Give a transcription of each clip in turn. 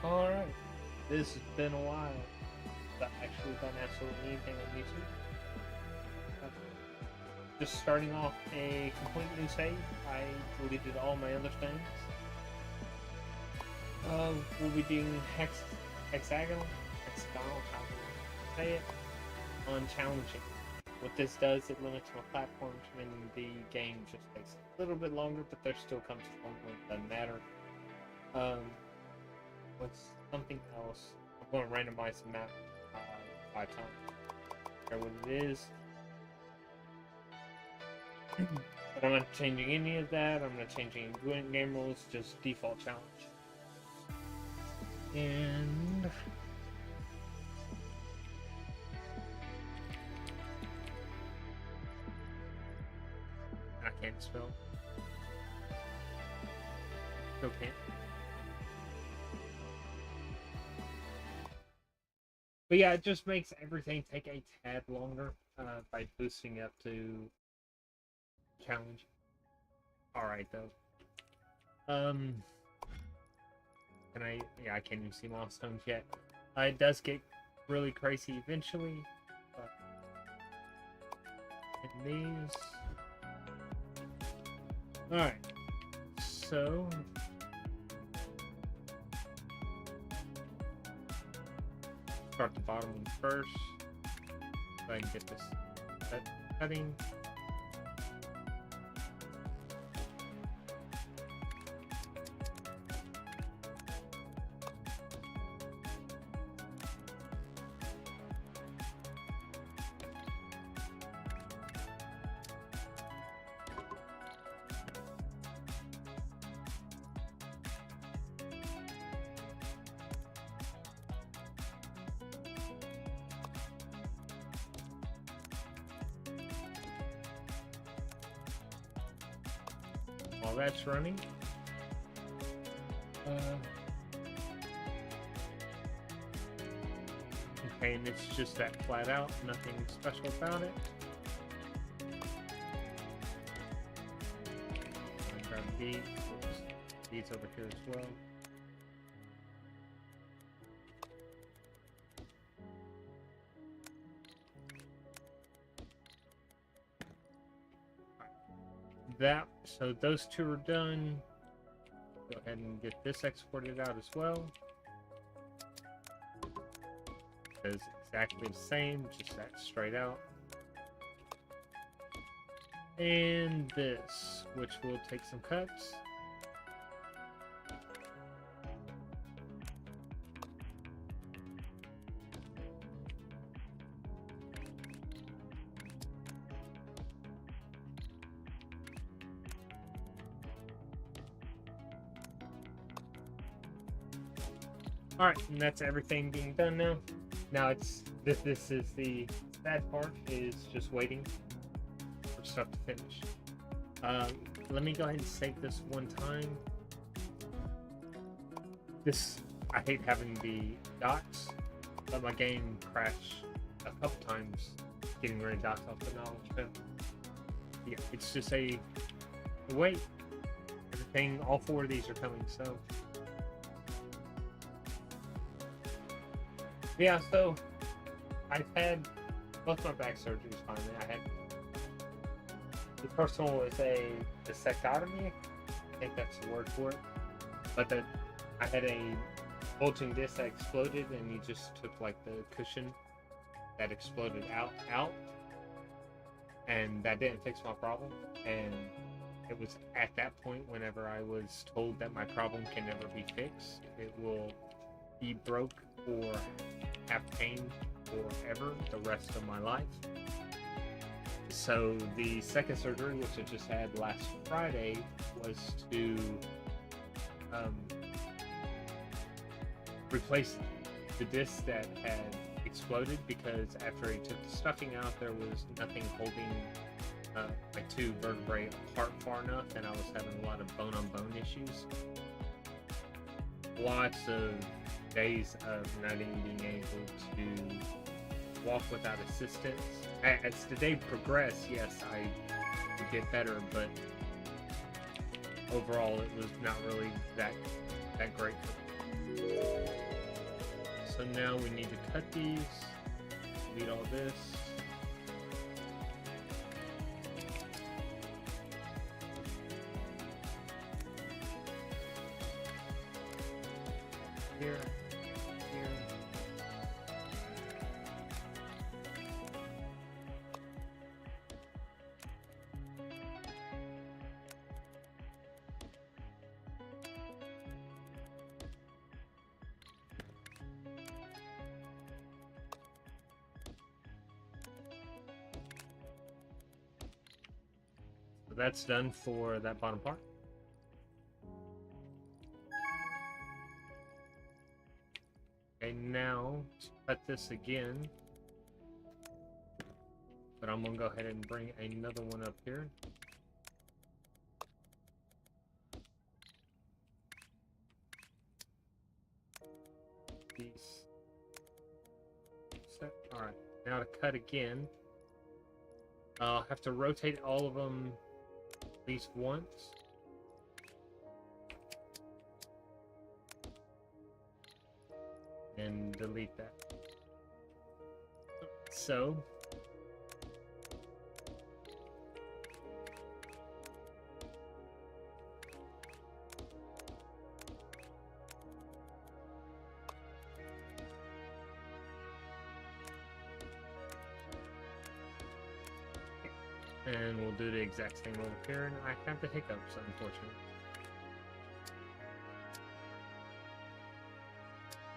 Alright, this has been a while. I've actually done absolutely anything on YouTube. Just starting off a complete new save. I deleted all my other things. We'll be doing Hexagonal, how to say it, on challenging. What this does, it limits my platforms, meaning the game just takes a little bit longer, but there still comes a point where it doesn't matter. What's something else? I'm going to randomize the map 5 times. Care what it is. But I'm not changing any of that. I'm not changing any game rules, just default challenge. And I can't spell. Still can't. But yeah, it just makes everything take a tad longer by boosting up to challenge. Alright though. I can't even see milestones yet. It does get really crazy eventually. But in these. Alright. So start the bottom one first. Go ahead and get this cutting. While that's running, okay, and it's just that flat out, nothing special about it. I'm gonna grab these over here as well. So those two are done. Go ahead and get this exported out as well. It's exactly the same, just that straight out. And this, which will take some cuts. Alright, and that's everything being done now. Now it's this is the bad part, is just waiting for stuff to finish. Let me go ahead and save this one time. I hate having the dots, but my game crashed a couple times getting rid of dots off the knowledge pin. Yeah, it's just a wait. Everything, all 4 of these are coming, so. Yeah, so I've had both my back surgeries finally. I had the first one was a discectomy. I think that's the word for it. But I had a bulging disc that exploded, and you just took like the cushion that exploded out, and that didn't fix my problem. And it was at that point whenever I was told that my problem can never be fixed. It will be broke or have pain forever the rest of my life. So the second surgery, which I just had last Friday, was to replace the disc that had exploded, because after he took the stuffing out, there was nothing holding my 2 vertebrae apart far enough, and I was having a lot of bone-on-bone issues. Lots of days of not even being able to walk without assistance. As the day progressed, yes, I would get better, but overall it was not really that great for me. So now we need to cut these, delete all this. Here, here. So that's done for that bottom part. Okay, now to cut this again, but I'm gonna go ahead and bring another one up here. These. All right, now to cut again, I'll have to rotate all of them at least once. And delete that. So and we'll do the exact same over here, and I have the hiccups, unfortunately.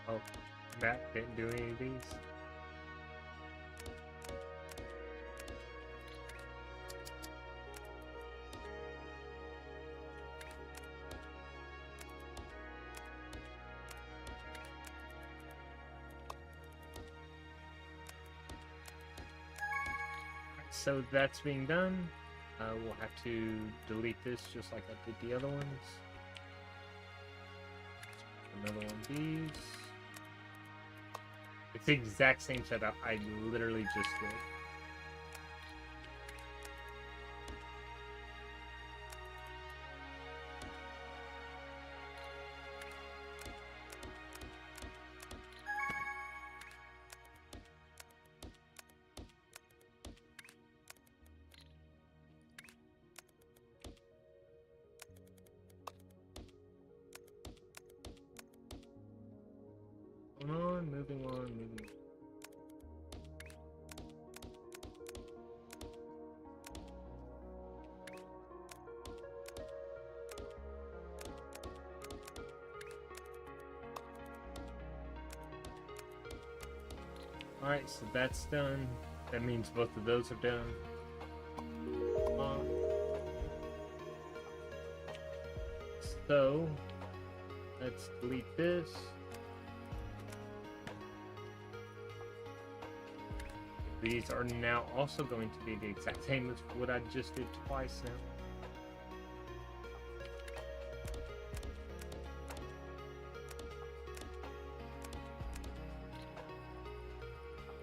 Oh, that didn't do any of these. So that's being done. We'll have to delete this just like I did the other ones. Another one of these. It's the exact same setup I literally just did. Moving on. Alright, so that's done. That means both of those are done. So, let's delete this. These are now also going to be the exact same as what I just did twice now.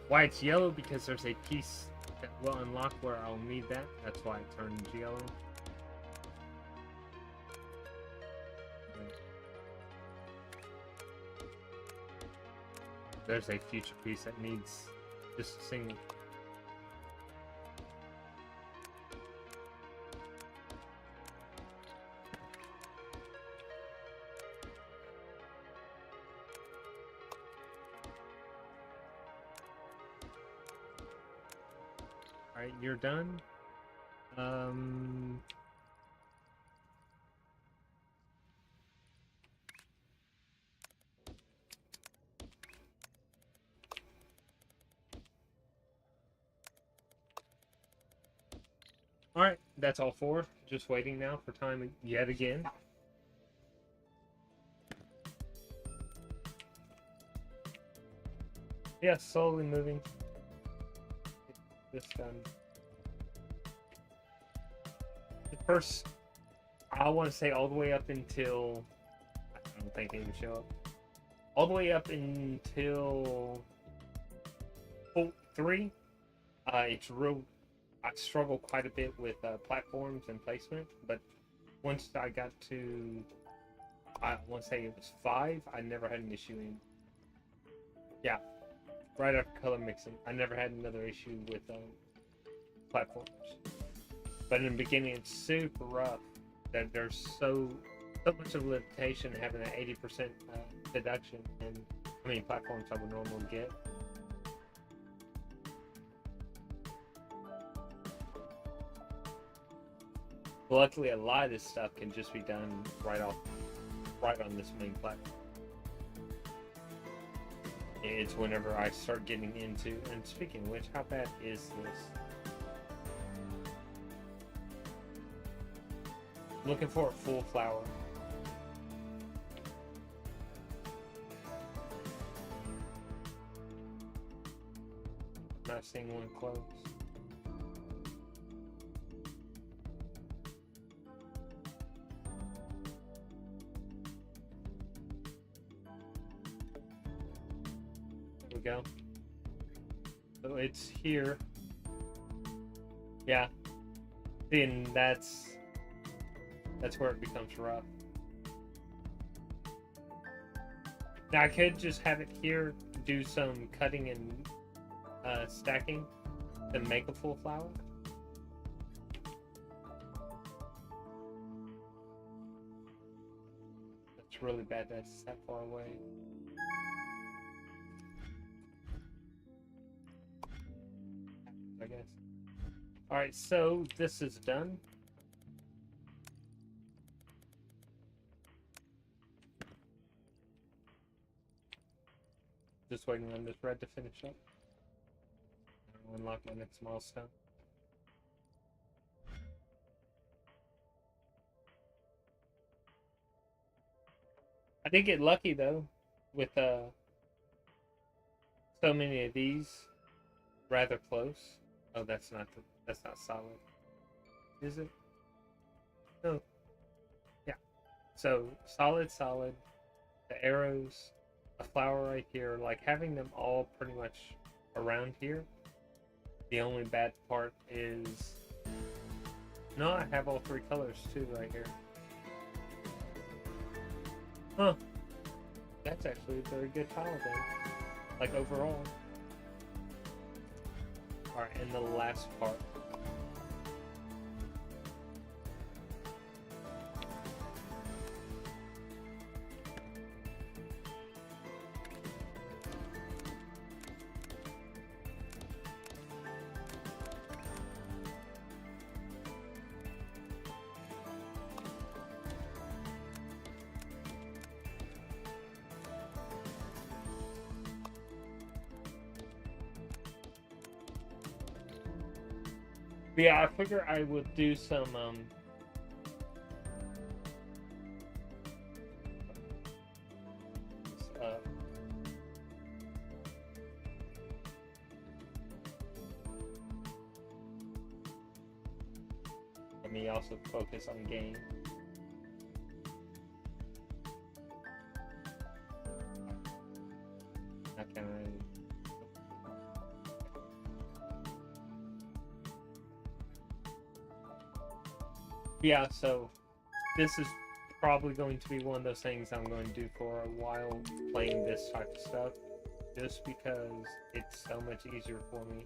Why it's yellow? Because there's a piece that will unlock where I'll need that. That's why it turned yellow. There's a future piece that needs just a single. Alright, you're done. Alright, that's all four. Just waiting now for time yet again. Yeah, slowly moving. This done. The first, I want to say all the way up until, I don't think they even show up. All the way up until 3, it's real. I struggle quite a bit with platforms and placement, but once I got to I want to say it was 5. I never had an issue in. Yeah, right after color mixing, I never had another issue with platforms. But in the beginning, it's super rough. That there's so much of limitation having an 80% deduction, and I mean platforms I would normally get. Luckily, a lot of this stuff can just be done right on this main platform. It's whenever I start getting into, and speaking of which, how bad is this? I'm looking for a full flower. Not seeing one close. There we go. So it's here. Yeah. And that's where it becomes rough. Now I could just have it here, do some cutting and stacking to make a full flower. That's really bad that's that far away. I guess. Alright, so this is done. Just waiting on this red to finish up. I'll unlock my next milestone. I did get lucky though with so many of these rather close. Oh, that's not solid. Is it? No. Yeah. So solid. The arrows, a flower right here, like having them all pretty much around here. The only bad part is, no, I have all 3 colors too right here. Huh. That's actually a very good tile then. Like overall. Alright, and the last part. But yeah, I figure I would do some let me also focus on game. I can't really. Yeah, so this is probably going to be one of those things I'm going to do for a while, playing this type of stuff, just because it's so much easier for me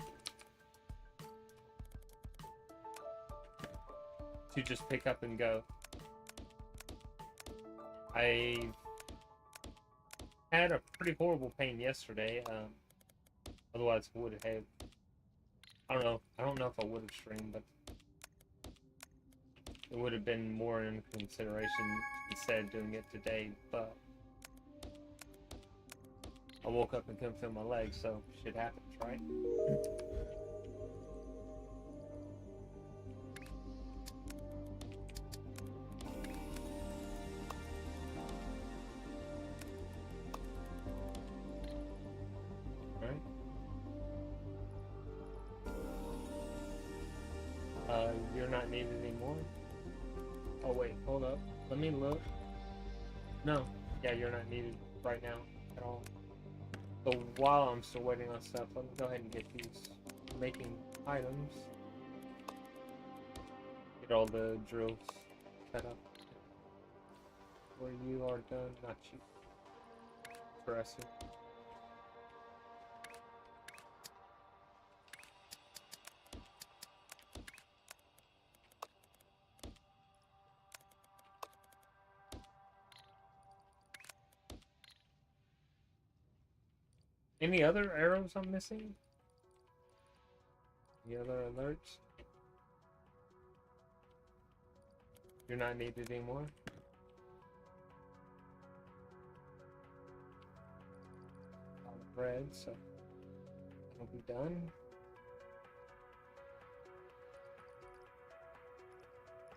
to just pick up and go. I had a pretty horrible pain yesterday, otherwise I would have, I don't know if I would have streamed, but it would have been more in consideration instead of doing it today, but I woke up and couldn't feel my legs, so shit happens, right? You're not needed anymore. Oh wait, hold up. Let me look. No, yeah, you're not needed right now at all. So while I'm still waiting on stuff, let me go ahead and get these making items. Get all the drills set up. where you are done, not you. Interesting. Any other arrows I'm missing? Any other alerts? You're not needed anymore? All the bread, so it'll be done.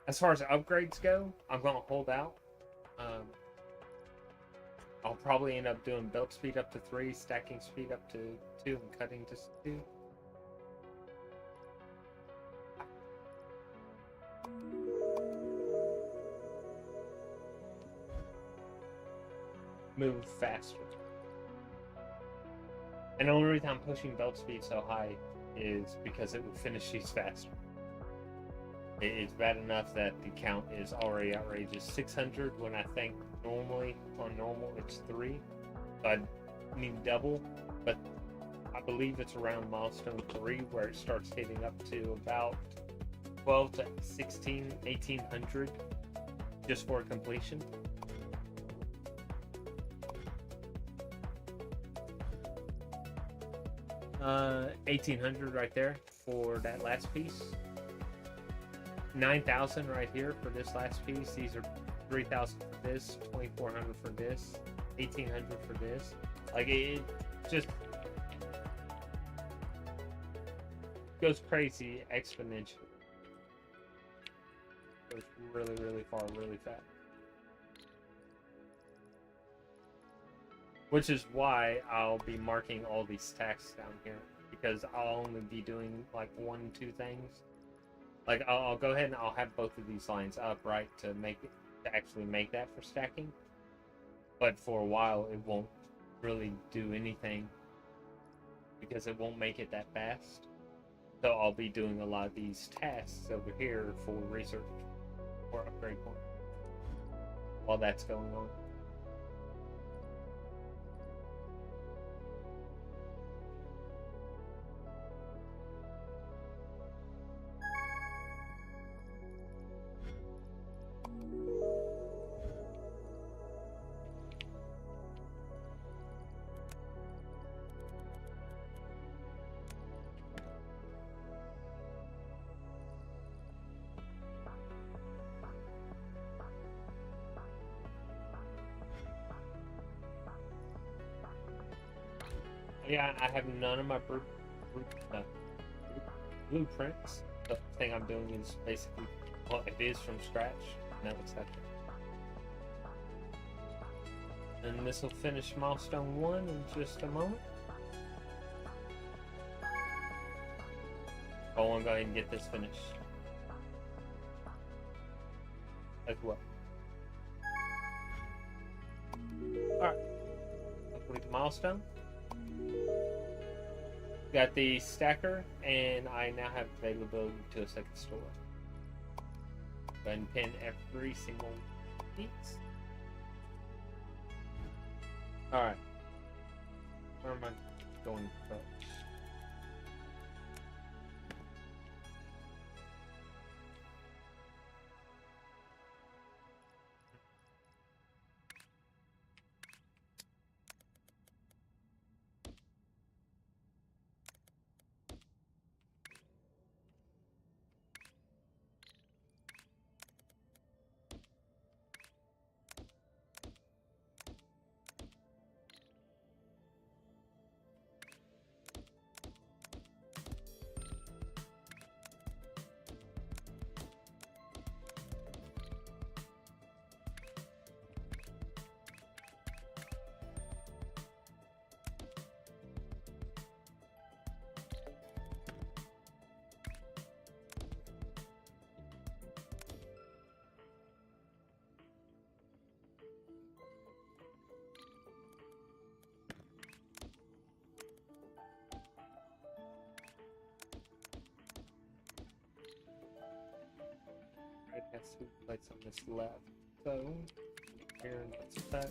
As far as upgrades go, I'm gonna hold out. I'll probably end up doing belt speed up to 3, stacking speed up to 2, and cutting to 2. Move faster. And the only reason I'm pushing belt speed so high is because it will finish these faster. It's bad enough that the count is already outrageous. 600 when I think normally on normal it's 3. So I need double, but I believe it's around milestone 3 where it starts hitting up to about 12 to 16, 1800 just for completion. Uh, 1800 right there for that last piece. 9,000 right here for this last piece. These are 3,000 for this, 2,400 for this, 1,800 for this. Like it just goes crazy exponentially. Goes really, really far, really fast. Which is why I'll be marking all these stacks down here, because I'll only be doing like 1, 2 things. Like I'll go ahead and I'll have both of these lines up, right, to make it, to actually make that for stacking. But for a while it won't really do anything because it won't make it that fast. So I'll be doing a lot of these tasks over here for research or upgrade point while that's going on. Yeah, I have none of my blueprints. The thing I'm doing is basically, well, it is from scratch. No exception. And this will finish milestone 1 in just a moment. I want to go ahead and get this finished as well. Alright. Complete the milestone. Got the stacker, and I now have availability to a second store. Go ahead and pin every single piece. Alright. Where am I going first? It has 2 plates on this left, so here. Let's set.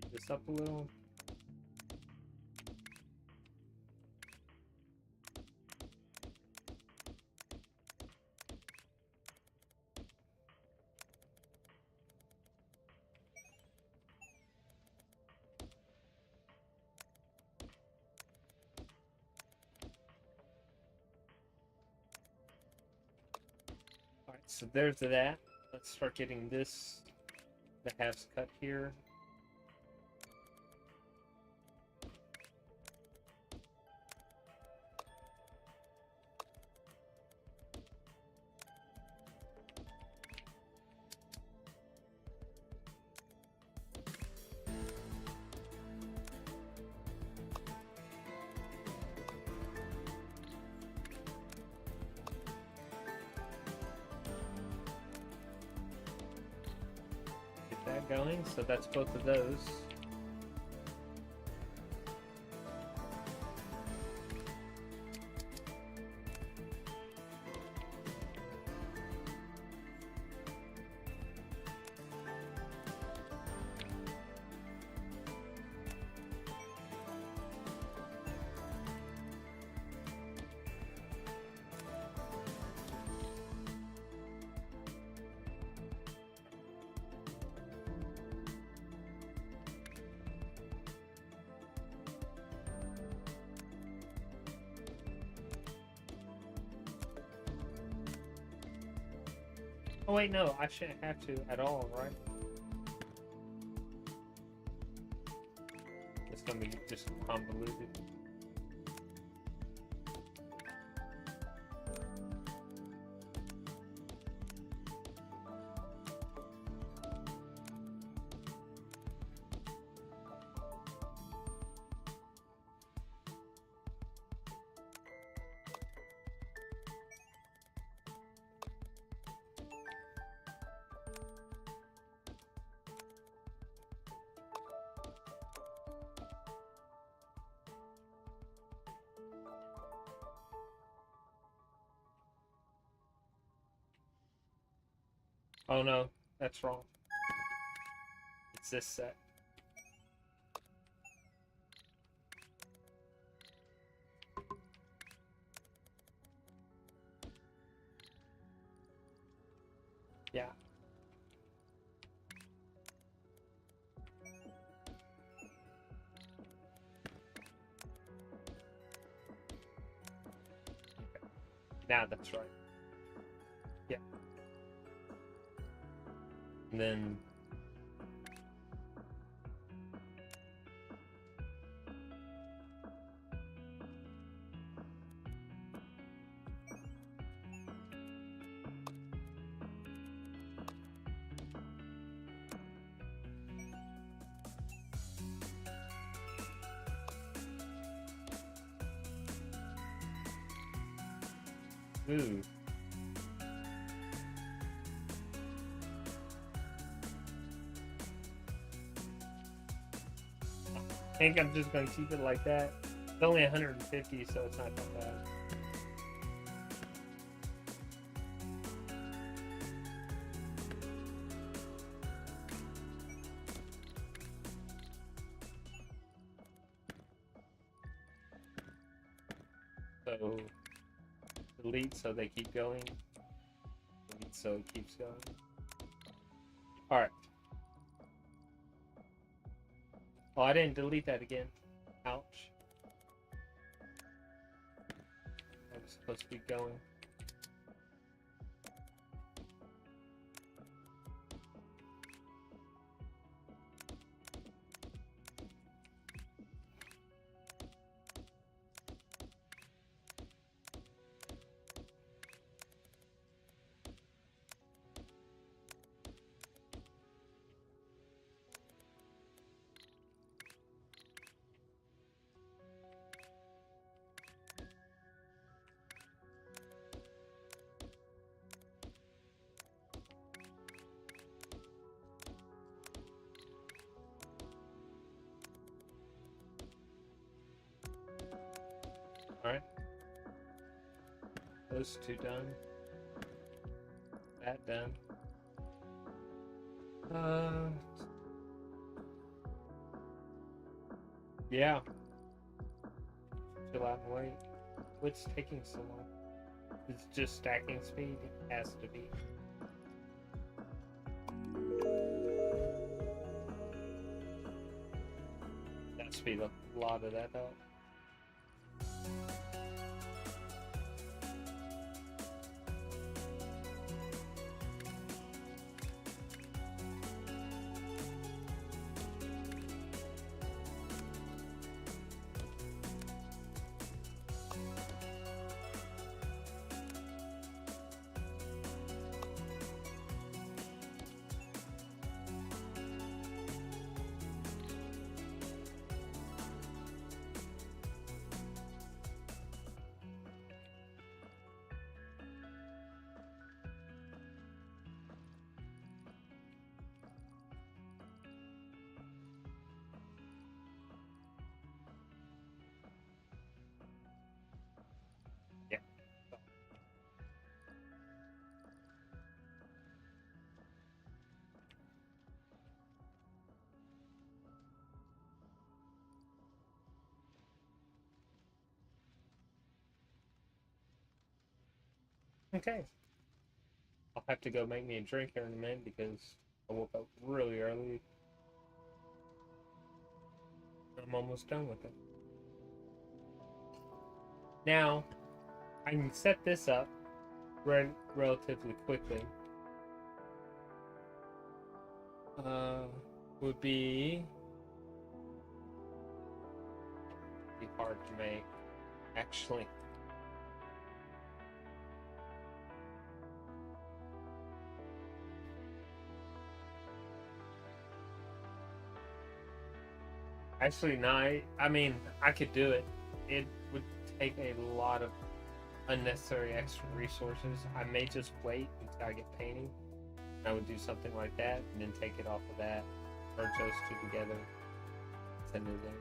Speed this up a little. Alright, so there's that. Let's start getting this, the halves cut here. That going, so that's both of those. Oh wait, no, I shouldn't have to at all, right? It's gonna be just convoluted. Oh no, that's wrong. It's this set. Yeah. Now that's right. Yeah. And then ooh. think I'm just going to keep it like that. It's only 150, so it's not that bad. So, delete so they keep going. Delete so it keeps going. Alright. Oh, I didn't delete that again. Ouch. That was supposed to be going. Alright. Those two done. That done. Yeah. Chill out and wait. What's taking so long? It's just stacking speed. It has to be. That speed a lot of that up. Yeah. Okay. I'll have to go make me a drink here in a minute because I woke up really early. I'm almost done with it. Now, I can set this up relatively quickly. Would be hard to make, actually. Actually, no. I mean, I could do it. It would take a lot of unnecessary extra resources. I may just wait until I get painting. I would do something like that, and then take it off of that, merge those two together. It's a new thing.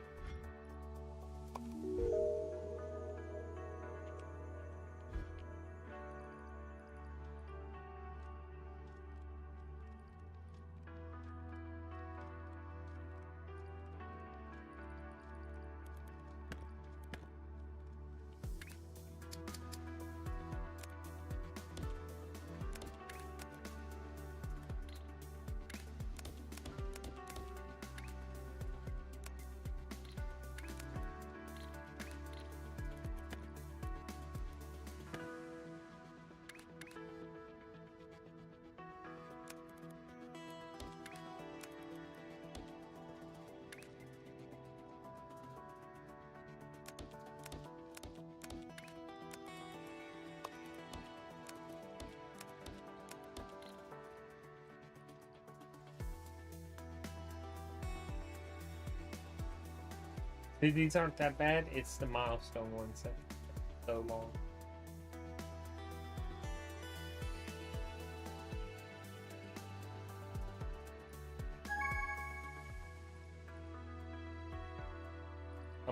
These aren't that bad. It's the milestone ones that are so long.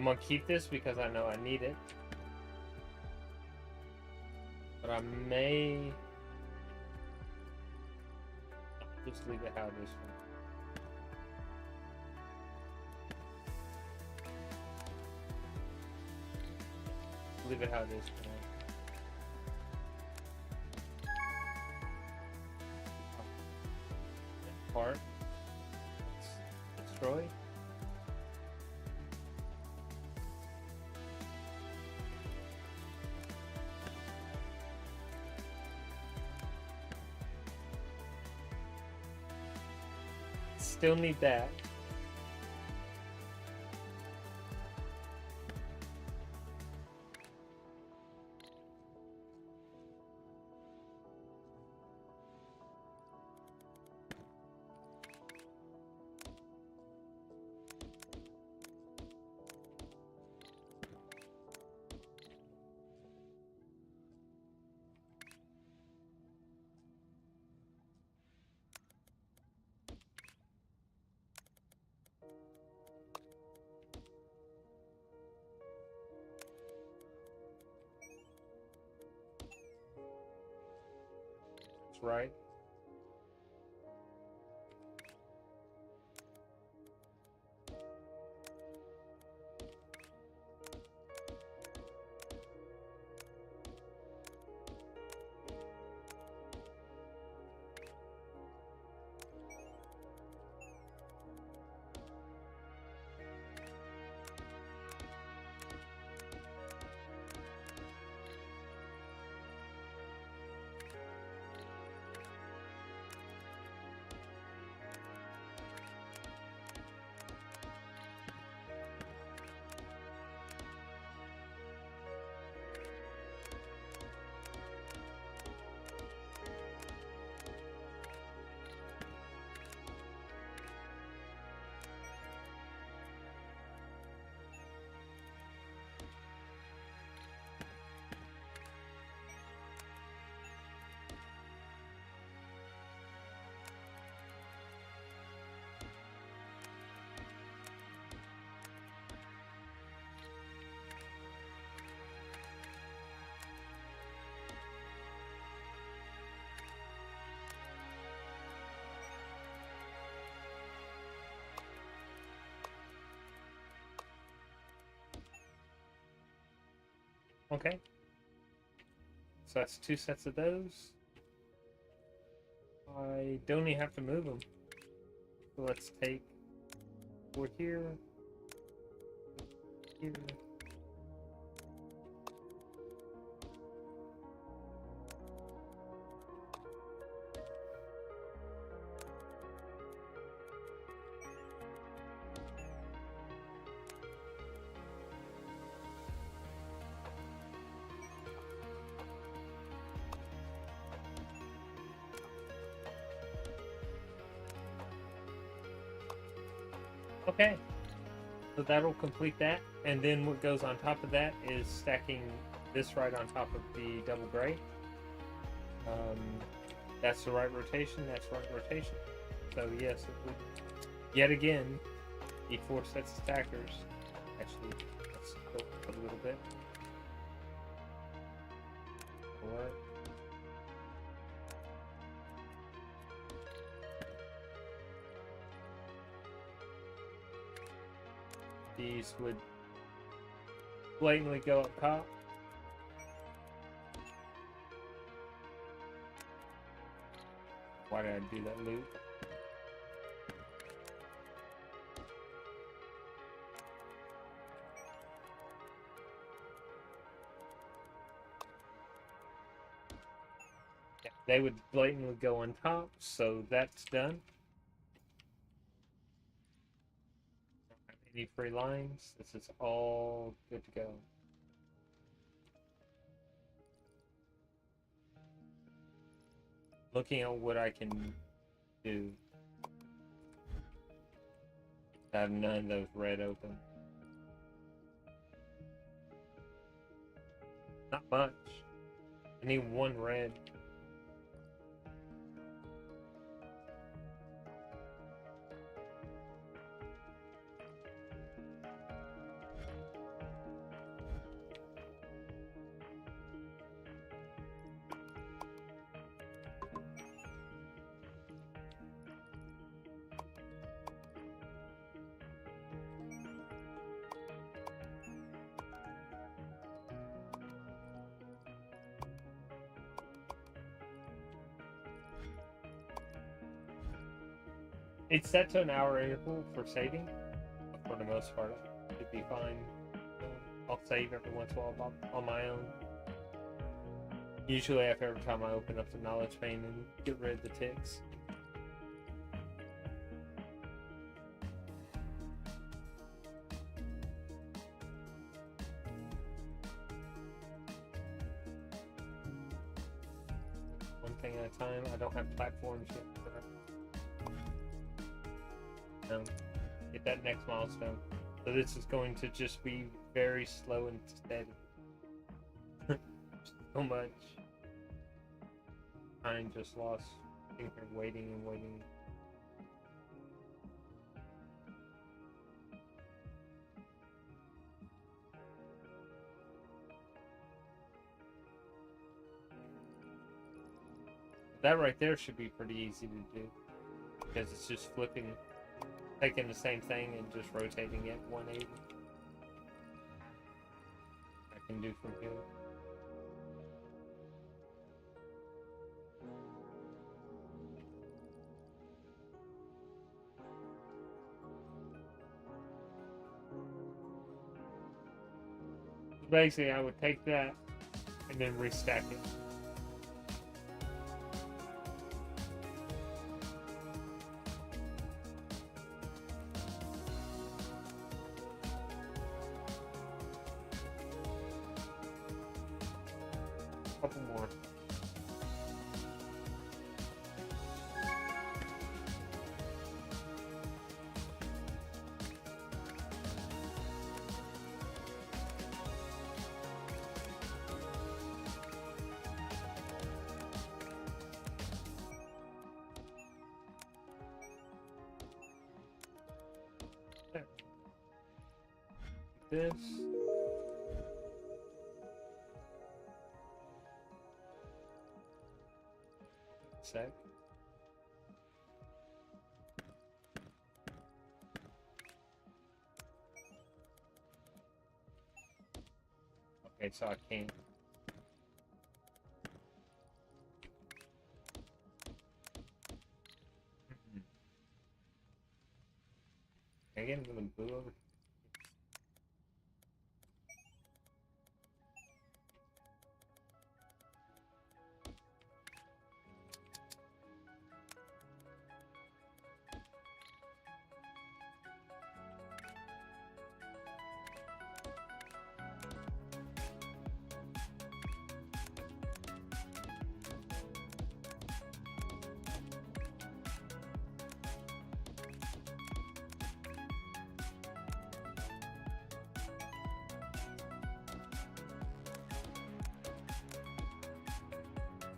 I'm gonna keep this because I know I need it. But I may just leave it how it is for now. Leave it how it is for now. That part. Let's destroy. Still need that. That's right. Okay. So that's 2 sets of those. I don't even have to move them. So let's take 4 here. Here. Okay, so that'll complete that, and then what goes on top of that is stacking this right on top of the double gray. That's the right rotation, that's right rotation. So yes, it would, yet again, the 4 sets of stackers. Actually, let's go up a little bit. Alright. These would blatantly go up top. Why did I do that loop? Yeah, they would blatantly go on top, so that's done. Any free lines? This is all good to go. Looking at what I can do. I have none of those red open. Not much. I need 1 red. It's set to an hour interval for saving. For the most part, it should be fine. I'll save every once in a while on my own. Usually after every time I open up the knowledge pane and get rid of the ticks. One thing at a time. I don't have platforms yet. Get that next milestone. So this is going to just be very slow and steady. So much time just lost sitting here waiting and waiting. That right there should be pretty easy to do because it's just flipping, taking the same thing and just rotating it 180. I can do from here. Basically, I would take that and then restack it. Couple more. There. This. Sec. Okay, so I can't. Can I get into the blue over?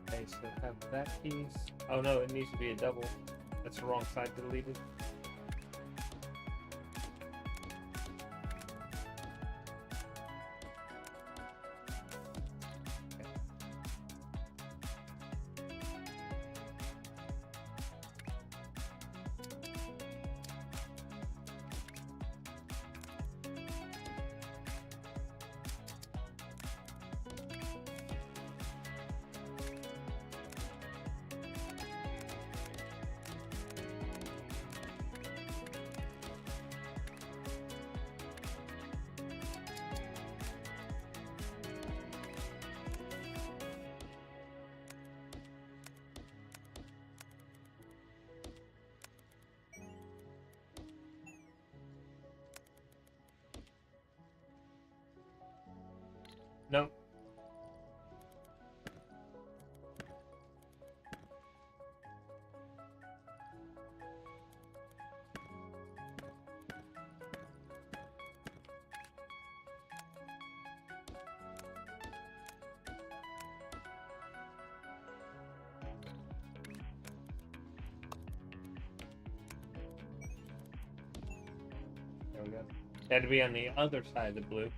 Okay, so have that piece. Oh no, it needs to be a double. That's the wrong side deleted. Nope. There we go. That'd be on the other side of the blue.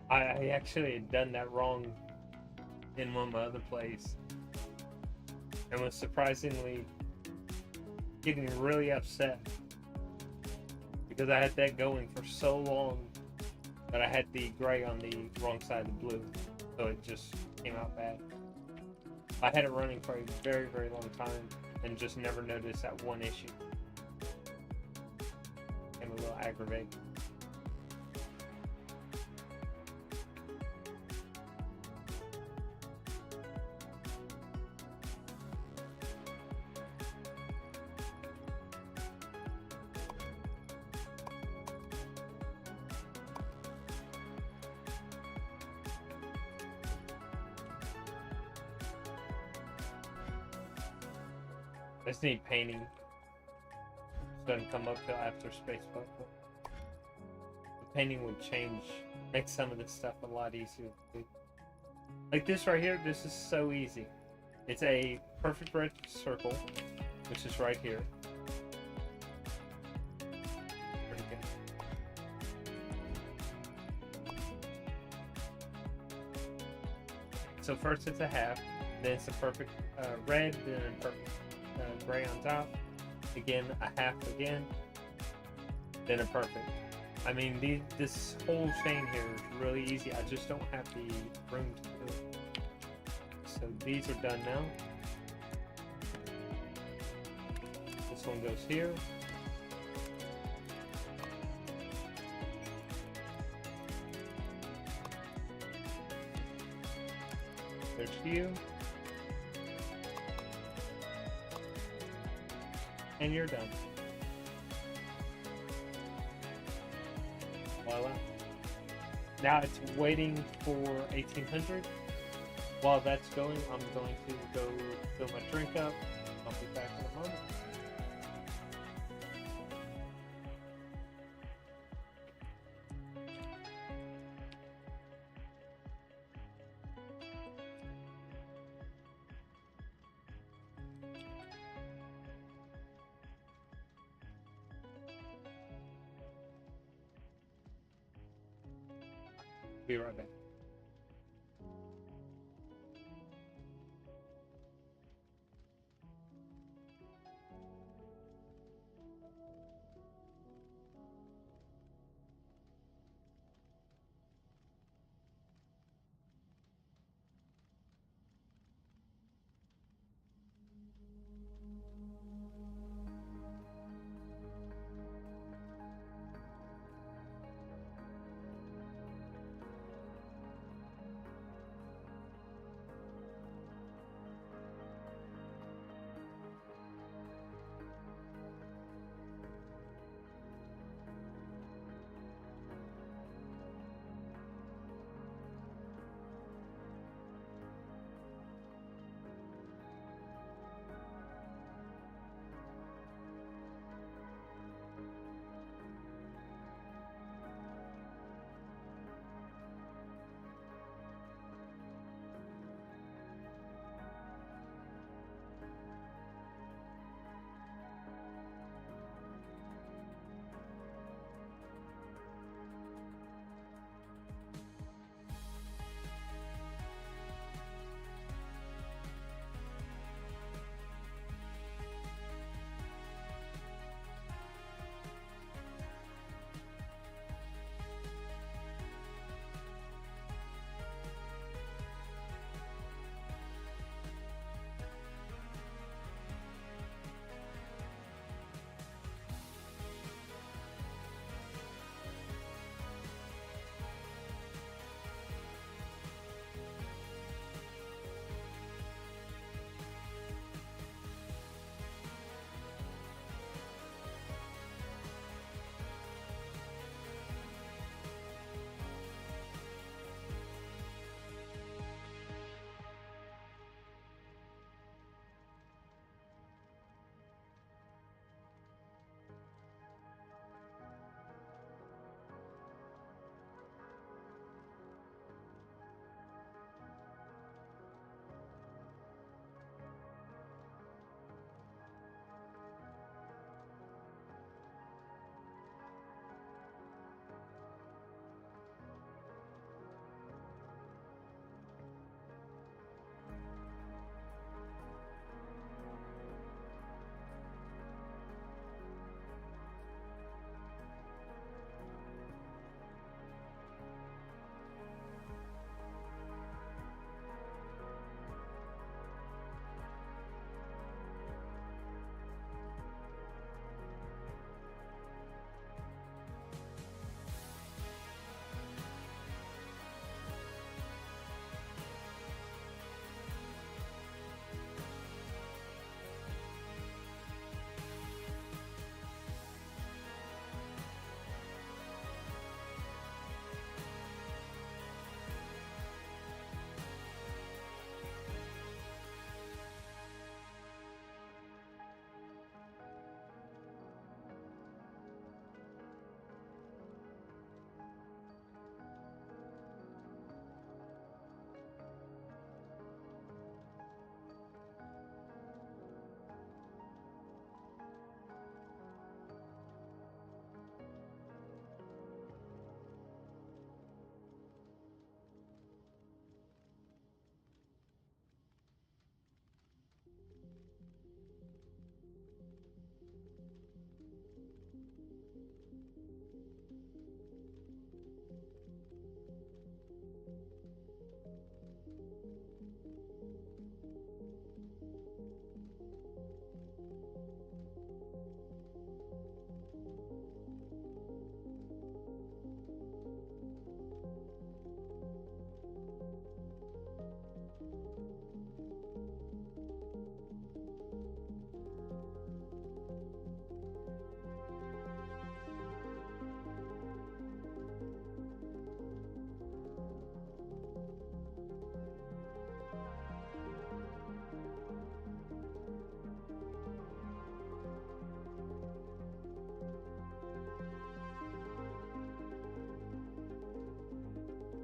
I actually had done that wrong in one of my other plays and was surprisingly getting really upset because I had that going for so long that I had the gray on the wrong side of the blue, so it just came out bad. I had it running for a very, very long time and just never noticed that one issue. I'm a little aggravated. I just need painting. It doesn't come up till after space bubble. The painting would change, make some of this stuff a lot easier to do. Like this right here, this is so easy. It's a perfect red circle, which is right here. Pretty good. So first it's a half, then it's a perfect red, then a perfect gray on top, again a half again, then a perfect. I mean, this whole chain here is really easy. I just don't have the room to do it. So these are done now. This one goes here. There's you. And you're done. Voila. Now it's waiting for 1800. While that's going, I'm going to go fill my drink up. I'll be back in a moment. Be right back.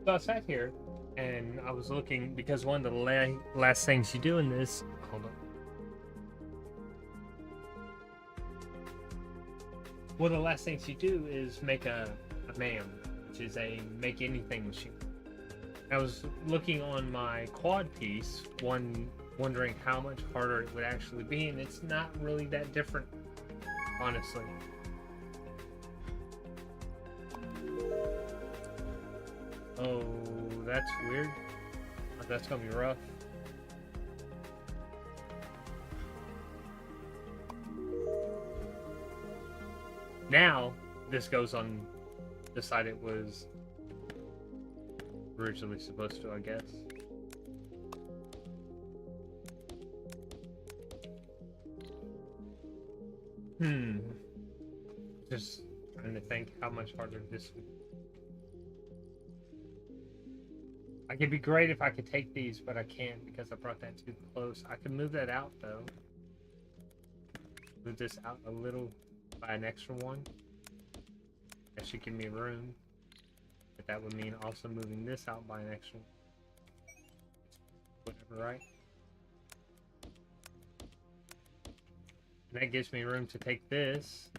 So I sat here and I was looking because one of the last things you do in this. Hold on. One of the last things you do is make a MAM, which is a make anything machine. I was looking on my quad piece, wondering how much harder it would actually be, and it's not really that different, honestly. Oh, that's weird. Oh, that's gonna be rough. Now, this goes on the side it was originally supposed to, I guess. Just trying to think how much harder this would. I could be great if I could take these, but I can't because I brought that too close. I could move that out though. Move this out a little by an extra one. That should give me room. But that would mean also moving this out by an extra whatever, right? And that gives me room to take this.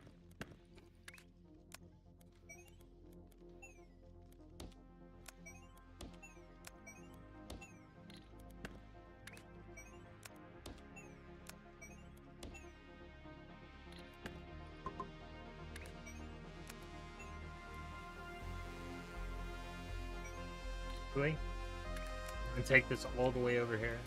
And take this all the way over here.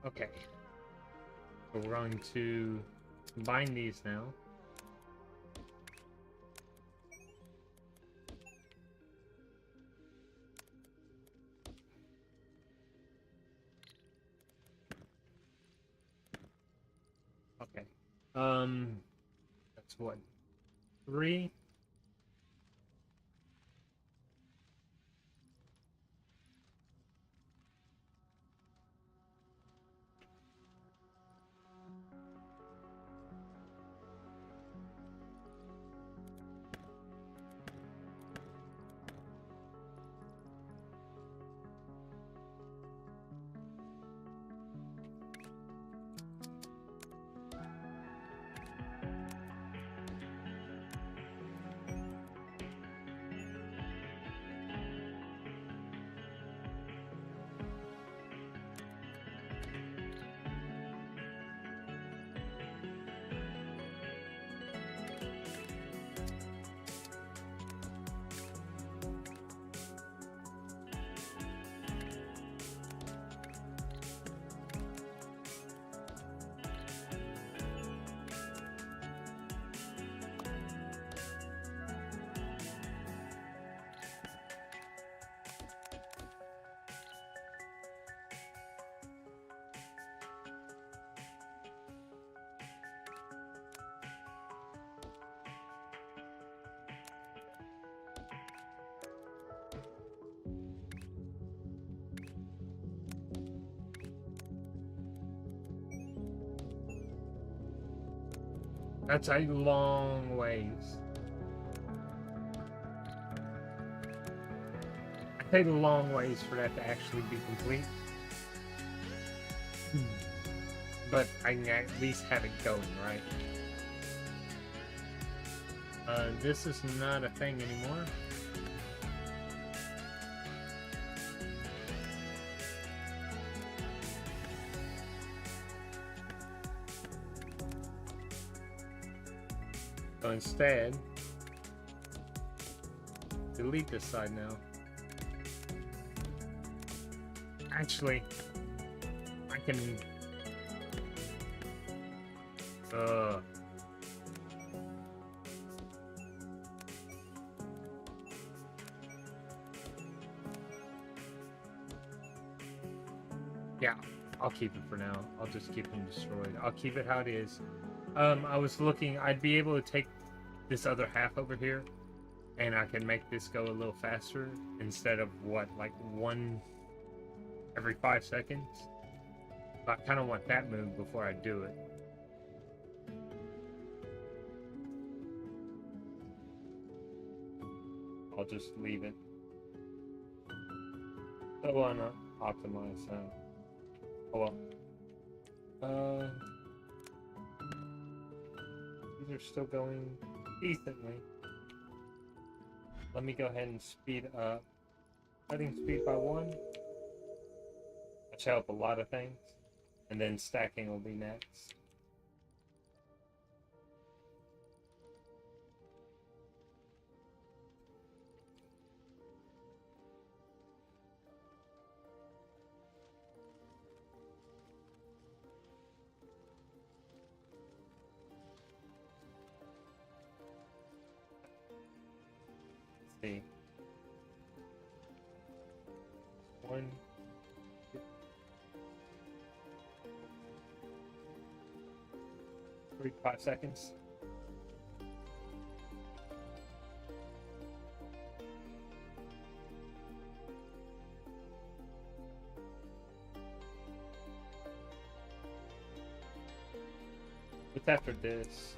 Okay, so we're going to combine these now. Okay, that's what, 3? That's a long ways. I take a long ways for that to actually be complete. But I can at least have it going, right? This is not a thing anymore. So instead, delete this side now. Actually, I can... Yeah, I'll keep it for now. I'll just keep them destroyed. I'll keep it how it is. I was looking, I'd be able to take this other half over here, and I can make this go a little faster instead of what, like one every 5 seconds. But I kind of want that move before I do it. I'll just leave it. So I want to optimize that. Oh well. These are still going decently. Let me go ahead and speed up. Cutting speed by 1. That should help a lot of things. And then stacking will be next. Let's see. 1, 2, 3, 5 seconds. What's after this?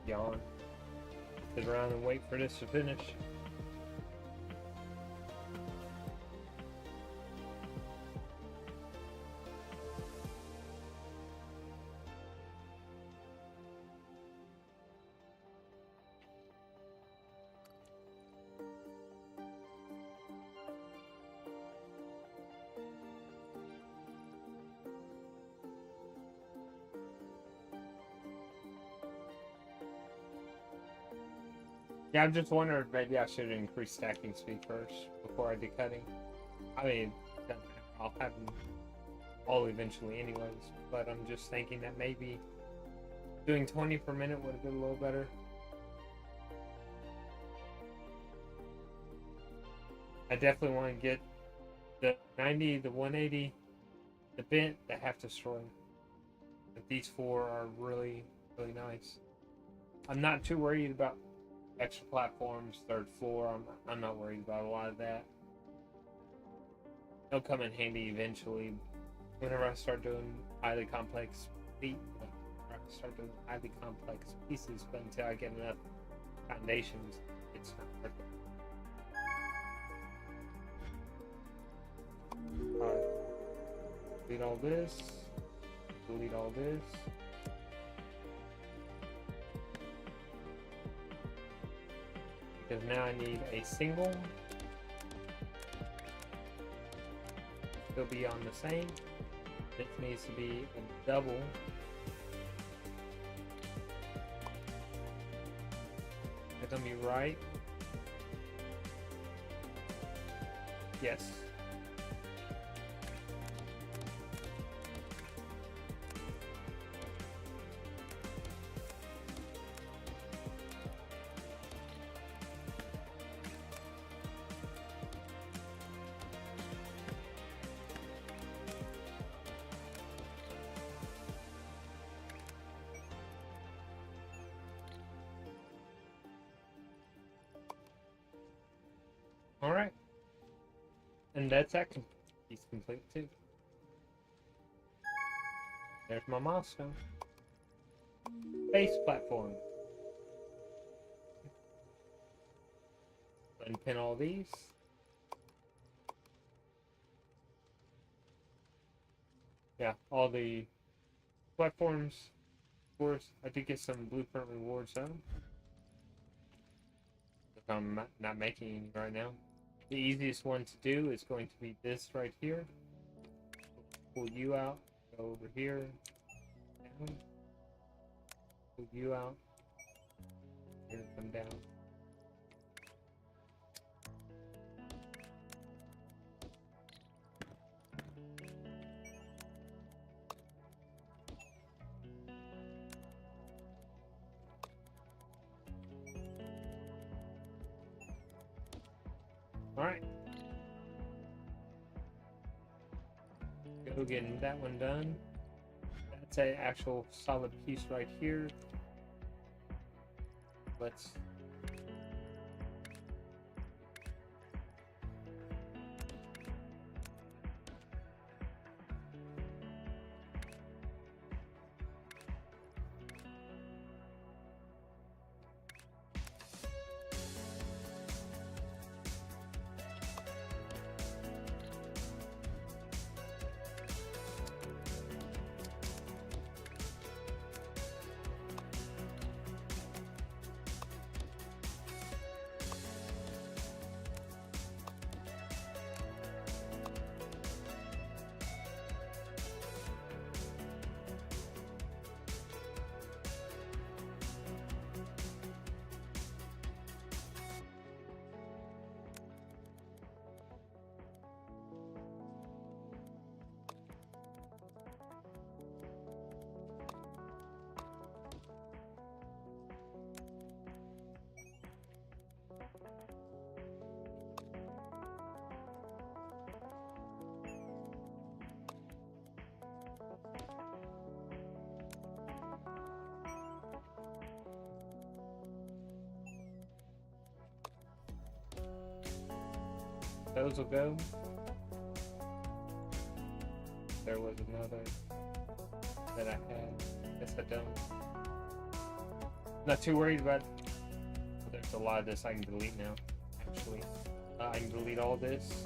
Yawn. Sit around and wait for this to finish. Yeah, I'm just wondering if maybe I should increase stacking speed first before I do cutting. I mean, I'll have them all eventually anyways, but I'm just thinking that maybe doing 20 per minute would have been a little better. I definitely want to get the 90, the 180, the bent, the half destroy. But these 4 are really, really nice. I'm not too worried about extra platforms, 3rd floor. I'm not worried about a lot of that. They'll come in handy eventually. Whenever I start doing highly complex pieces, but until I get enough foundations, it's not worth it. Alright. Delete all this. Delete all this. Because now I need a single. Still be on the same. This needs to be a double. It's gonna be right. Yes. Alright. And that's that piece complete too. There's my milestone. Base platform. unpin all these. Yeah, all the platforms. Of course, I did get some blueprint rewards though. If I'm not making any right now. The easiest one to do is going to be this right here. Pull you out, go over here, down, pull you out, here, come down. Alright. Go getting that one done. That's an actual solid piece right here. Let's those will go. There was another that I had. Guess I don't. Not too worried about. There's a lot of this I can delete now. Actually, I can delete all this.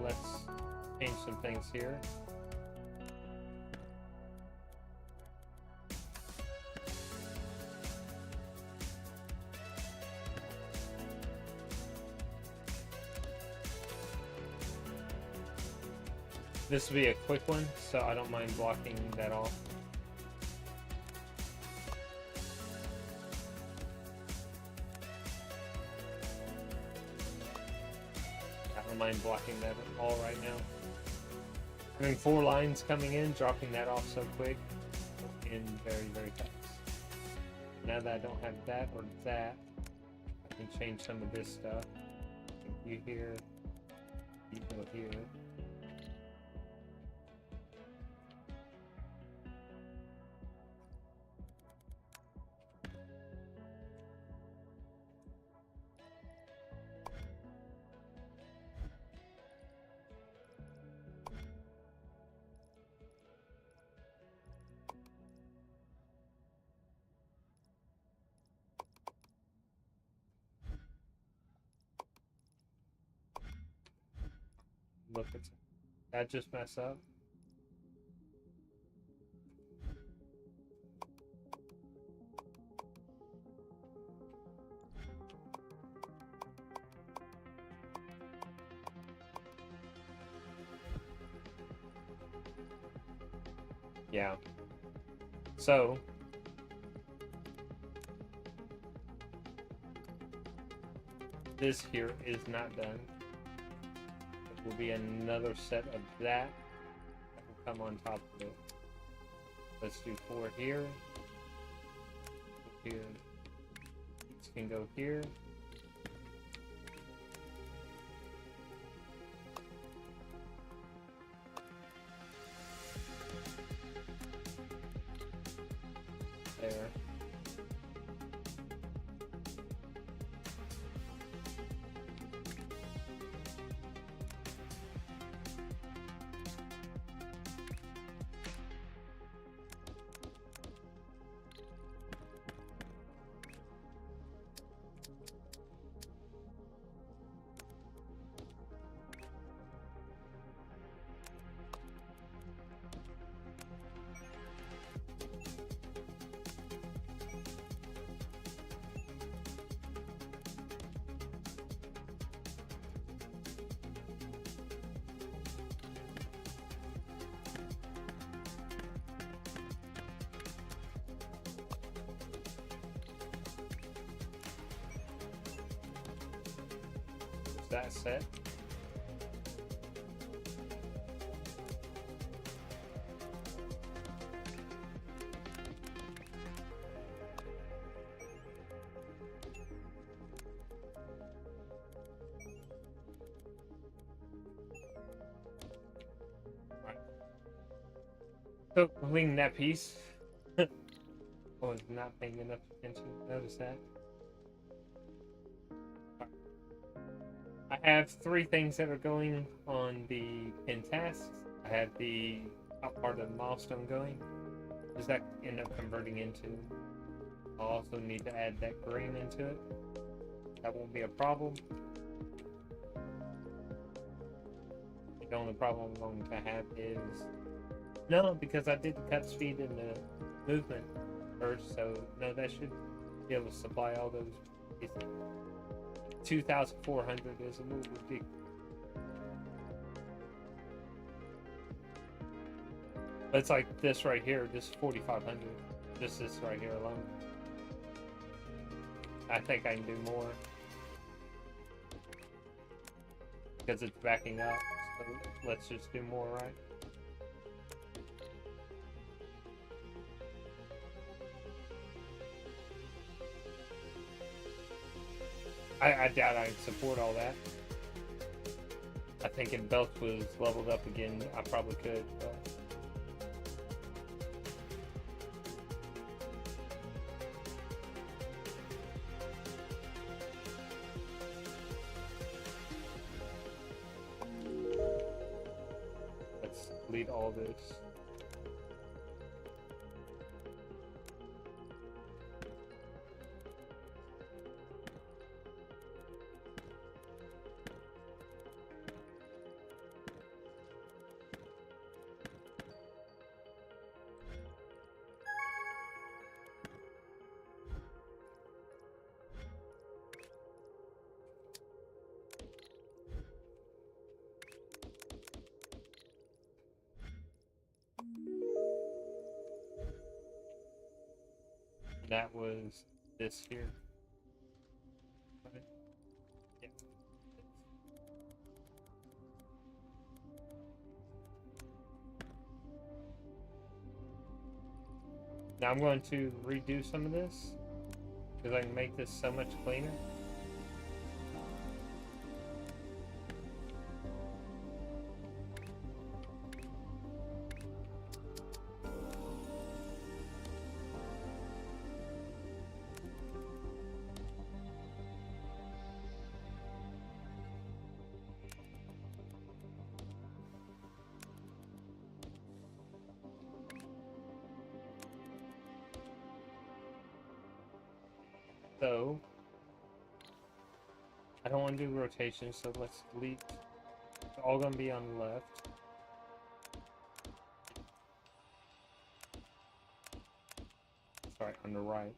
Let's change some things here. This will be a quick one, so I don't mind blocking that off. I don't mind blocking that all right now. Having 4 lines coming in, dropping that off so quick, in very, very fast. Now that I don't have that or that, I can change some of this stuff. You here, you go here. Look at that, just mess up. Yeah. So this here is not done. Will be another set of that will come on top of it. Let's do 4 here. Here. These can go here. There. that set. So completing that piece. I was not paying enough attention to notice that. I have 3 things that are going on the pin tasks. I have the top part of the milestone going. Does that end up converting into? I'll also need to add that green into it. That won't be a problem. The only problem I'm going to have is no, because I did the cut speed and the movement first, so no, that should be able to supply all those pieces. 2,400 is a little ridiculous. But it's like this right here, this 4,500. Just this right here alone. I think I can do more. Because it's backing up, so let's just do more, right? I doubt I can support all that. I think if Belch was leveled up again, I probably could, but... Let's delete all this. That was this here. Right? Yeah. Now I'm going to redo some of this because I can make this so much cleaner. So, I don't want to do rotation, so let's delete. It's all going to be on the left. Sorry, on the right.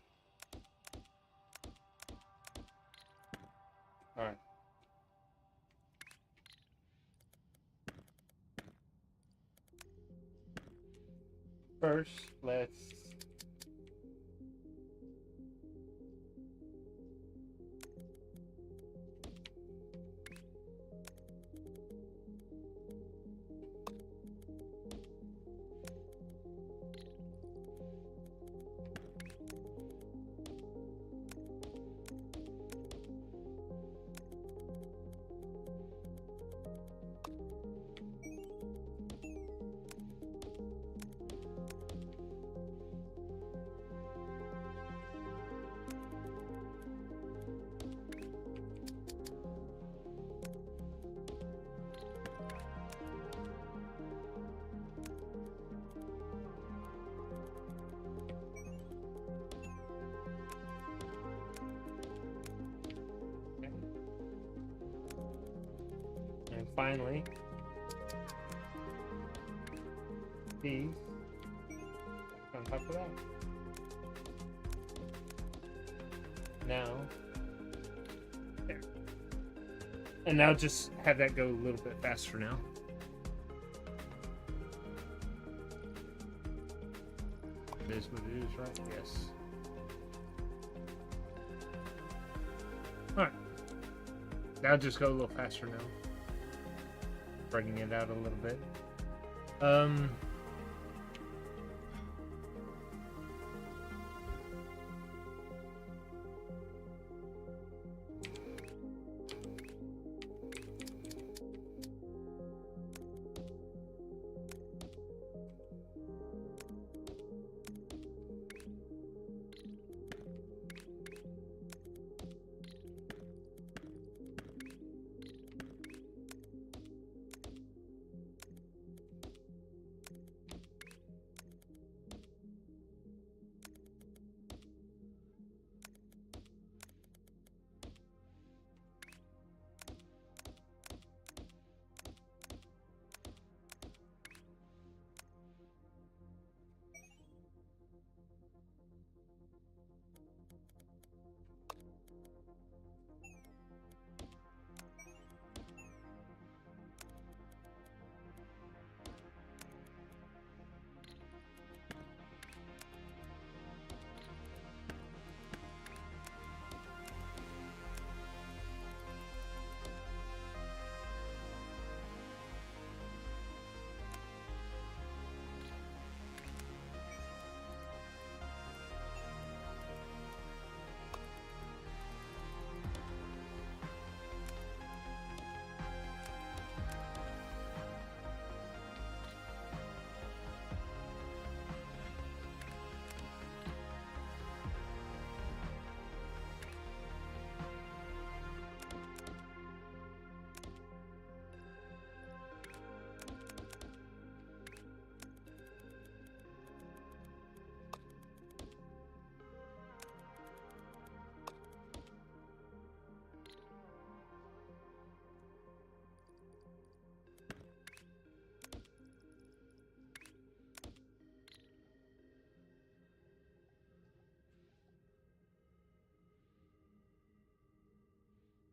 Alright. First, let's... And finally, these on top of that. Now, there. And now just have that go a little bit faster now. It is what it is, right? Yes. Alright. I'll just go a little faster now. Bringing it out a little bit.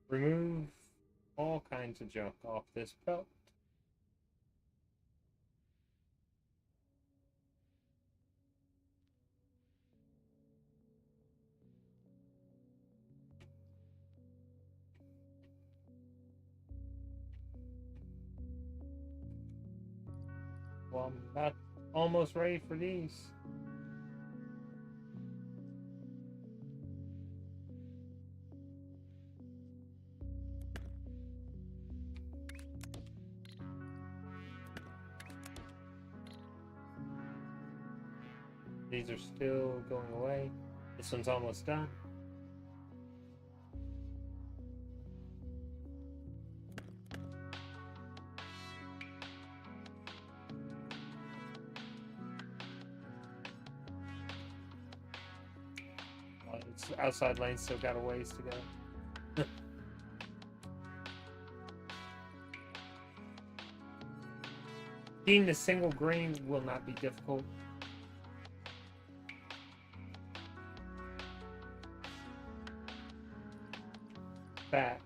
Remove all kinds of junk off this belt. Well, I'm about almost ready for these. These are still going away. This one's almost done. It's outside lane still got a ways to go. Being the single green will not be difficult. Fact.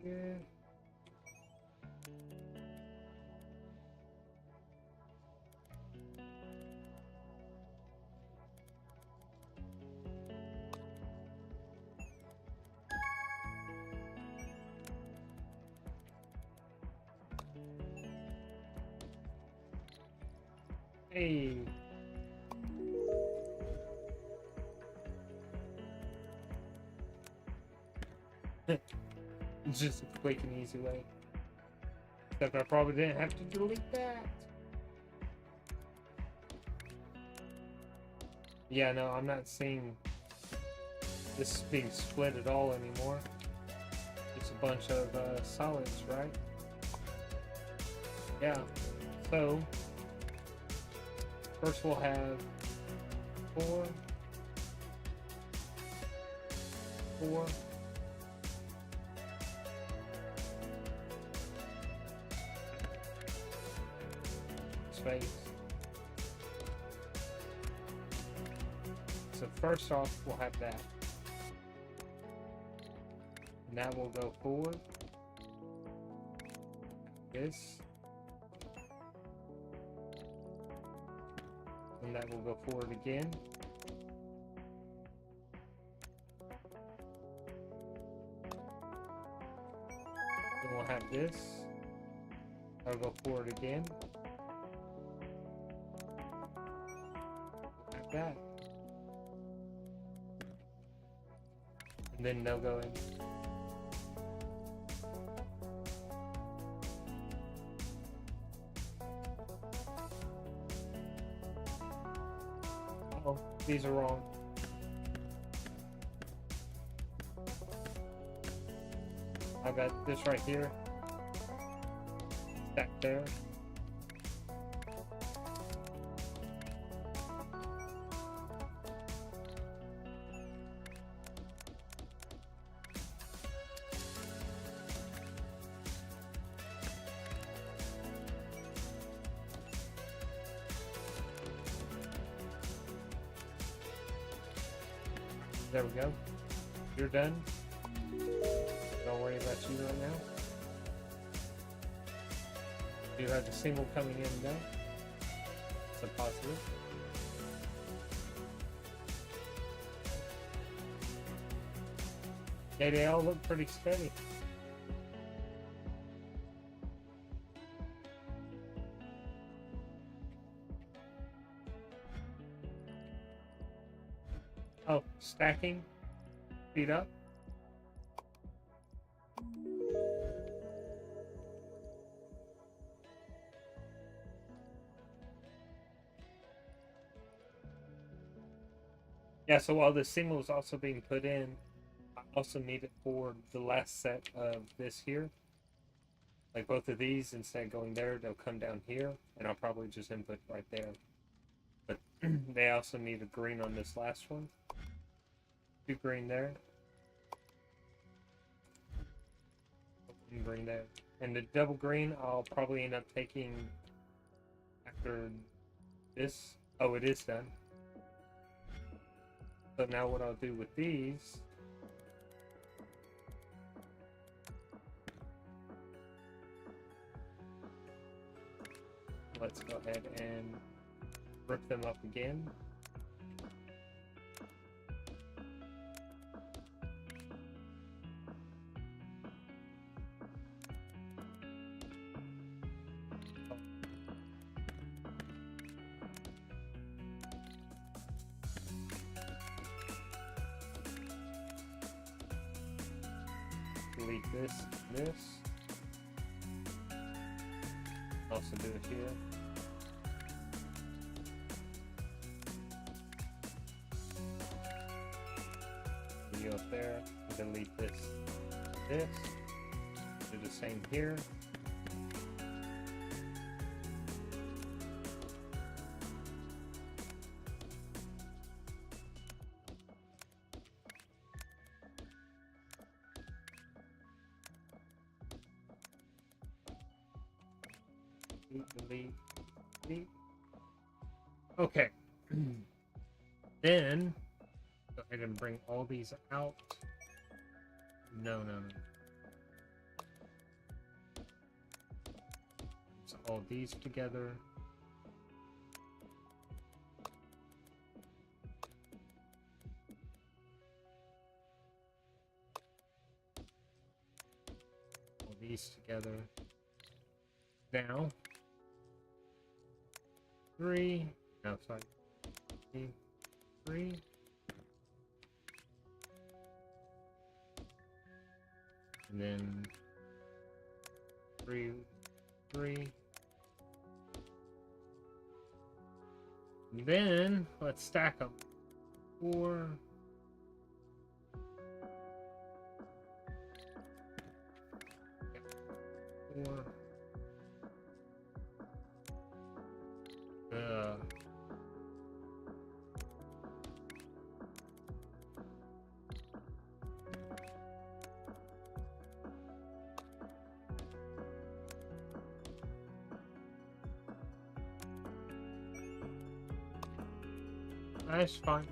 Yeah. Hey. Just a quick and easy way. Except I probably didn't have to delete that. Yeah, no, I'm not seeing this being split at all anymore. It's a bunch of solids, right? Yeah. So, first we'll have 4, 4, space. So first off, we'll have that. And that will go forward. This. And that will go forward again. Then we'll have this. That'll go forward again. Like that. And then they'll go in. Oh, these are wrong. I got this right here. Stack there. There we go. You're done. Don't worry about you right now. You have the single coming in now. It's a positive. Yeah, they all look pretty steady. Oh, stacking. Speed up. Yeah, so while the signal is also being put in, I also need it for the last set of this here. Like both of these, instead of going there, they'll come down here, and I'll probably just input right there. But they also need a green on this last one. 2 green there. 1 green there. And the double green, I'll probably end up taking after this. Oh, it is done. So now what I'll do with these, let's go ahead and rip them up again. Delete this, this. Also do it here. Go up there, delete this, this. Do the same here. Delete, delete. Okay. Then go ahead and bring all these out. No. all these together. All these together. Now, 3. No, sorry. 3. And then 3, 3. And then let's stack them. 4. 4. That's fine.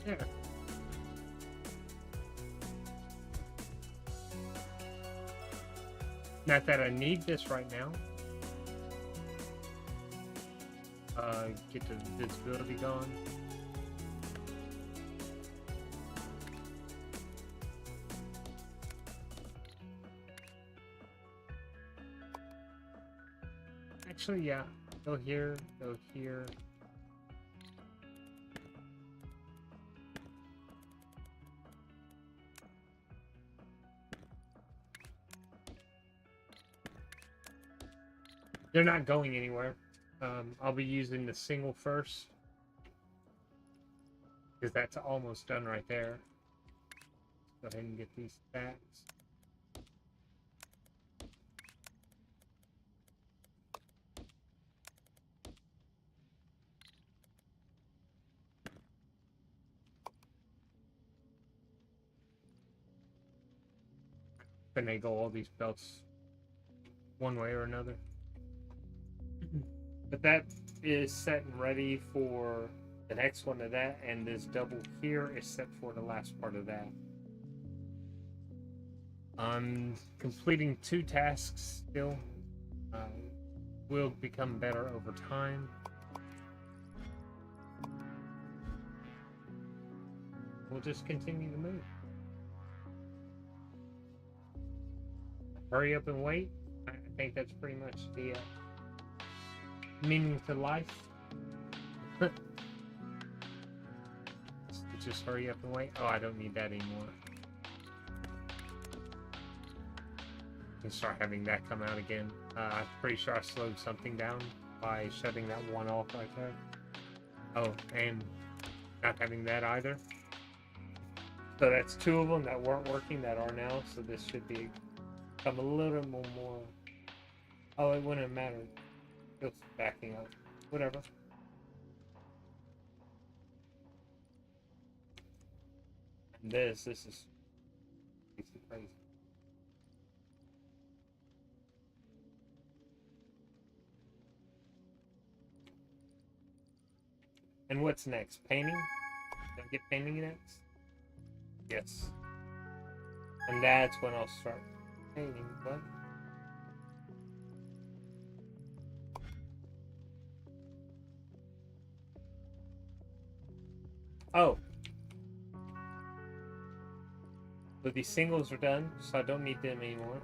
Yeah. Not that I need this right now. Get the visibility going. Actually, yeah. Go here, go here. They're not going anywhere. I'll be using the single first, because that's almost done right there. Go ahead and get these stacks. Finagle all these belts one way or another. But that is set and ready for the next one of that, and this double here is set for the last part of that. I'm completing 2 tasks still. Will become better over time. We'll just continue to move. Hurry up and wait. I think that's pretty much the meaning to life. Just hurry up and wait. Oh, I don't need that anymore. I can start having that come out again. I'm pretty sure I slowed something down by shutting that one off right there. Oh, and not having that either. So that's 2 of them that weren't working that are now. So this should become a little more. Oh, it wouldn't have mattered. It's backing up. Whatever. And this is crazy. And what's next? Painting? Did I get painting next? Yes. And that's when I'll start painting. What? Oh. But these singles are done, so I don't need them anymore.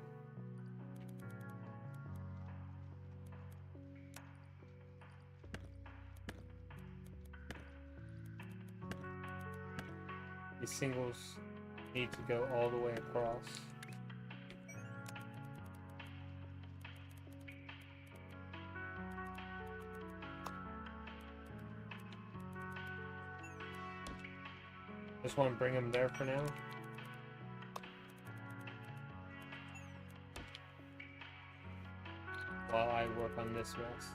These singles need to go all the way across. Just want to bring them there for now. While I work on this mess.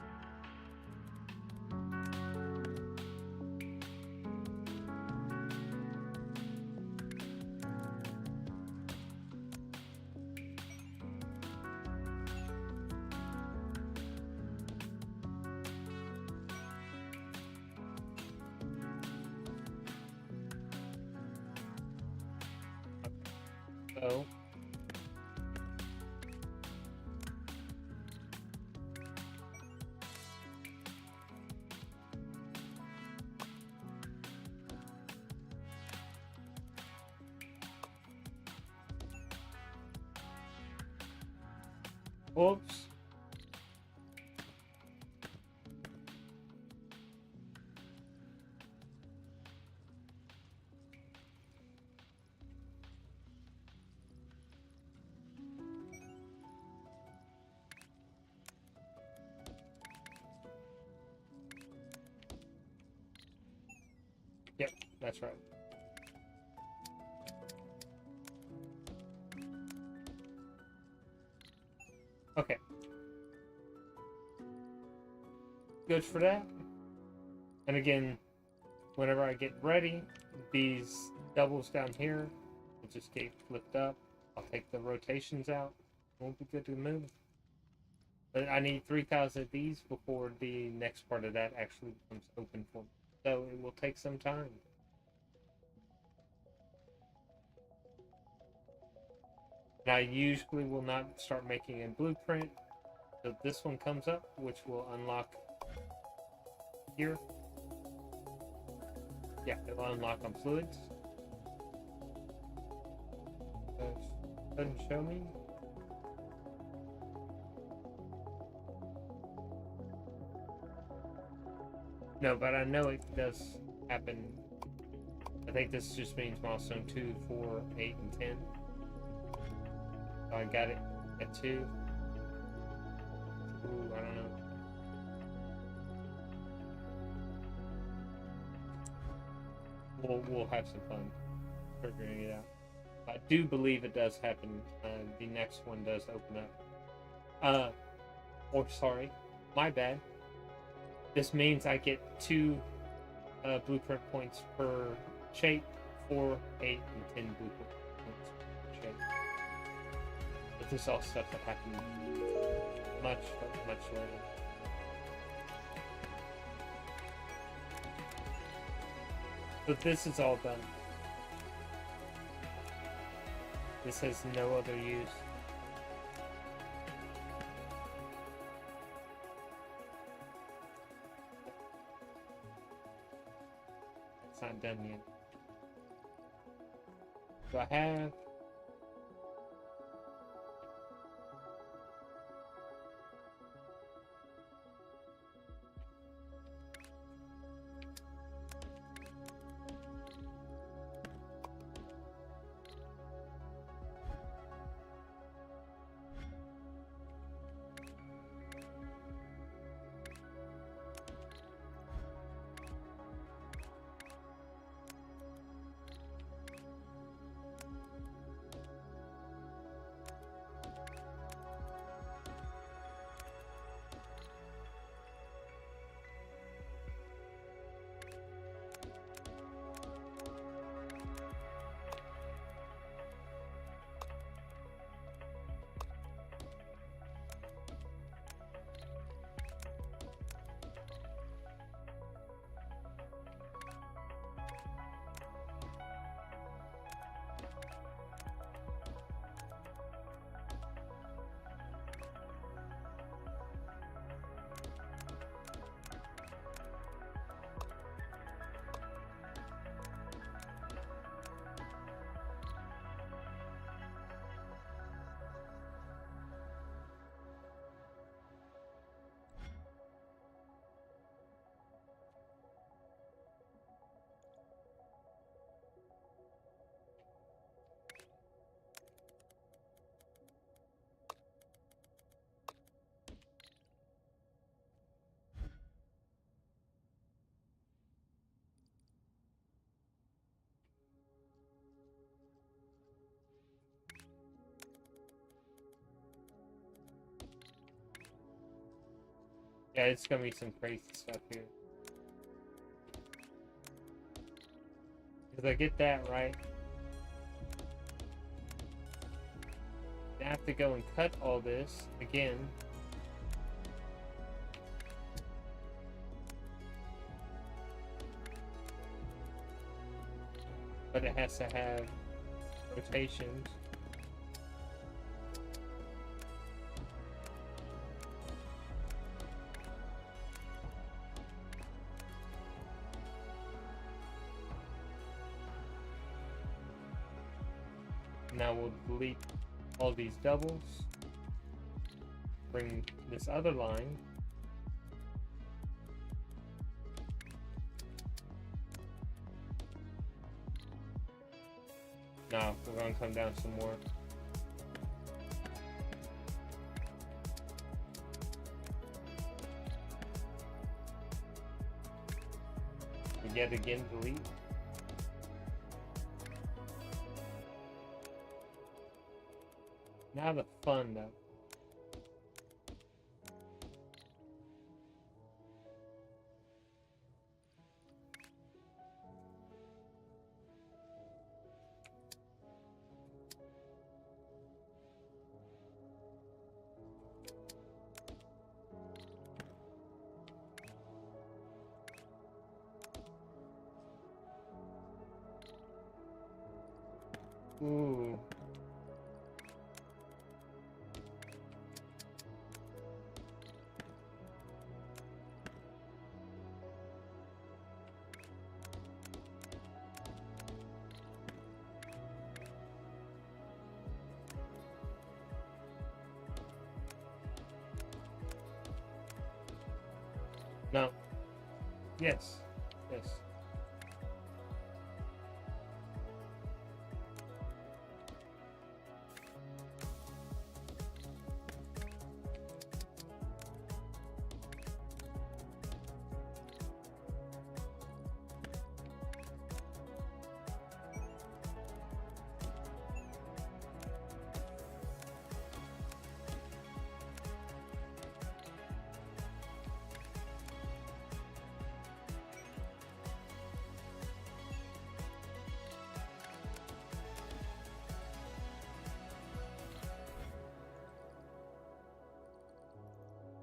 So whoops. Yep, that's right. Okay. Good for that. And again, whenever I get ready, these doubles down here will just get flipped up. I'll take the rotations out. We'll be good to move. But I need 3,000 of these before the next part of that actually becomes open for me. So it will take some time. And I usually will not start making a blueprint until this one comes up, which will unlock here. Yeah, it will unlock on fluids. Doesn't show me. No, but I know it does happen. I think this just means milestone 2, 4, 8, and 10. So I got it at 2. Ooh, I don't know. We'll have some fun figuring it out. I do believe it does happen. The next one does open up. Or sorry, my bad. This means I get 2 blueprint points per shape, 4, 8, and 10 blueprint points per shape. But this is all stuff that happened much later. But this is all done. This has no other use. It's not done yet. So I have yeah, it's gonna be some crazy stuff here. Because I get that right. I have to go and cut all this again. But it has to have rotations. Now we'll delete all these doubles. Bring this other line. Now we're going to come down some more. Yet again, delete. Now the fun though. Ooh. No. Yes. Yes.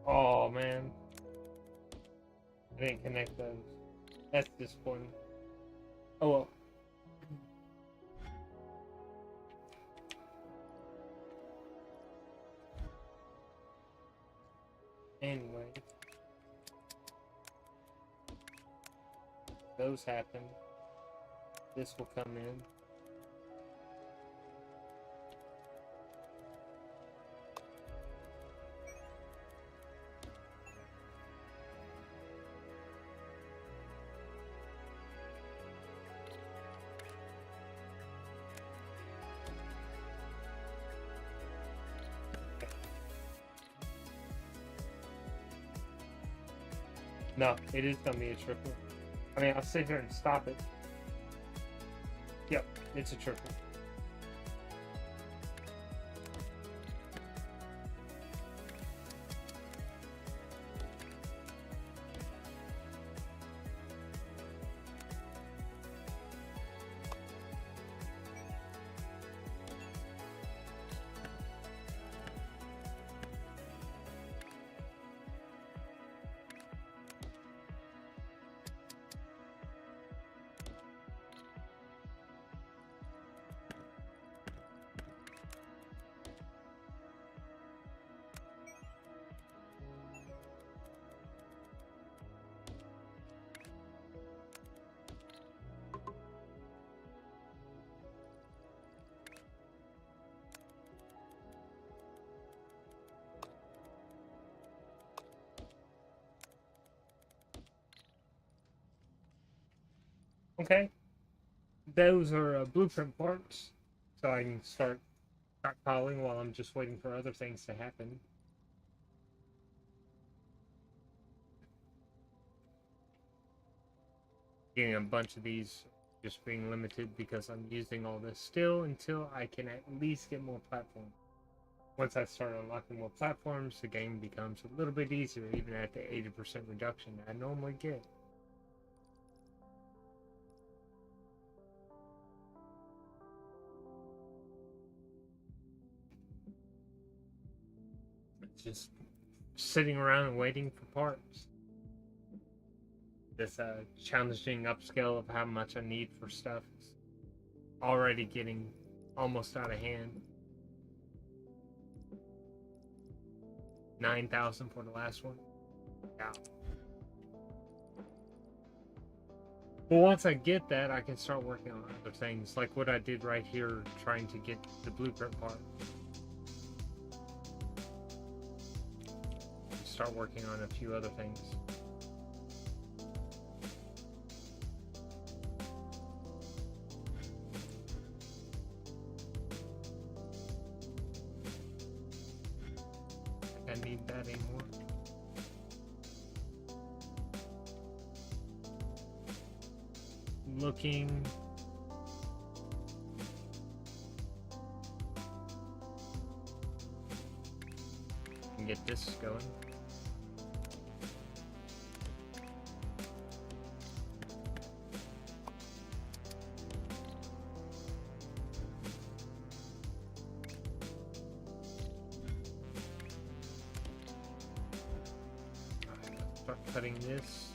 Oh man, I didn't connect those. That's disappointing. Oh well. Anyway, those happen. This will come in. No, it is gonna be a triple. I mean, I'll sit here and stop it. Yep, it's a triple. Okay, those are blueprint parts, so I can start stockpiling while I'm just waiting for other things to happen. Getting a bunch of these just being limited because I'm using all this still until I can at least get more platforms. Once I start unlocking more platforms, the game becomes a little bit easier, even at the 80% reduction I normally get. Just sitting around and waiting for parts. This challenging upscale of how much I need for stuff is already getting almost out of hand. 9,000 for the last one. Yeah. But once I get that, I can start working on other things, like what I did right here, trying to get the blueprint part. Start working on a few other things. I need that anymore. Looking. Can get this going. Start cutting this.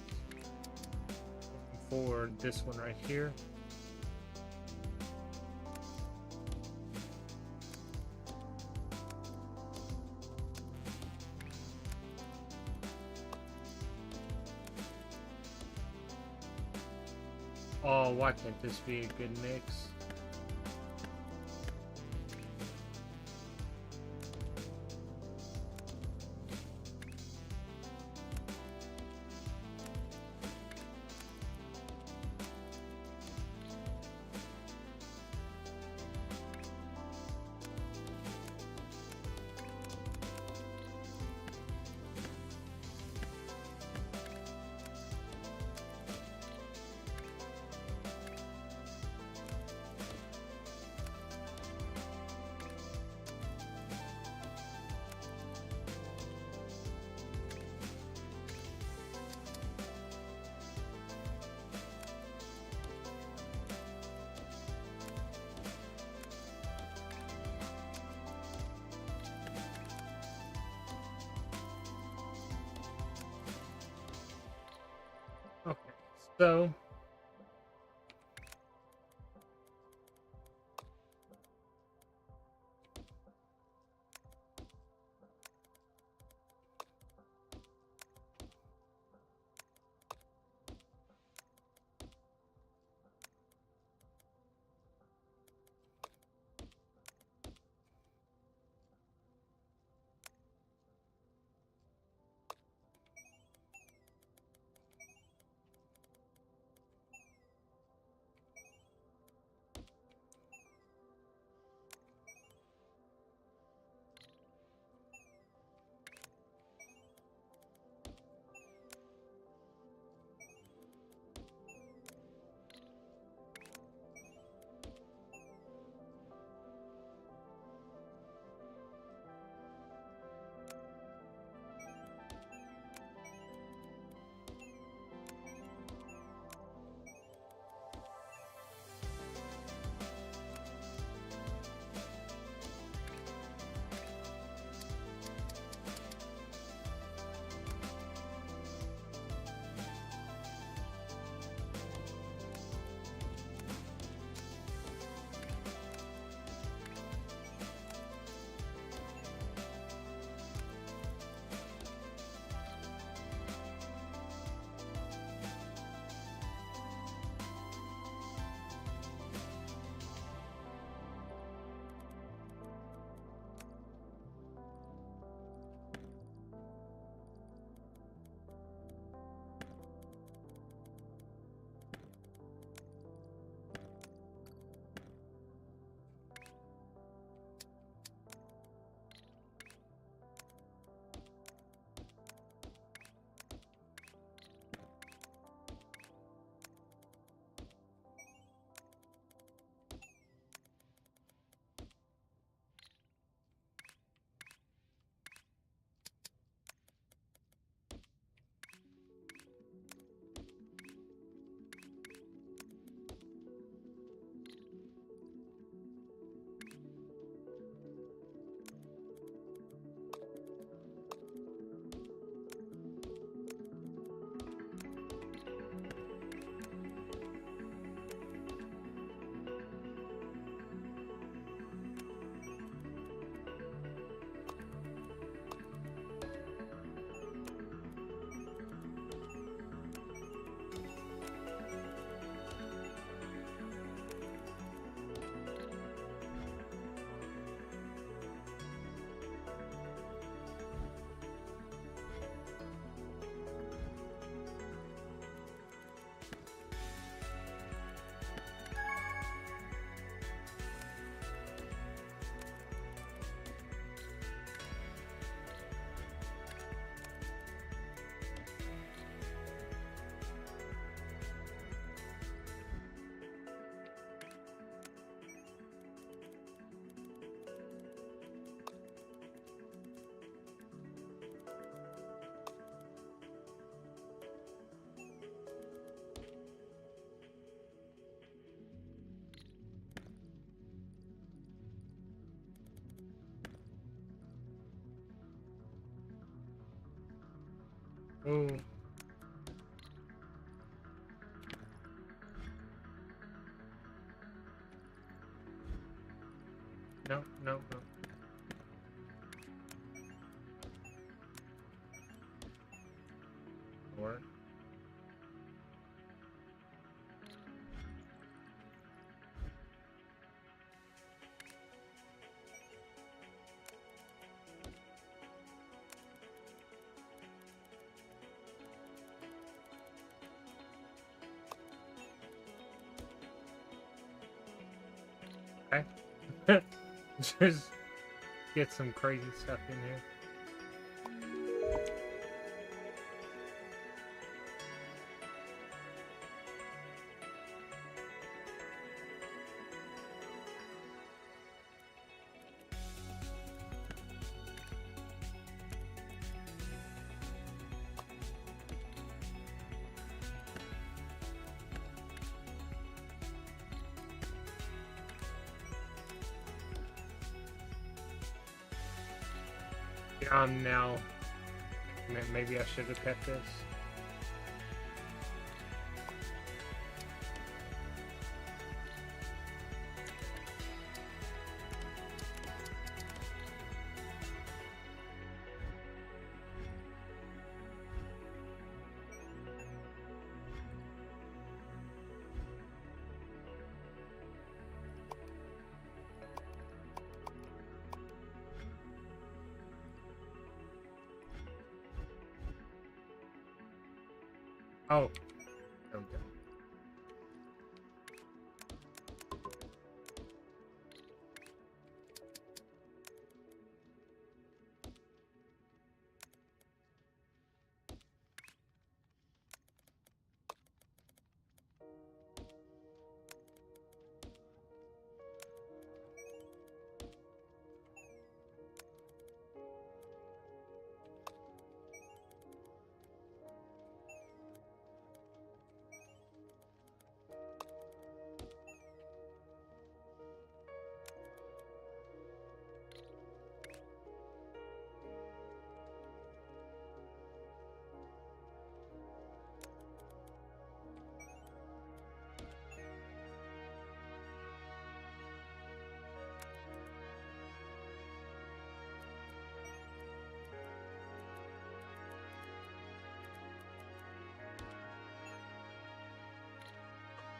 For this one right here. Oh, why can't this be a good mix? Okay, so Oh. No, no, no. Work. Okay. Just get some crazy stuff in here. Yeah, now. Maybe I should have kept this. Oh. Okay.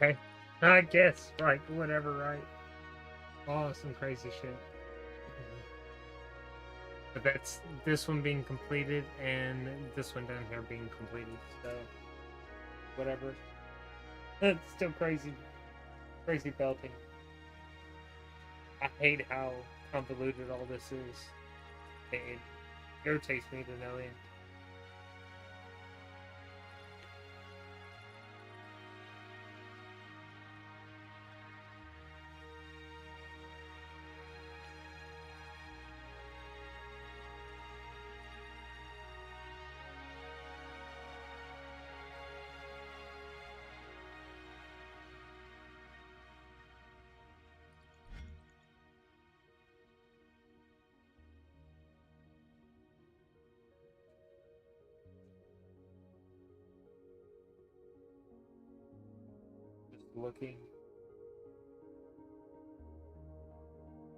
Okay. I guess, right, whatever, right. Oh, some crazy shit. But that's this one being completed and this one down here being completed, so whatever. It's still crazy. Crazy belting. I hate how convoluted all this is. It irritates me to no end. Just looking.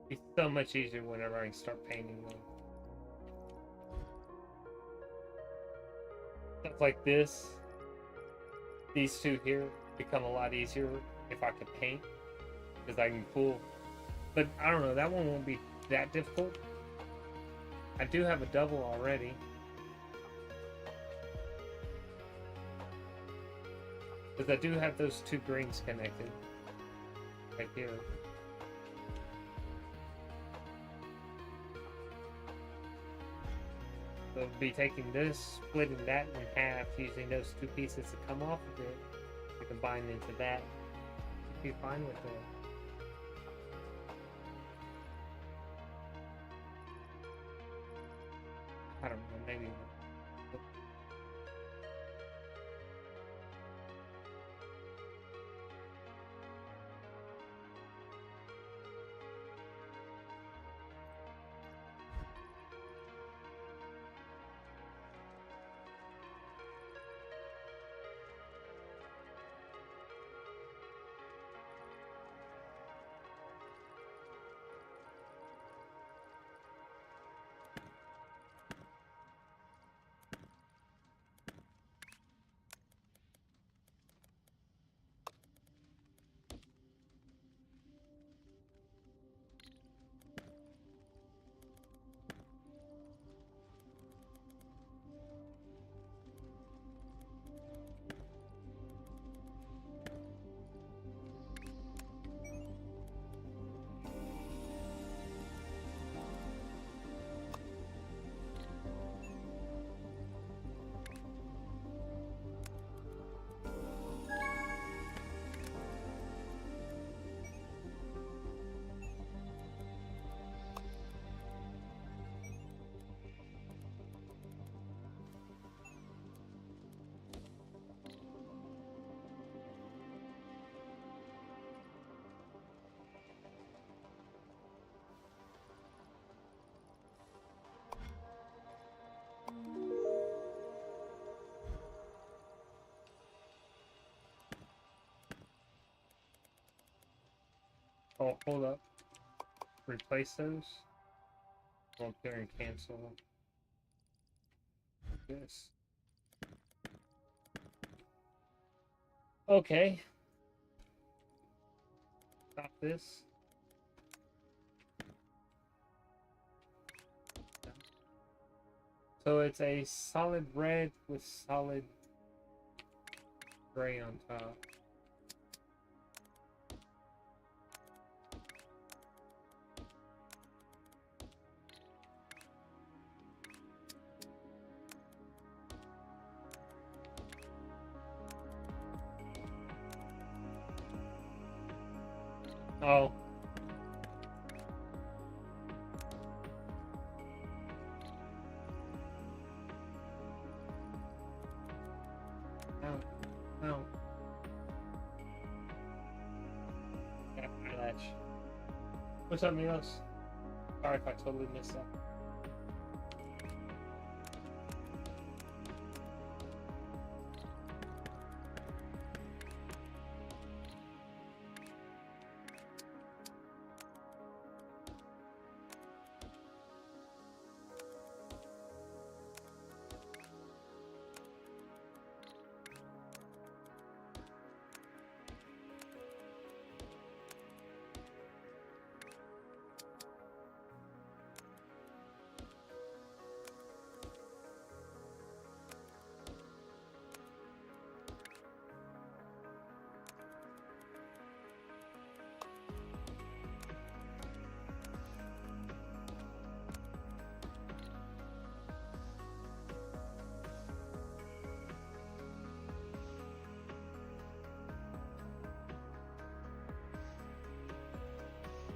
It's so much easier whenever I start painting them. Stuff like this, these two here become a lot easier if I could paint, because I can pull. But I don't know, that one won't be that difficult. I do have a double already. Because I do have those two greens connected. Right here. So I'll be taking this, splitting that in half, using those two pieces to come off of it to combine into that. Be fine with it. I don't know, maybe. Oh, hold up. Replace those. Go up there and cancel this. Okay. Stop this. So it's a solid red with solid gray on top. Oh. No. No. Got my latch. What's up, Milos? Sorry if I totally missed that.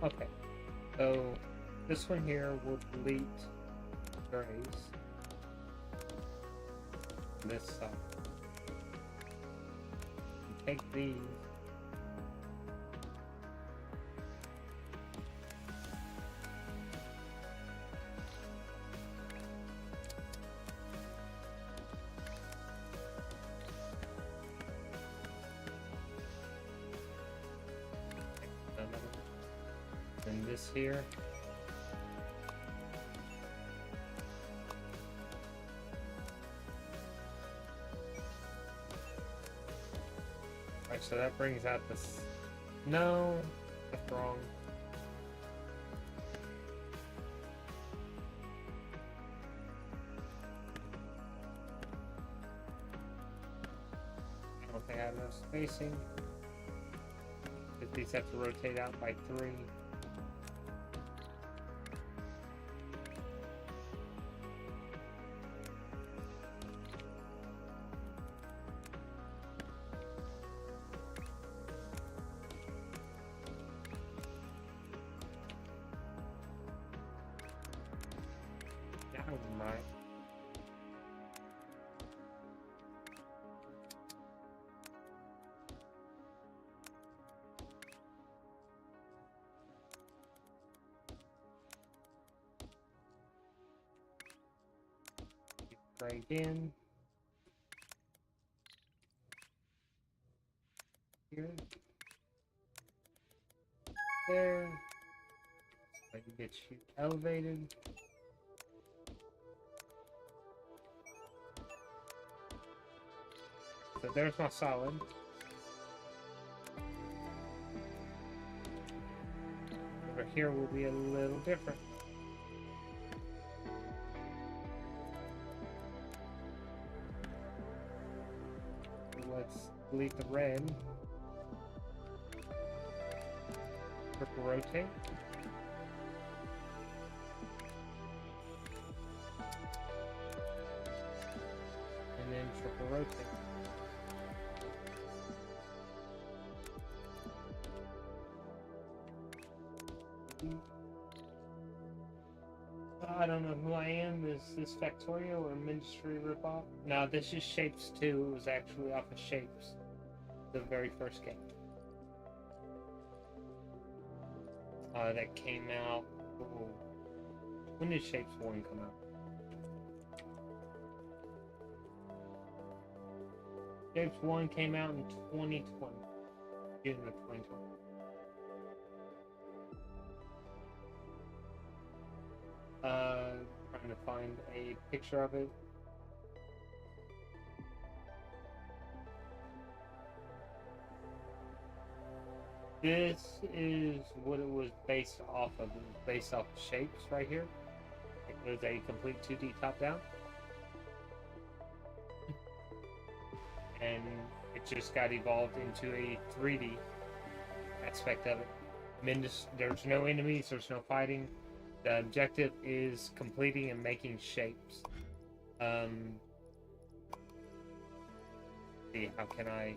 Okay, so this one here will delete grays. This side. Take these. And this here. Alright, so that brings out this. No, that's wrong. I don't think I have enough spacing. These have to rotate out by 3. Right. Right in here, there. So you get you elevated. So there's my solid. Over here will be a little different. Let's delete the red. Triple rotate. And then triple rotate. I don't know who I am. Is this Factorio or Ministry ripoff? No, this is Shapes 2. It was actually off of Shapes, the very first game. That came out. Oh, when did Shapes 1 come out? Shapes 1 came out in 2020. June of 2020. find a picture of it. This is what it was based off of. It was based off of Shapes right here. It was a complete 2D top-down. And it just got evolved into a 3D aspect of it. There's no enemies, there's no fighting. The objective is completing and making shapes. See, how can I...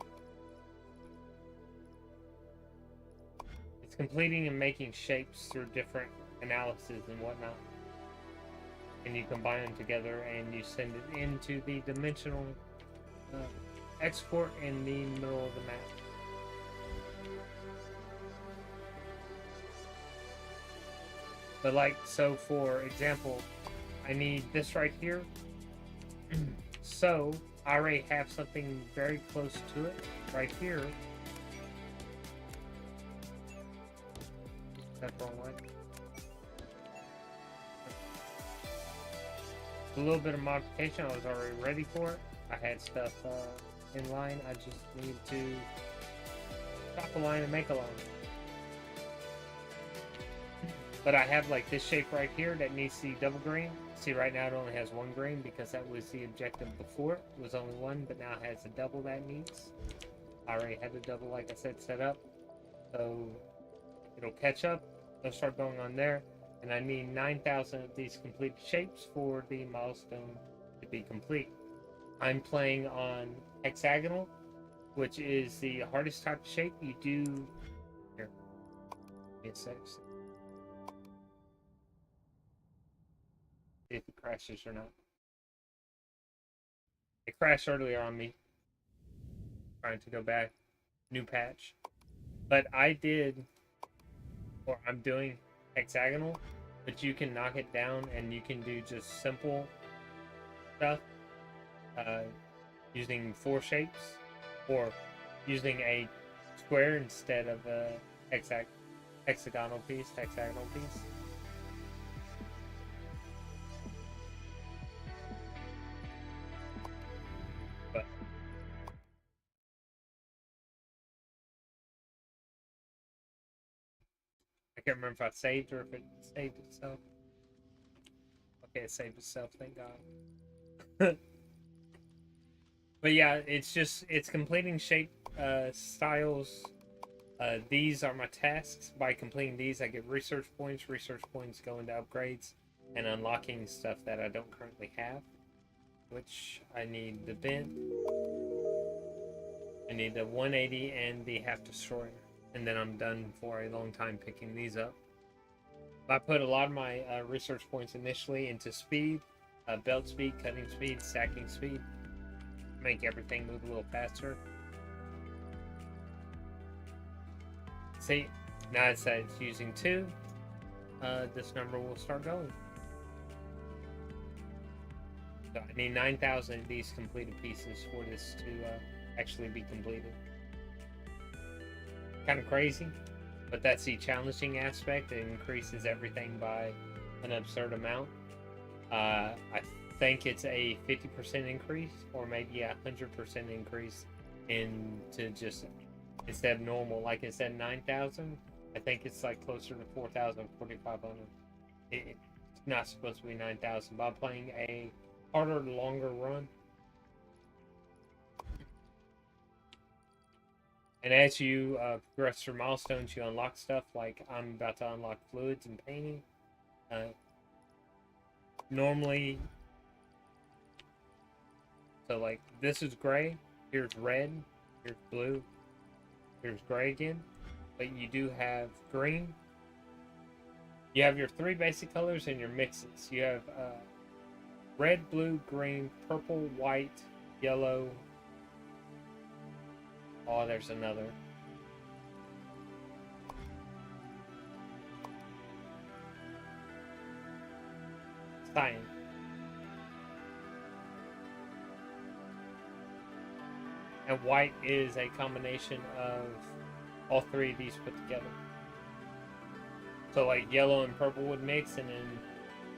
It's completing and making shapes through different analysis and whatnot. And you combine them together and you send it into the dimensional export in the middle of the map. But like, so for example, I need this right here. So I already have something very close to it right here. That's the wrong way. A little bit of modification, I was already ready for it. I had stuff in line, I just need to stop a line and make a line. But I have like this shape right here that needs the double green. See, right now it only has one green because that was the objective before. It was only one, but now it has a double that needs. I already had the double, like I said, set up. So it'll catch up. It'll start going on there. And I need 9,000 of these completed shapes for the milestone to be complete. I'm playing on Hexagonal, which is the hardest type of shape. You do... Here. Give me a sec. If it crashes or not. It crashed earlier on me. Trying to go back. New patch. But I did, or I'm doing Hexagonal, but you can knock it down and you can do just simple stuff using 4 shapes, or using a square instead of a hexagonal piece. But I can't remember if I saved or if it saved itself. Okay, it saved itself, thank God. But yeah, it's completing shape styles. These are my tasks. By completing these, I get research points. Research points go into upgrades and unlocking stuff that I don't currently have. Which I need the vent. I need the 180 and the half destroyer. And then I'm done for a long time picking these up. I put a lot of my research points initially into speed, belt speed, cutting speed, stacking speed. Make everything move a little faster. See, now it says it's using 2. This number will start going. So I need 9,000 of these completed pieces for this to actually be completed. Kind of crazy, but that's the challenging aspect. It increases everything by an absurd amount. I think it's a 50% increase, or maybe a 100% increase into just, instead of normal, like instead of 9,000, I think it's like closer to 4,000, 4,500. It's not supposed to be 9,000, but I'm playing a harder, longer run. And as you progress through milestones, you unlock stuff. Like I'm about to unlock fluids and painting. Normally, so like this is gray, here's red, here's blue, here's gray again. But you do have green. You have your 3 basic colors and your mixes. You have red, blue, green, purple, white, yellow. Oh, there's another. Cyan. And white is a combination of all 3 of these put together. So like yellow and purple would mix, and then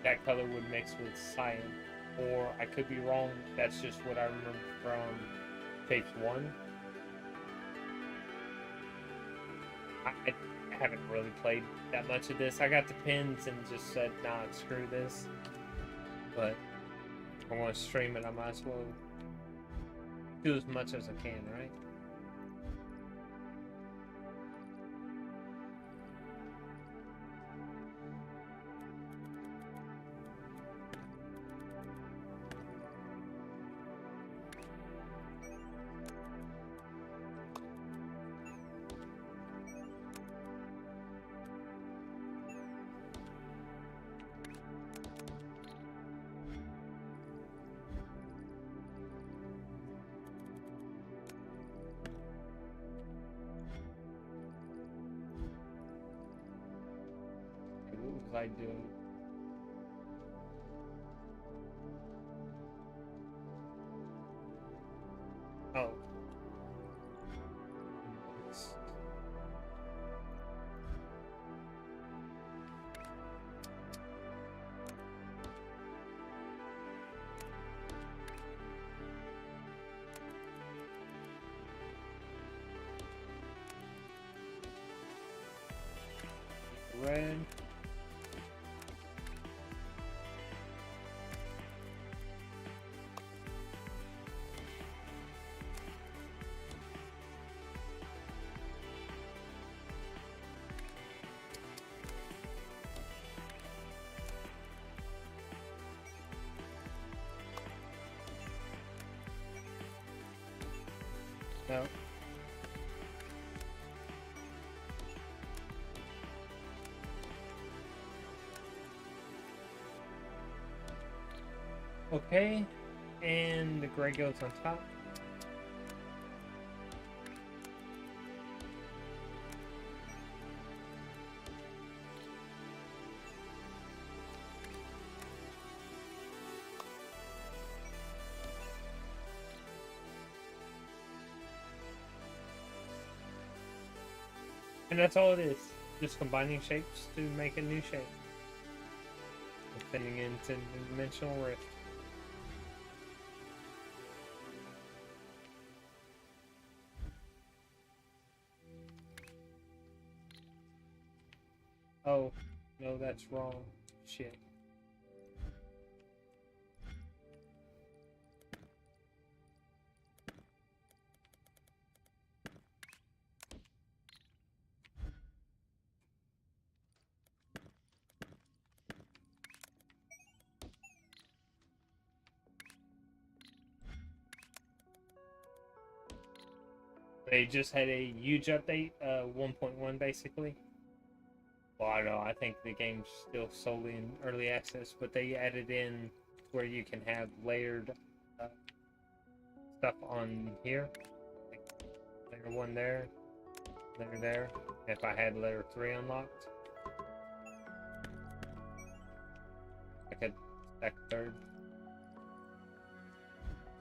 that color would mix with cyan. Or I could be wrong. That's just what I remember from Shapes 1. I haven't really played that much of this. I got the pins and just said, nah, screw this. But if I want to stream it, I might as well do as much as I can, right? What was I doing? Oh. Red. No. Okay, and the gray goes on top. And that's all it is. Just combining shapes to make a new shape. And fitting into dimensional rift. Oh, no, that's wrong. Shit. They just had a huge update, 1.1 basically. Well, I don't know, I think the game's still solely in early access, but they added in where you can have layered stuff on here. Like layer 1 there, layer there. If I had layer 3 unlocked, I could stack a third.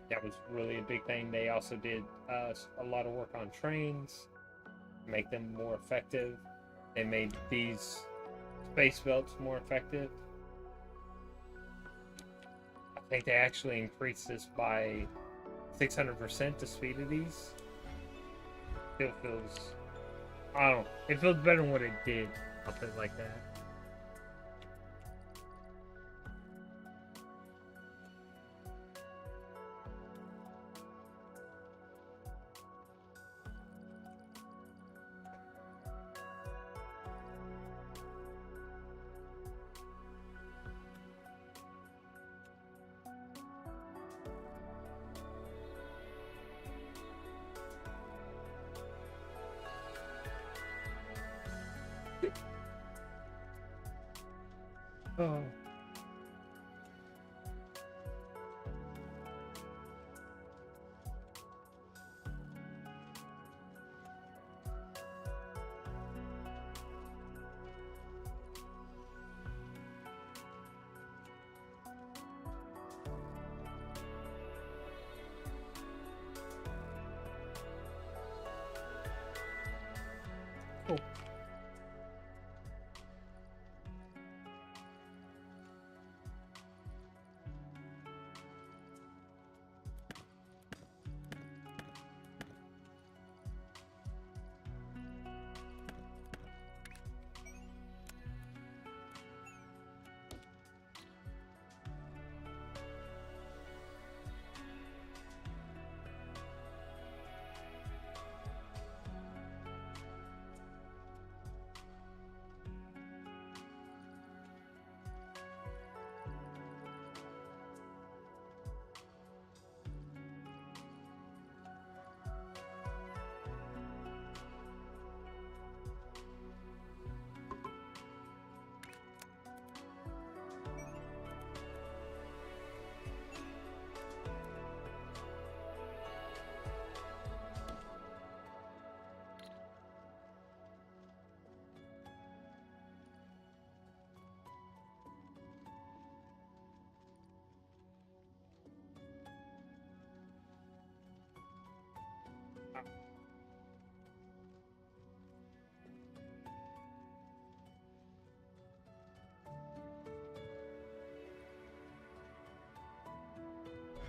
That was really a big thing. They also did a lot of work on trains, make them more effective. They made these space belts more effective. I think they actually increased this by 600% the speed of these. Still feels, I don't know, it feels better than what it did. I'll put it like that. Oh. Cool.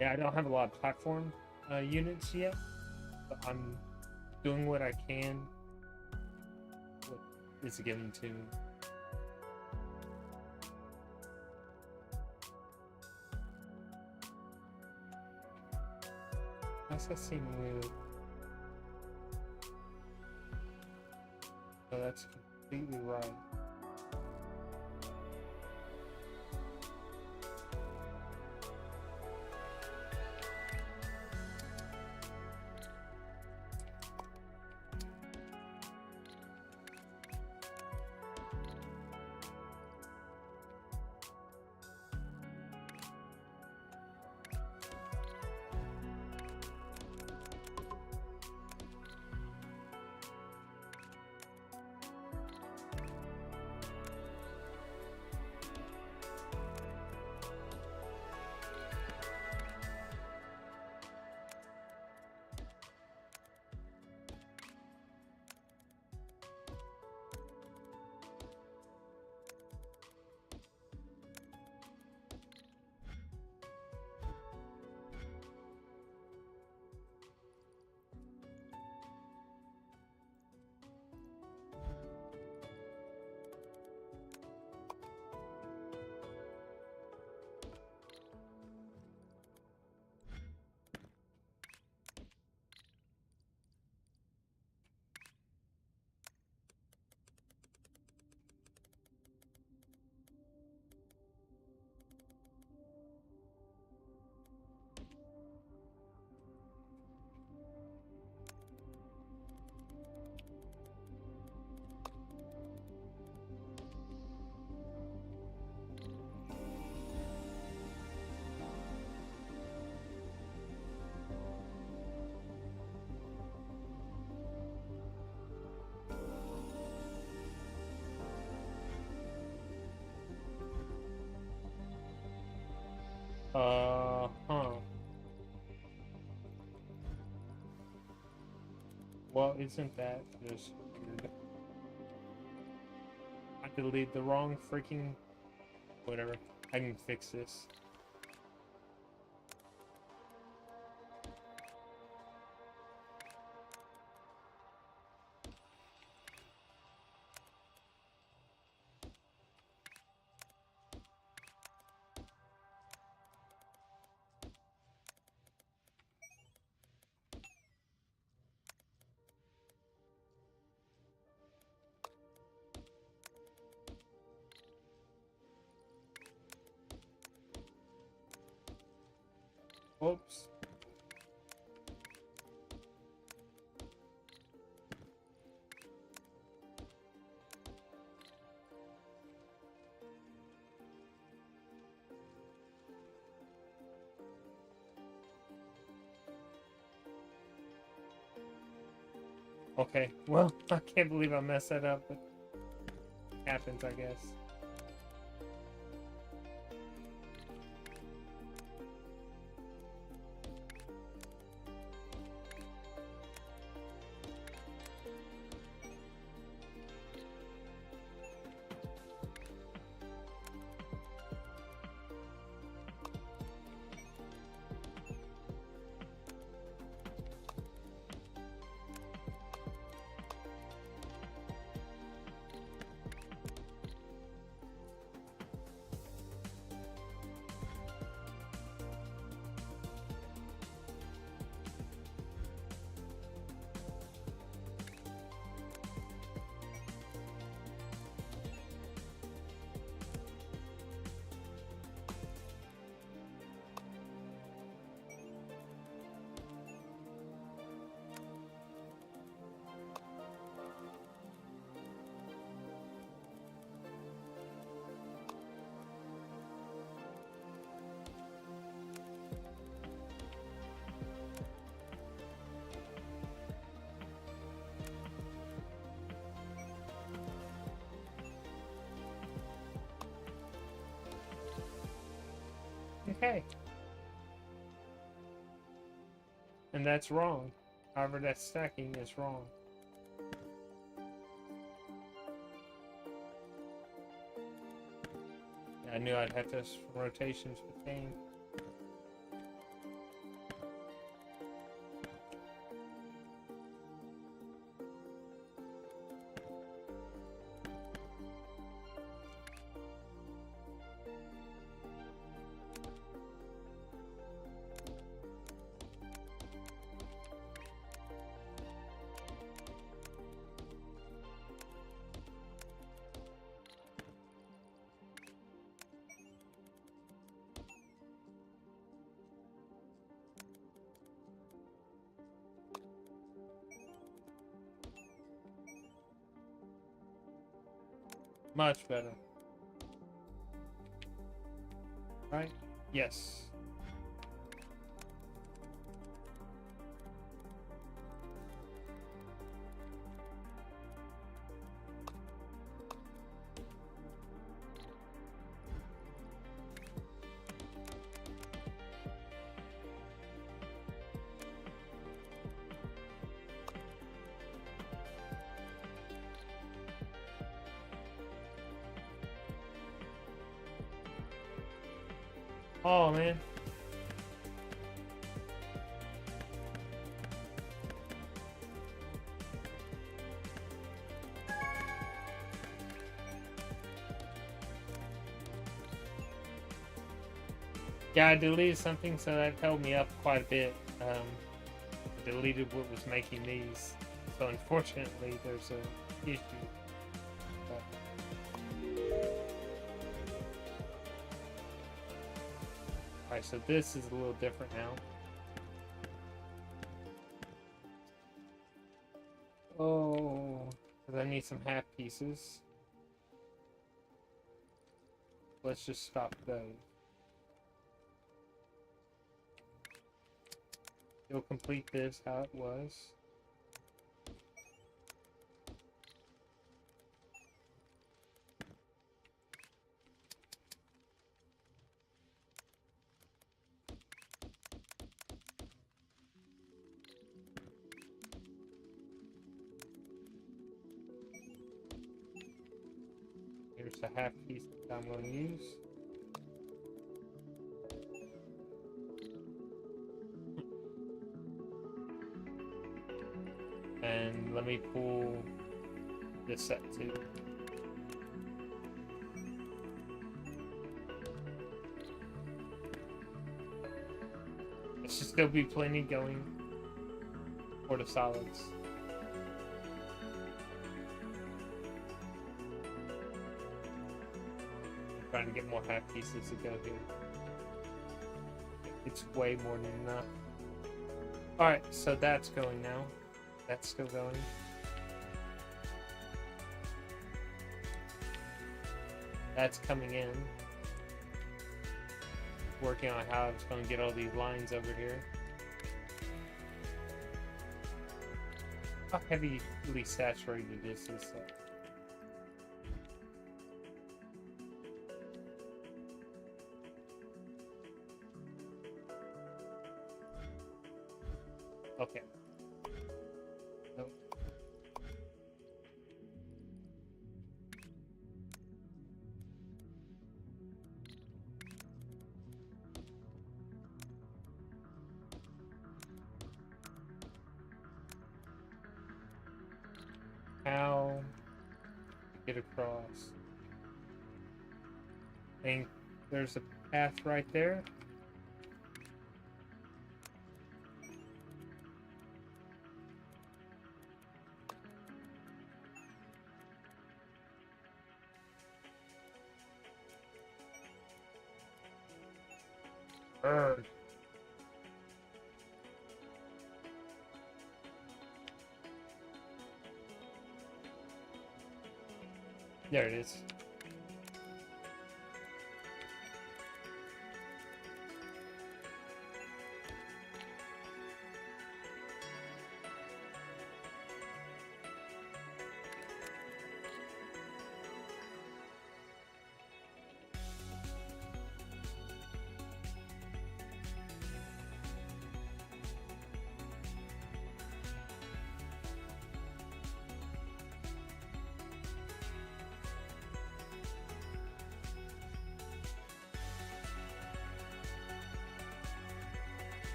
Yeah, I don't have a lot of platform units yet, but I'm doing what I can. What is given to me. Does that seem weird? Oh, that's completely right. Huh. Well, isn't that just weird? I deleted the wrong freaking... Whatever. I can fix this. Oops. Okay, well, I can't believe I messed that up, but it happens, I guess. Okay. And that's wrong. However, that stacking is wrong. Yeah, I knew I'd have to rotations with game. Much better. Right? Yes. Oh man. Yeah, I deleted something, so that held me up quite a bit. Deleted what was making these. So unfortunately, there's a issue. Alright, so this is a little different now. Oh, because I need some half pieces. Let's just stop those. You'll complete this how it was. Here's the half piece that I'm going to use. And let me pull this set too. There should still be plenty going for the solids. I'm trying to get more half pieces to go here. It's way more than enough. Alright, so that's going now. That's still going. That's coming in. Working on how it's going to get all these lines over here. How heavily saturated is this? Okay. Nope. How to get across? I think there's a path right there. Burn. There it is.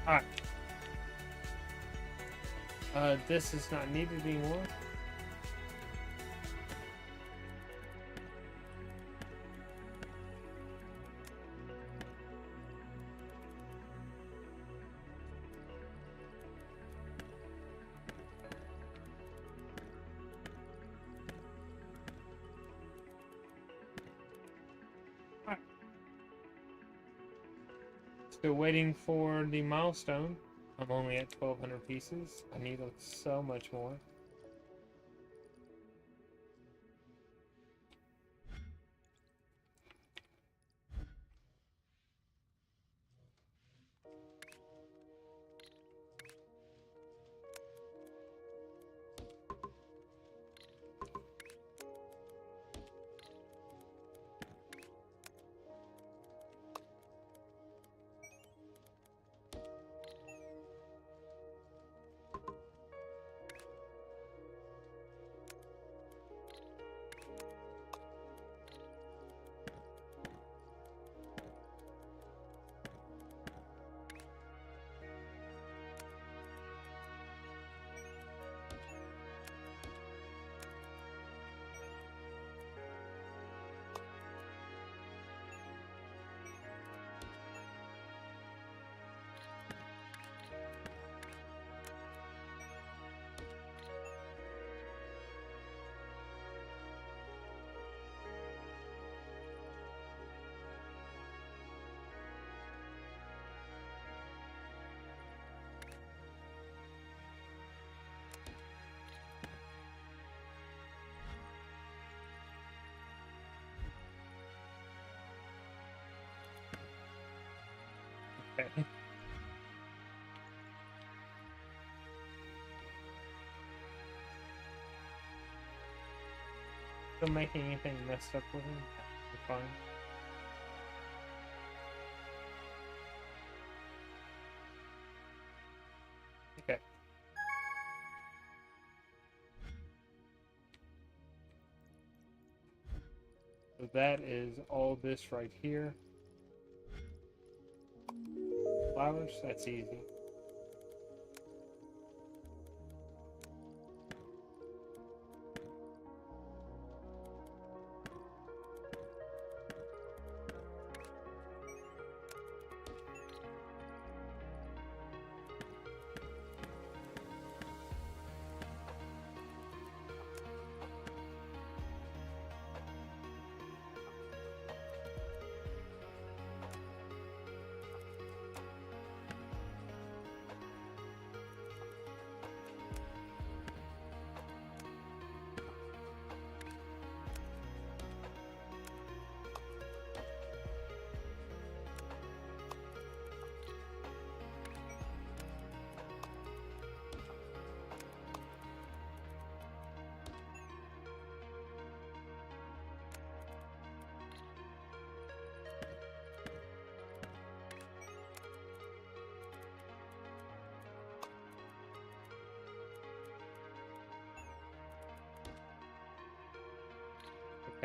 Alright. This is not needed anymore. Alright. Still waiting for the milestone. I'm only at 1,200 pieces. I need so much more. Okay. Still making anything messed up with him? We're fine. Okay. So that is all this right here. Flowers, that's easy.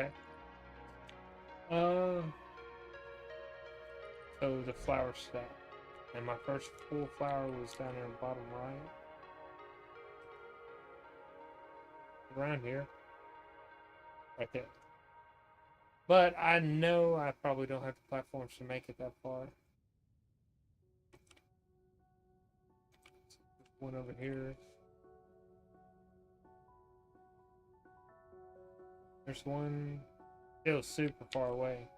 Okay. So the flower stack. And my first full flower was down there in the bottom right. Around here. Right there. But I know I probably don't have the platforms to make it that far. One over here. There's one still super far away.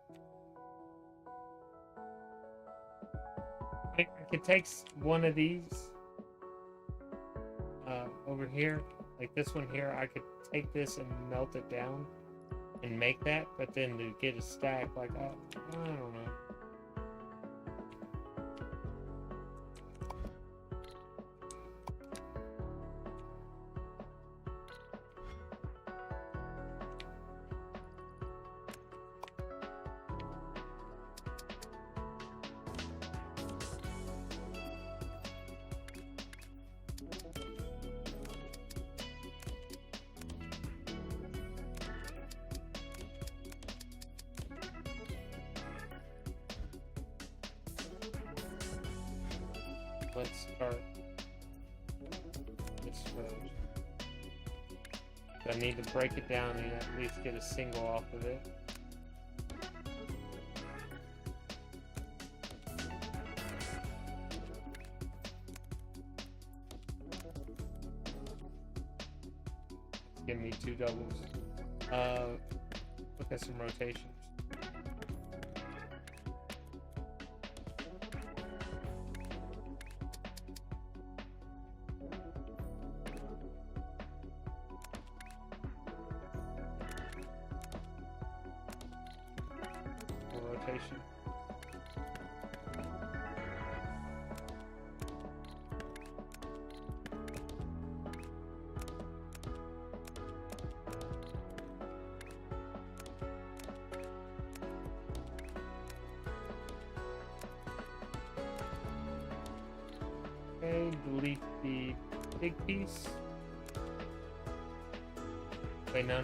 I could take one of these over here, like this one here. I could take this and melt it down and make that, but then to get a stack, like I don't know. Let's start this first. I need to break it down and at least get a single off of it. Give me 2 doubles. Look at some rotations. rotation. Okay, delete the big piece. Wait, no.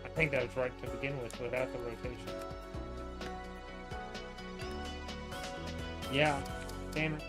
I think that was right to begin with, without the rotation. Yeah, damn it.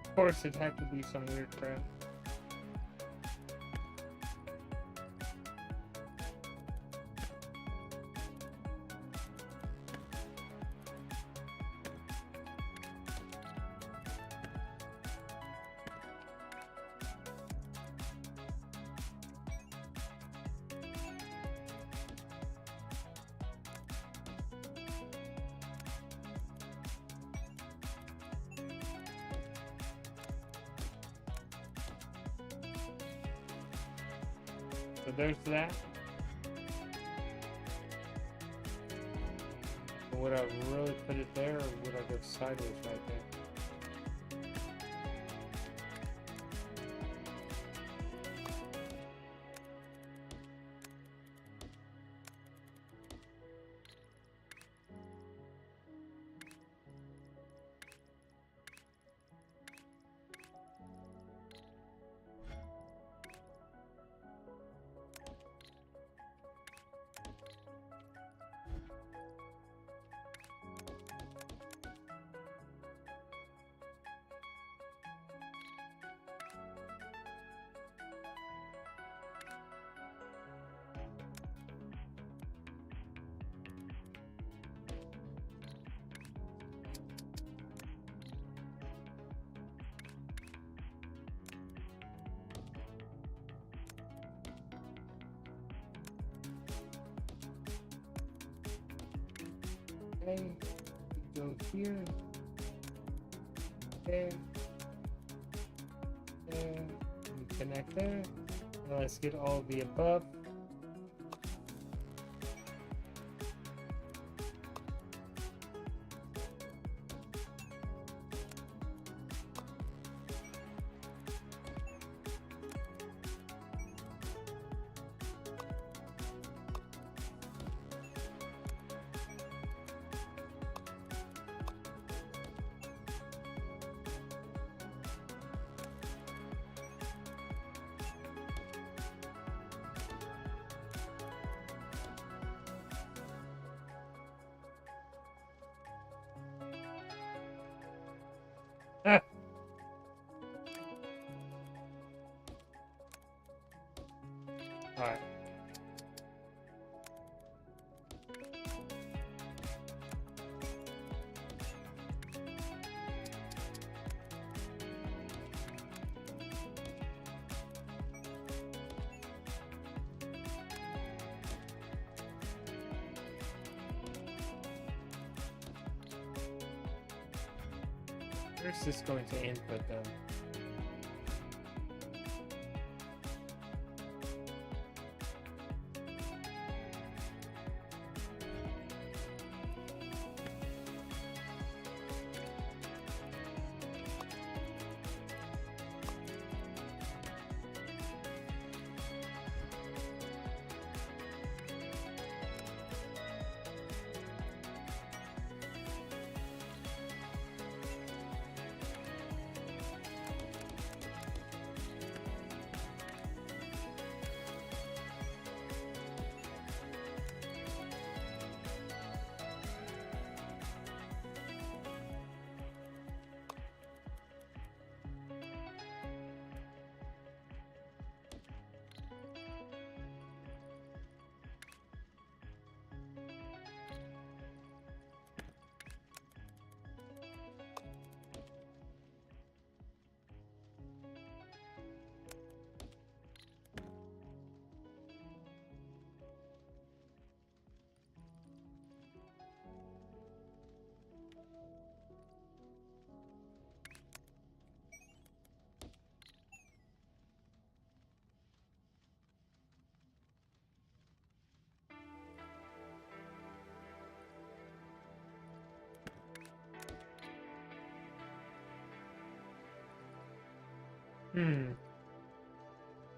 Of course, it had to be some weird crap. So there's that. Would I really put it there, or would I go sideways right there? Okay, go here, there, and connect there. Now let's get all the above. Where's this going to input though?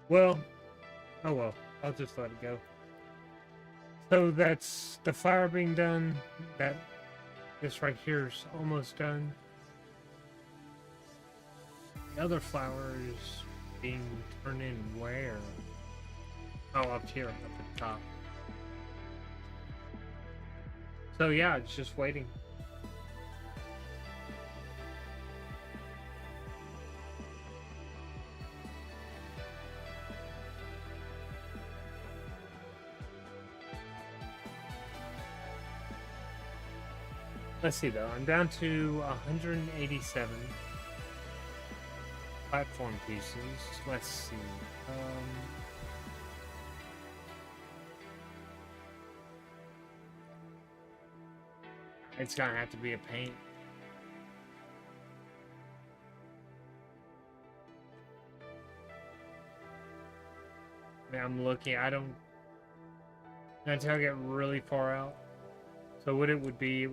Well, oh well. I'll just let it go. So that's the flower being done. This right here is almost done. The other flower is being turned in where? Oh, up here, up at the top. So yeah, it's just waiting. Let's see though, I'm down to 187 platform pieces. Let's see. It's gonna have to be a paint. I mean, I'm looking, until I get really far out. So what it would be,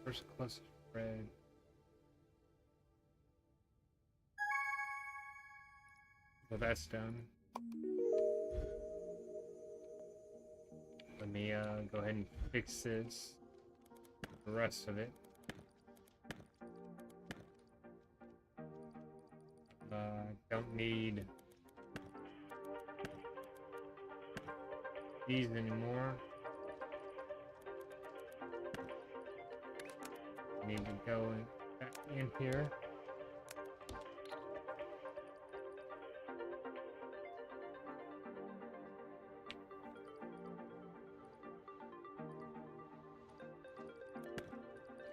where's the closest red? Well, that's done. Let me go ahead and fix this, the rest of it. Don't need these anymore. Need to go back in here.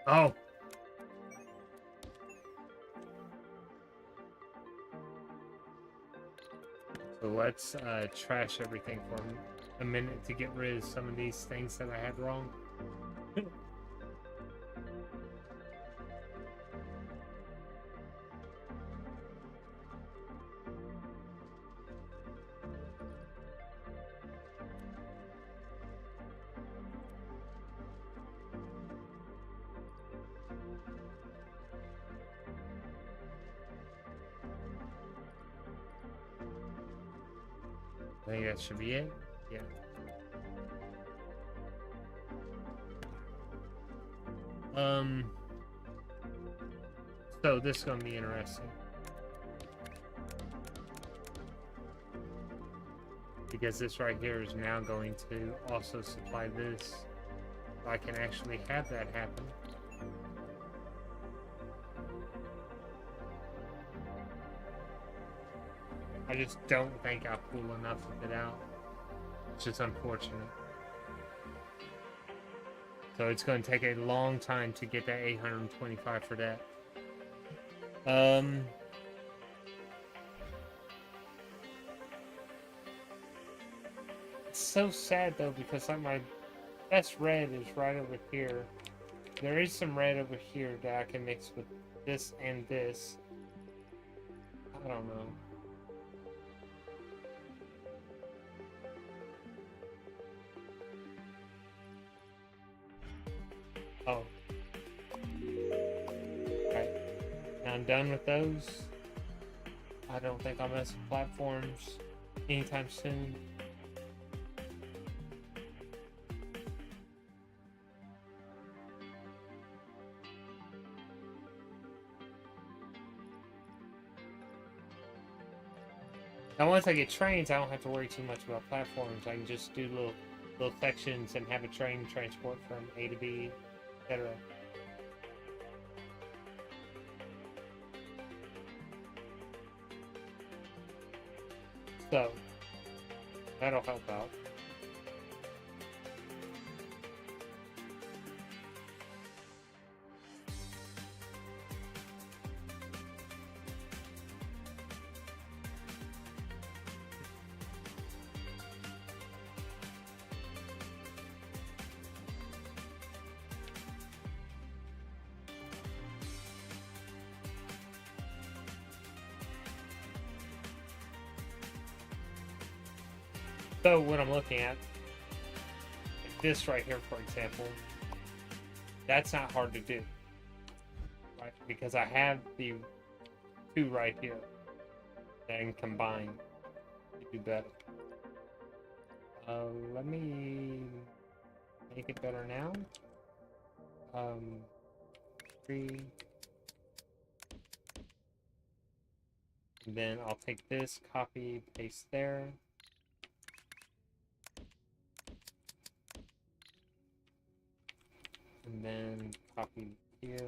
Oh. So let's trash everything for a minute to get rid of some of these things that I had wrong. I think that should be it. Yeah. So this is gonna be interesting. Because this right here is now going to also supply this. So I can actually have that happen. I just don't think I pull enough of it out. It's just unfortunate. So it's going to take a long time to get that 825 for that. It's so sad though, because like my best red is right over here. there is some red over here that I can mix with this and this. I don't know. Oh. Right. Now I'm done with those. I don't think I'll mess with platforms anytime soon. Now once I get trains, I don't have to worry too much about platforms. I can just do little sections and have a train transport from A to B, etc. So that'll help out. So what I'm looking at, like this right here, for example, that's not hard to do, right? Because I have the two right here that I can combine to do better. Let me make it better now. 3. And then I'll take this, copy, paste there. And then copy here.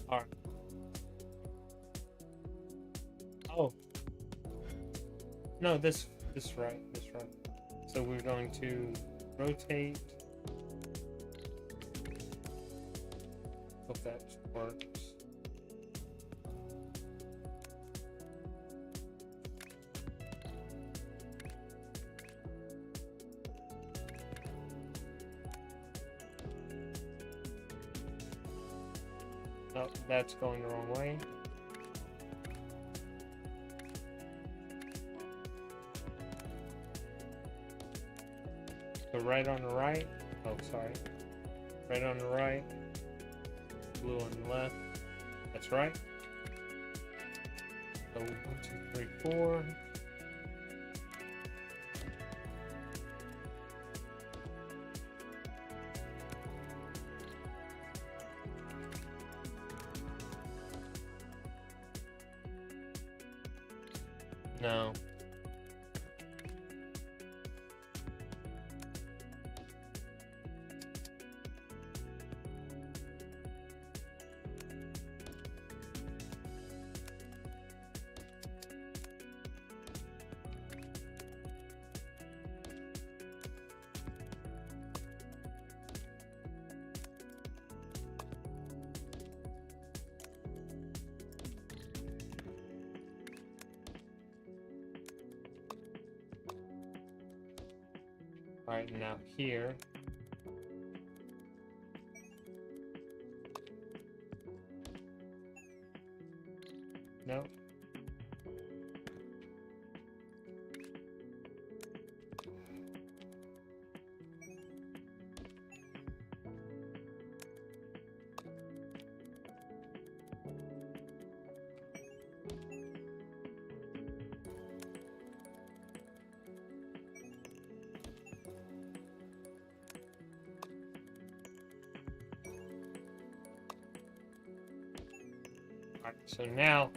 All right. Oh. No, this right. So we're going to rotate. Hope that works. Oh, that's going the wrong way. So right on the right. Oh, sorry. Right on the right. Blue on the left. That's right. So 1, 2, 3, 4. No. Alright, now here. No. Alright, so now,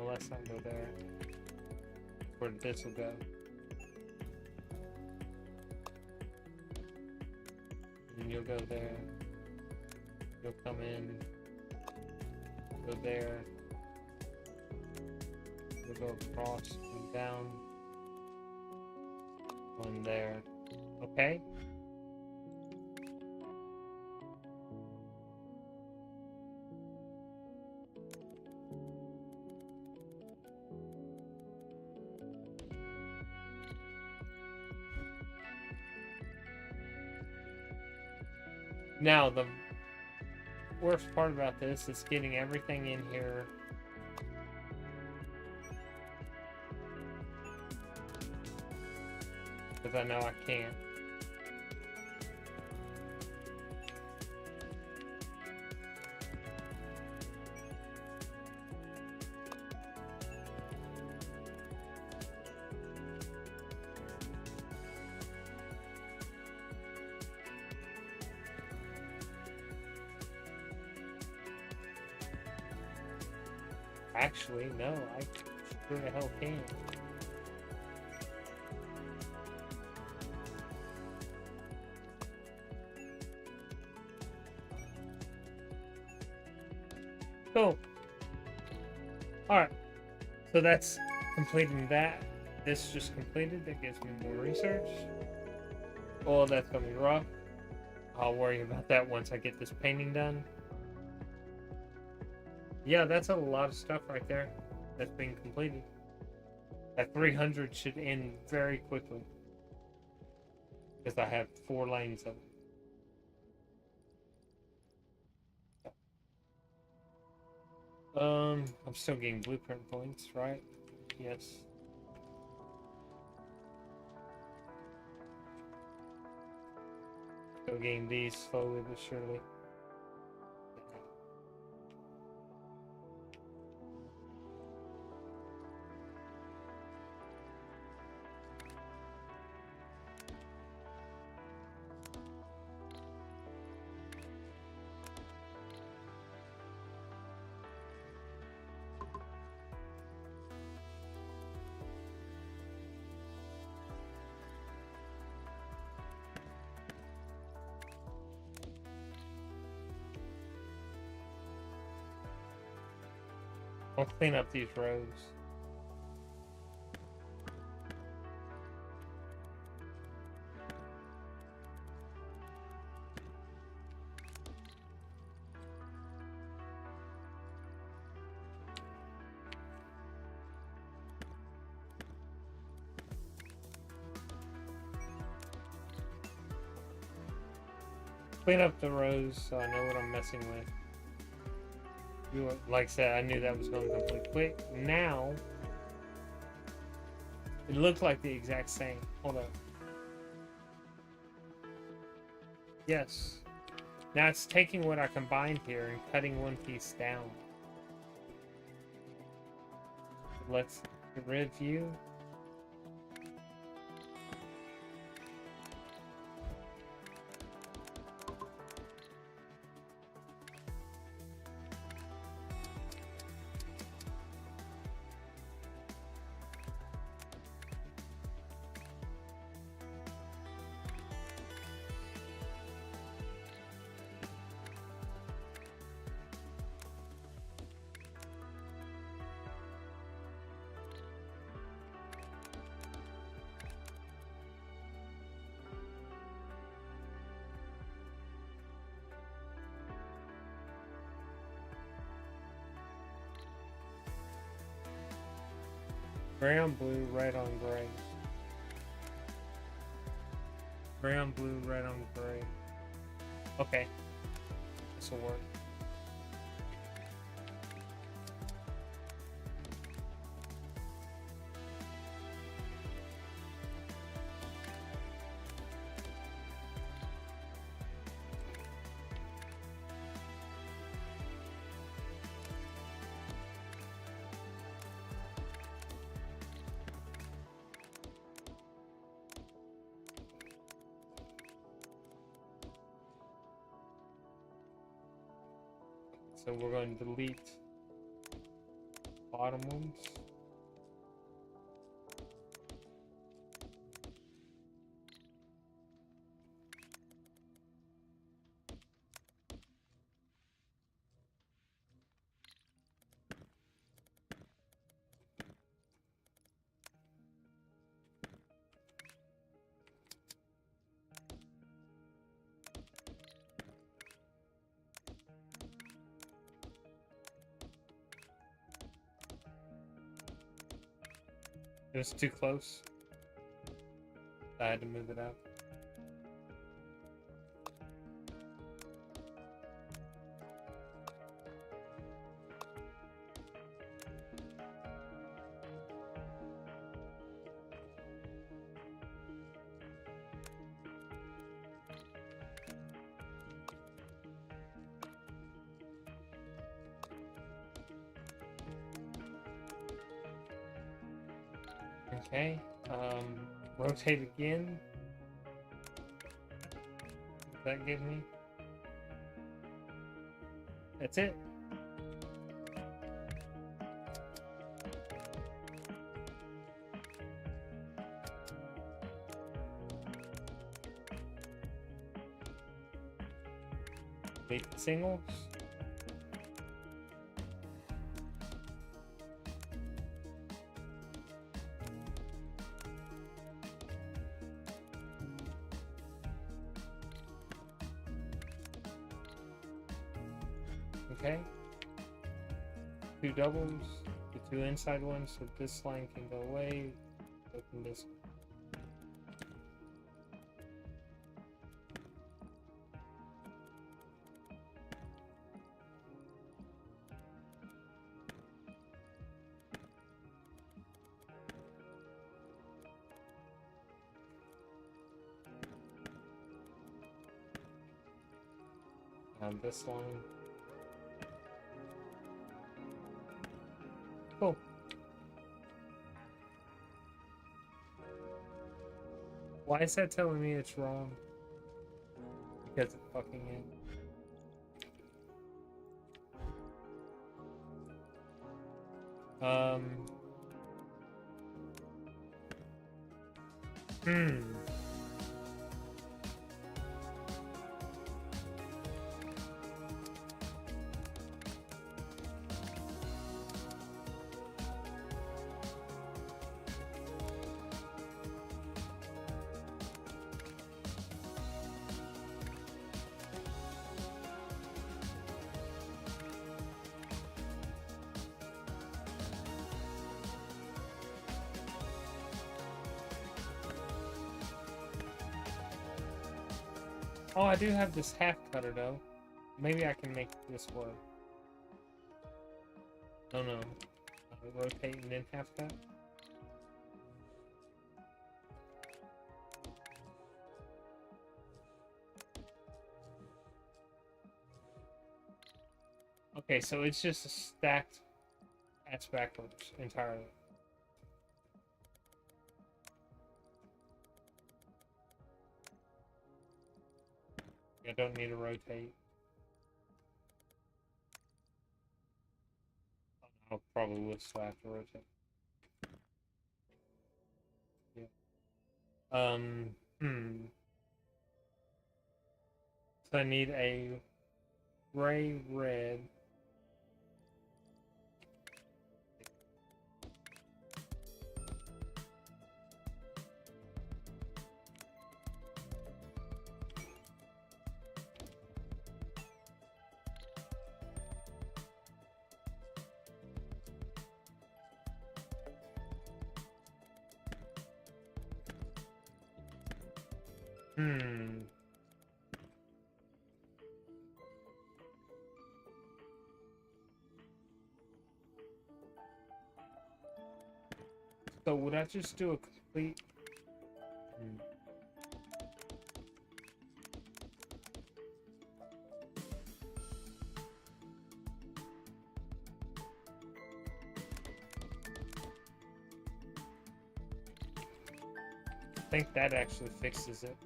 unless I go there, where this will go. And you'll go there, you'll come in, Go there. We'll go across and down. One there. Okay. Now, the worst part about this is getting everything in here. Because I know I can't. Actually, no, I sure the hell can. Cool. Alright. So that's completing that. This just completed. That gives me more research. Oh, that's gonna be rough. I'll worry about that once I get this painting done. Yeah, that's a lot of stuff right there that's being completed. That 300 should end very quickly. Because I have 4 lanes of it. I'm still getting blueprint points, right? Yes. Still getting these slowly but surely. I'll clean up these roads. Clean up the rows so I know what I'm messing with. Like I said, I knew that was going to complete quick. Now, it looked like the exact same. Hold up. Yes. Now it's taking what I combined here and cutting one piece down. Let's get rid of you. Gray on blue, red on gray. Gray on blue, red on gray. Okay. This will work. So we're going to delete bottom ones. It was too close. I had to move it out. Okay, rotate again. Does that give me? That's it. Make singles. Okay. 2 doubles, the 2 inside ones, so this line can go away. Open this. And this line. Cool. Why is that telling me it's wrong? Because it fucking is. Oh, I do have this half cutter though. Maybe I can make this work. No, no. Rotate and then half cut. Okay, so it's just a stacked ass backwards entirely. I don't need to rotate. I'll probably would still have to rotate. Yeah. So I need a gray red. So would I just do a complete? I think that actually fixes it.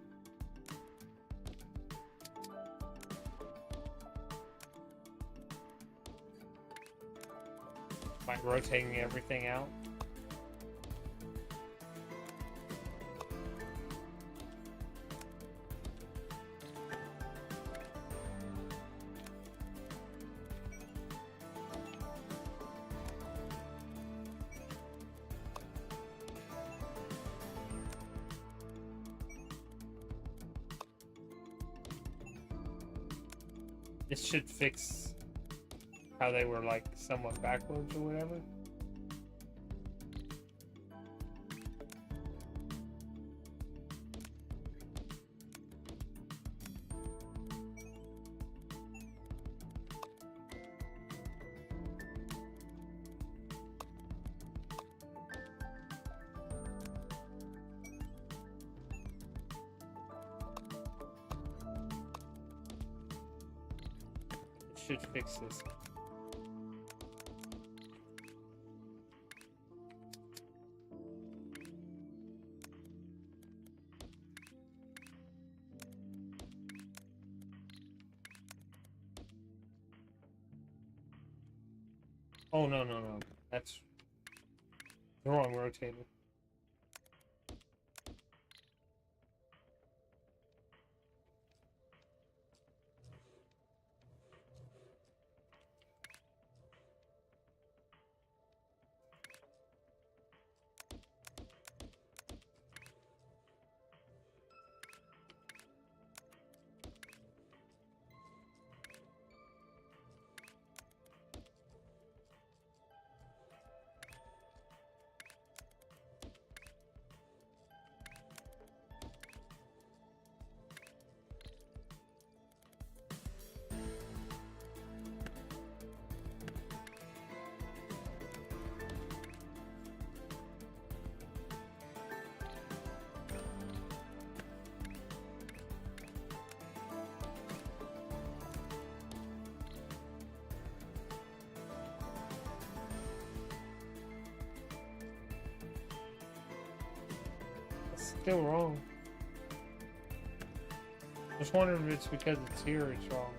By rotating everything out. This should fix how they were like somewhat backwards or whatever. should fix this. Oh, no, no, no. That's the wrong rotator. Still wrong. Just wondering if it's because it's here it's wrong.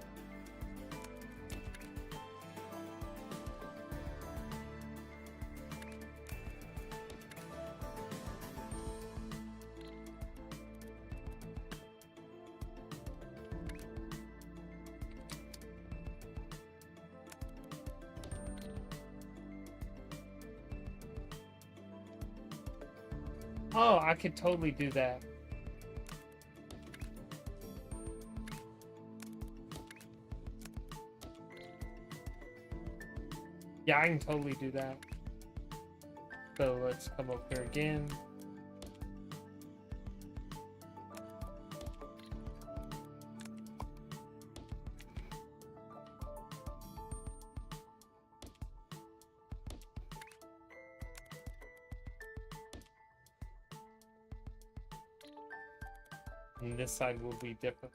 Oh, I could totally do that. Yeah, I can totally do that. So let's come up here again. And this side will be different.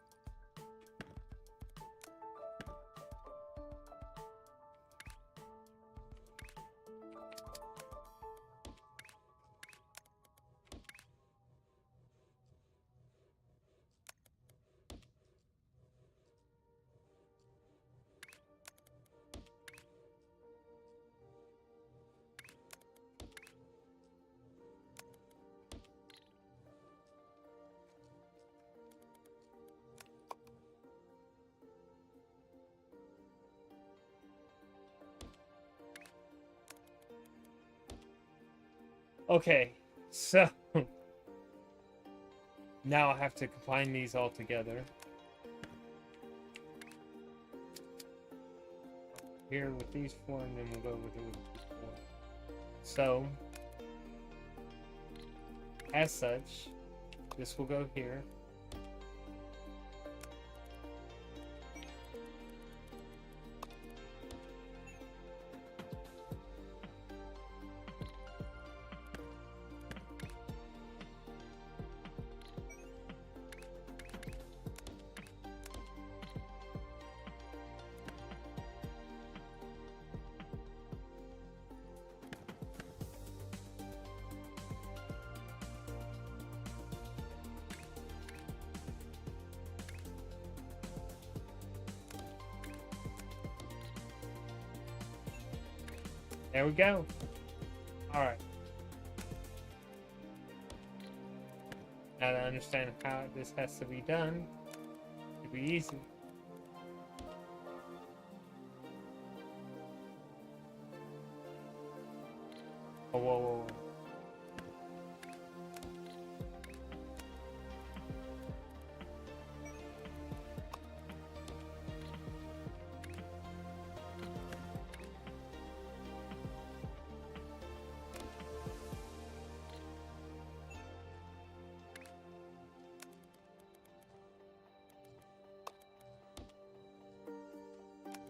Okay, so now I have to combine these all together. Here with these four, and then we'll go with it with these four. So, as such, this will go here. There we go. All right. Now to understand how this has to be done, it'll be easy. Oh, whoa, whoa, whoa.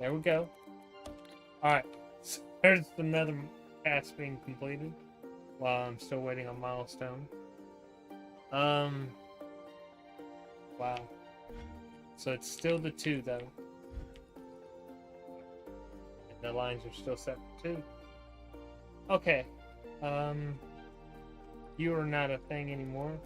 There we go. Alright, so there's another task being completed while I'm still waiting on milestone. Wow. So it's still the 2 though. The lines are still set for 2. Okay. You are not a thing anymore.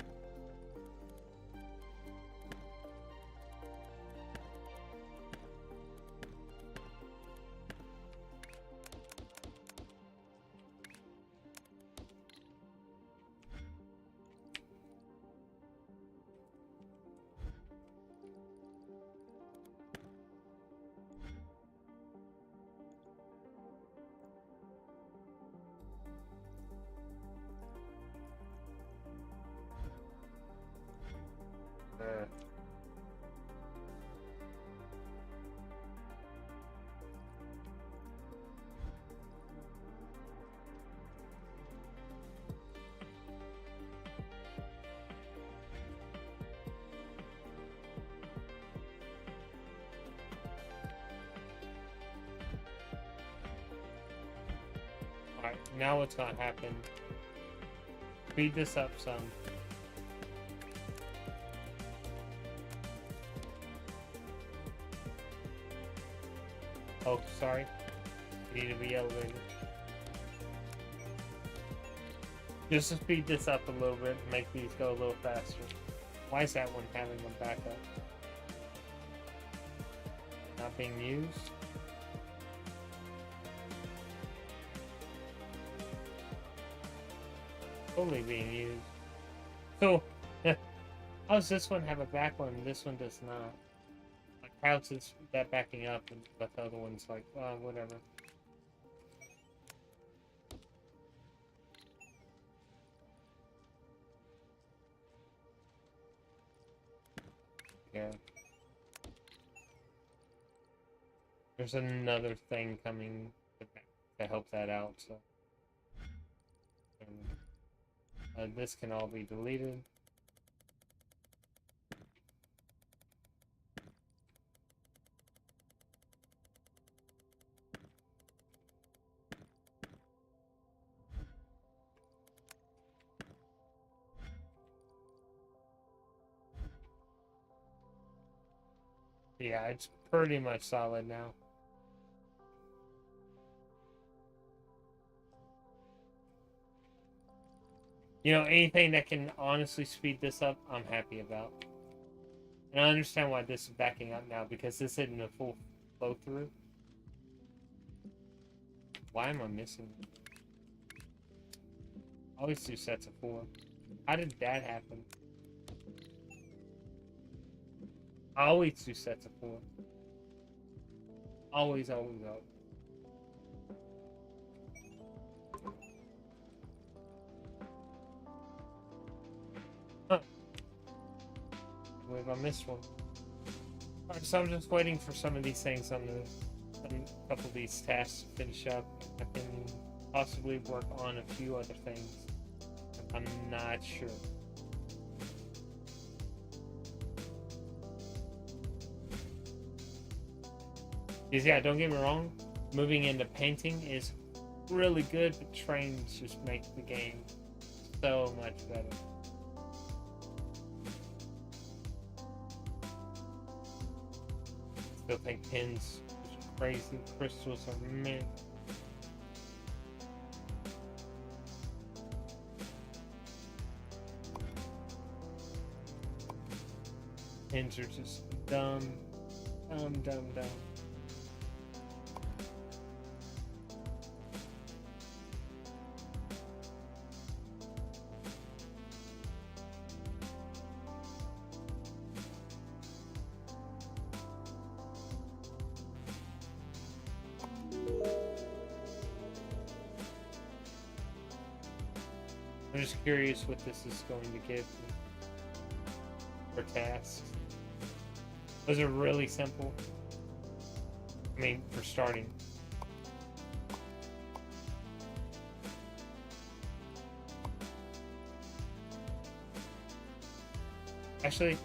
Alright, now what's gonna happen? Speed this up some. Oh, sorry. You need to be elevated. Just to speed this up a little bit and make these go a little faster. Why is that one having them back up? Not being used? Totally being used. So, how does this one have a back one and this one does not? Like, how's that backing up and the other one's like, whatever. Yeah. There's another thing coming to help that out, so. This can all be deleted. Yeah, it's pretty much solid now. You know, anything that can honestly speed this up, I'm happy about. And I understand why this is backing up now, because this isn't a full flow through. Why am I missing? I always do sets of 4. How did that happen? I always do sets of 4. Always, always, always. Huh. Wait, I missed one. Alright, so I'm just waiting for some of these things on a couple of these tasks to finish up. I can possibly work on a few other things. I'm not sure. Because yeah, don't get me wrong, moving into painting is really good, but trains just make the game so much better. Still think pins are crazy, crystals are mint. Pins are just dumb. Dumb. I'm just curious what this is going to give me for tasks. Those are really simple. I mean, for starting. Actually,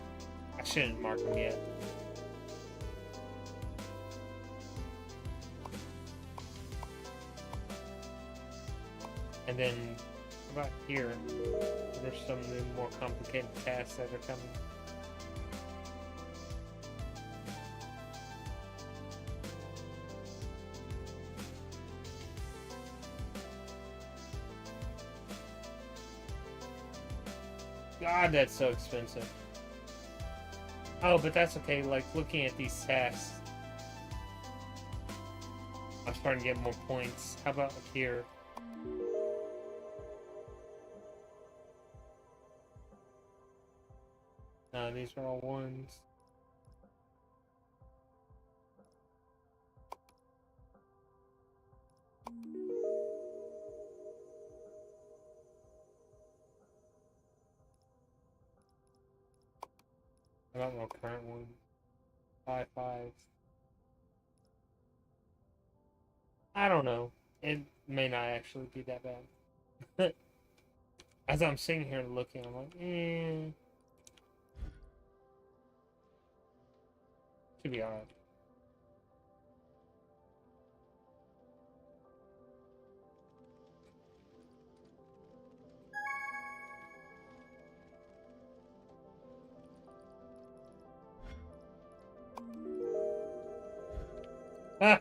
I shouldn't mark them yet. And then, how about here? There's some new, more complicated tasks that are coming. God, that's so expensive. Oh, but that's okay. Like, looking at these tasks, I'm starting to get more points. How about here? No, these are all ones. I don't know current one. 5 5. I don't know. It may not actually be that bad. As I'm sitting here looking, I'm like, should be alright. Ah!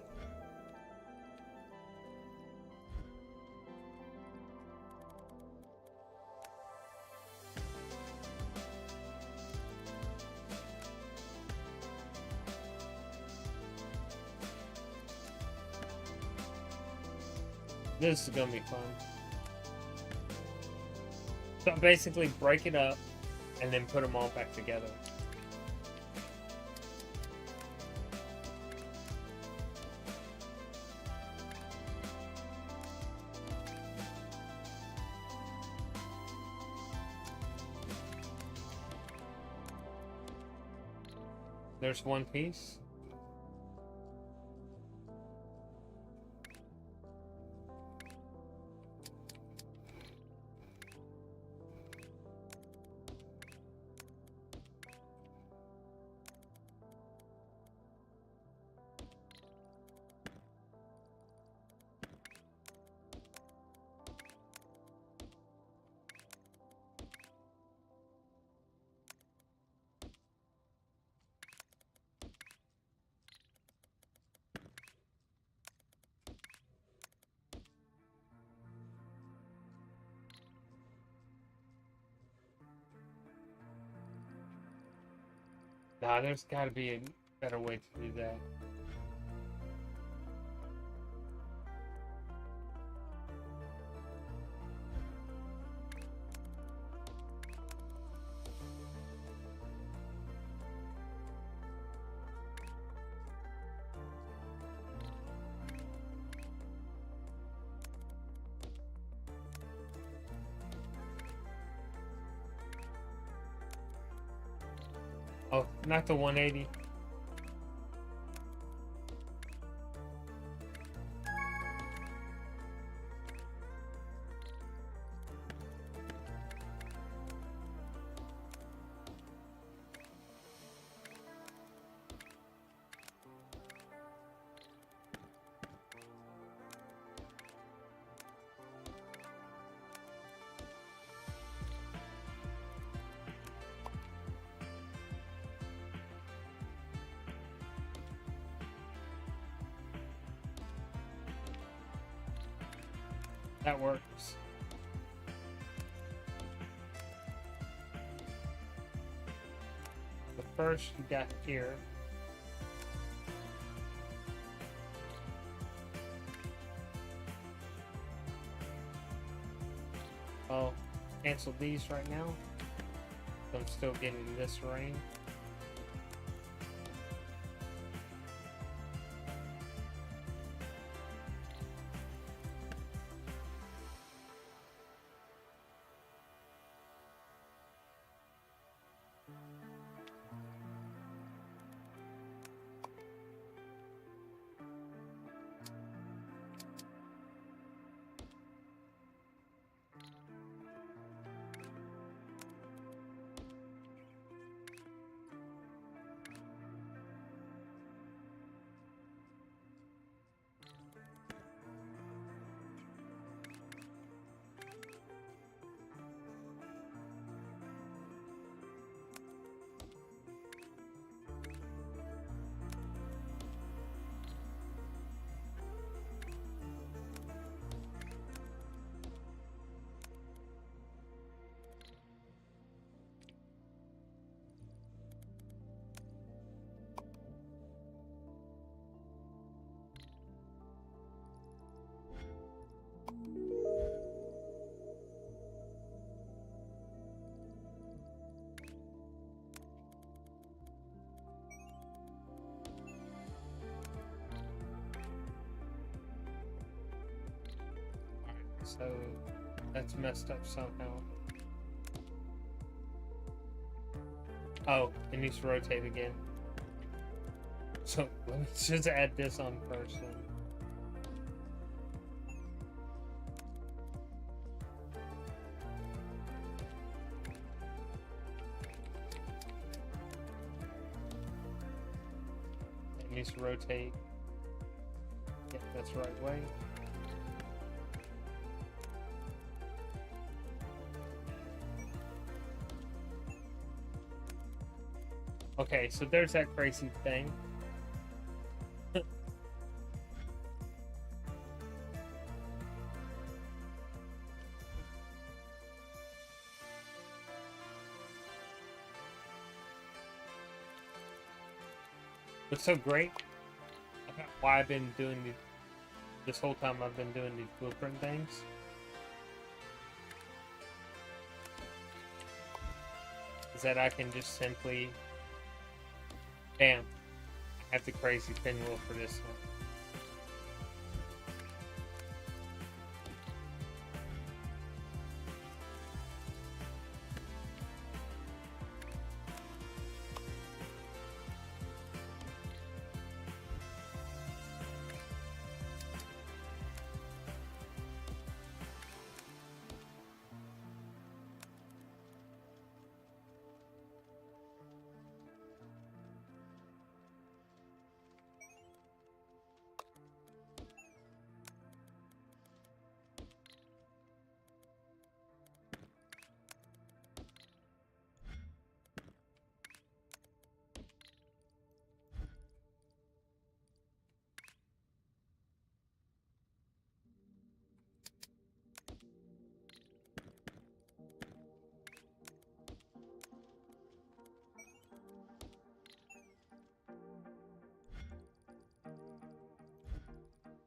This is gonna be fun. So basically break it up and then put them all back together. There's one piece. Nah, there's gotta be a better way to do that. Oh, not the 180. That works. The first you got here. Oh, cancel these right now. I'm still getting this rain. So that's messed up somehow. Oh, it needs to rotate again. So let me just add this on first then. It needs to rotate. Yep, that's the right way. Okay, so there's that crazy thing. What's so great about why I've been doing this whole time I've been doing these blueprint things is that I can just simply, bam, I have the crazy pinwheel for this one.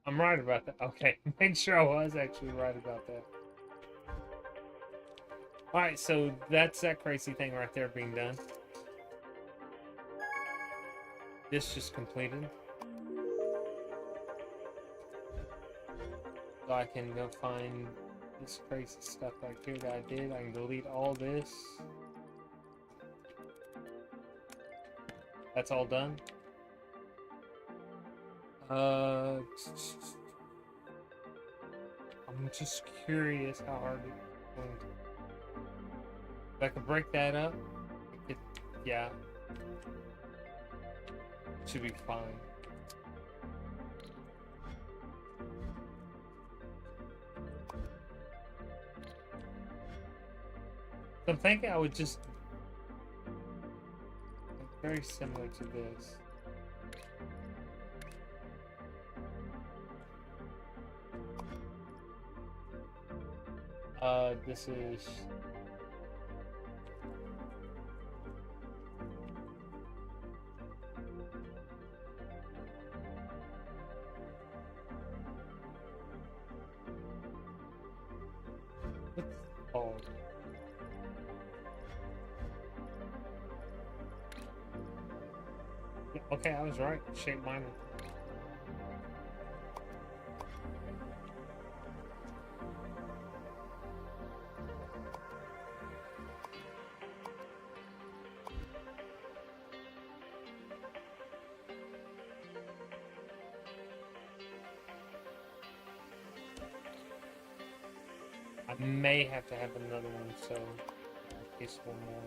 I'm right about that. Okay, make sure I was actually right about that. Alright, so that's that crazy thing right there being done. This just completed. So I can go find this crazy stuff right here that I did. I can delete all this. That's all done. I'm just curious how hard it's going to. If I could break that up, yeah, it should be fine. So I'm thinking I would just very similar to this. This is what's it called? Yeah, okay, I was right. Shape minor. I may have to have another one, so in case one more.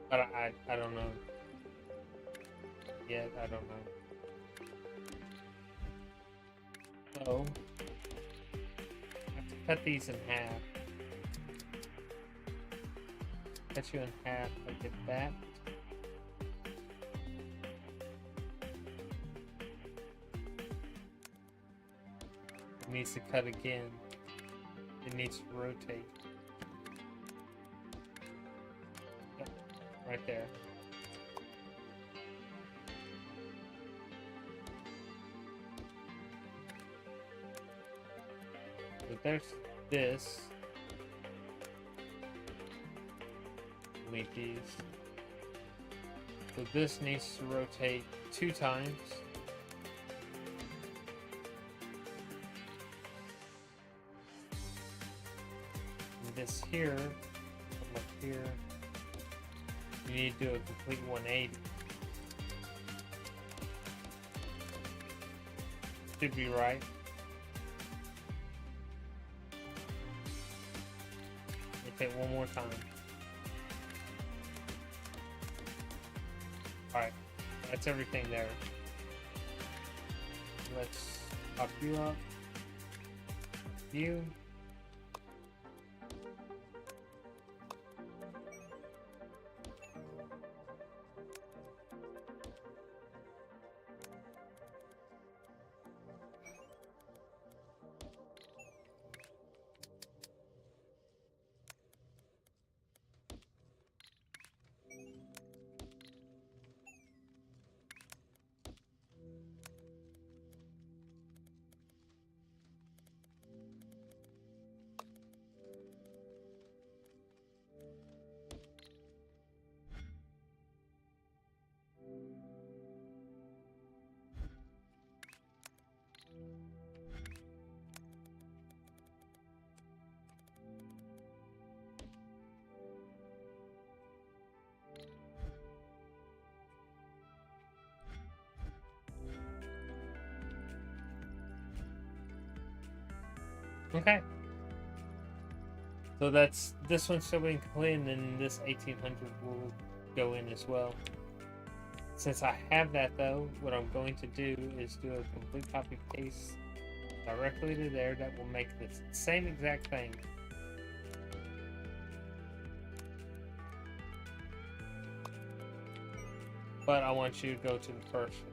But I don't know. Yet, I don't know. So, I have to cut these in half. Cut you in half, I get that. It needs to cut again. It needs to rotate. Yep, right there. So there's this. Delete these. So this needs to rotate 2 times. And this here, up here, you need to do a complete 180. Should be right. Rotate one more time. Alright, that's everything there. Let's pop you up. You. Okay. So that's this one's still being complete, and then this 1800 will go in as well. Since I have that though, what I'm going to do is do a complete copy paste directly to there. That will make the same exact thing. But I want you to go to the first one.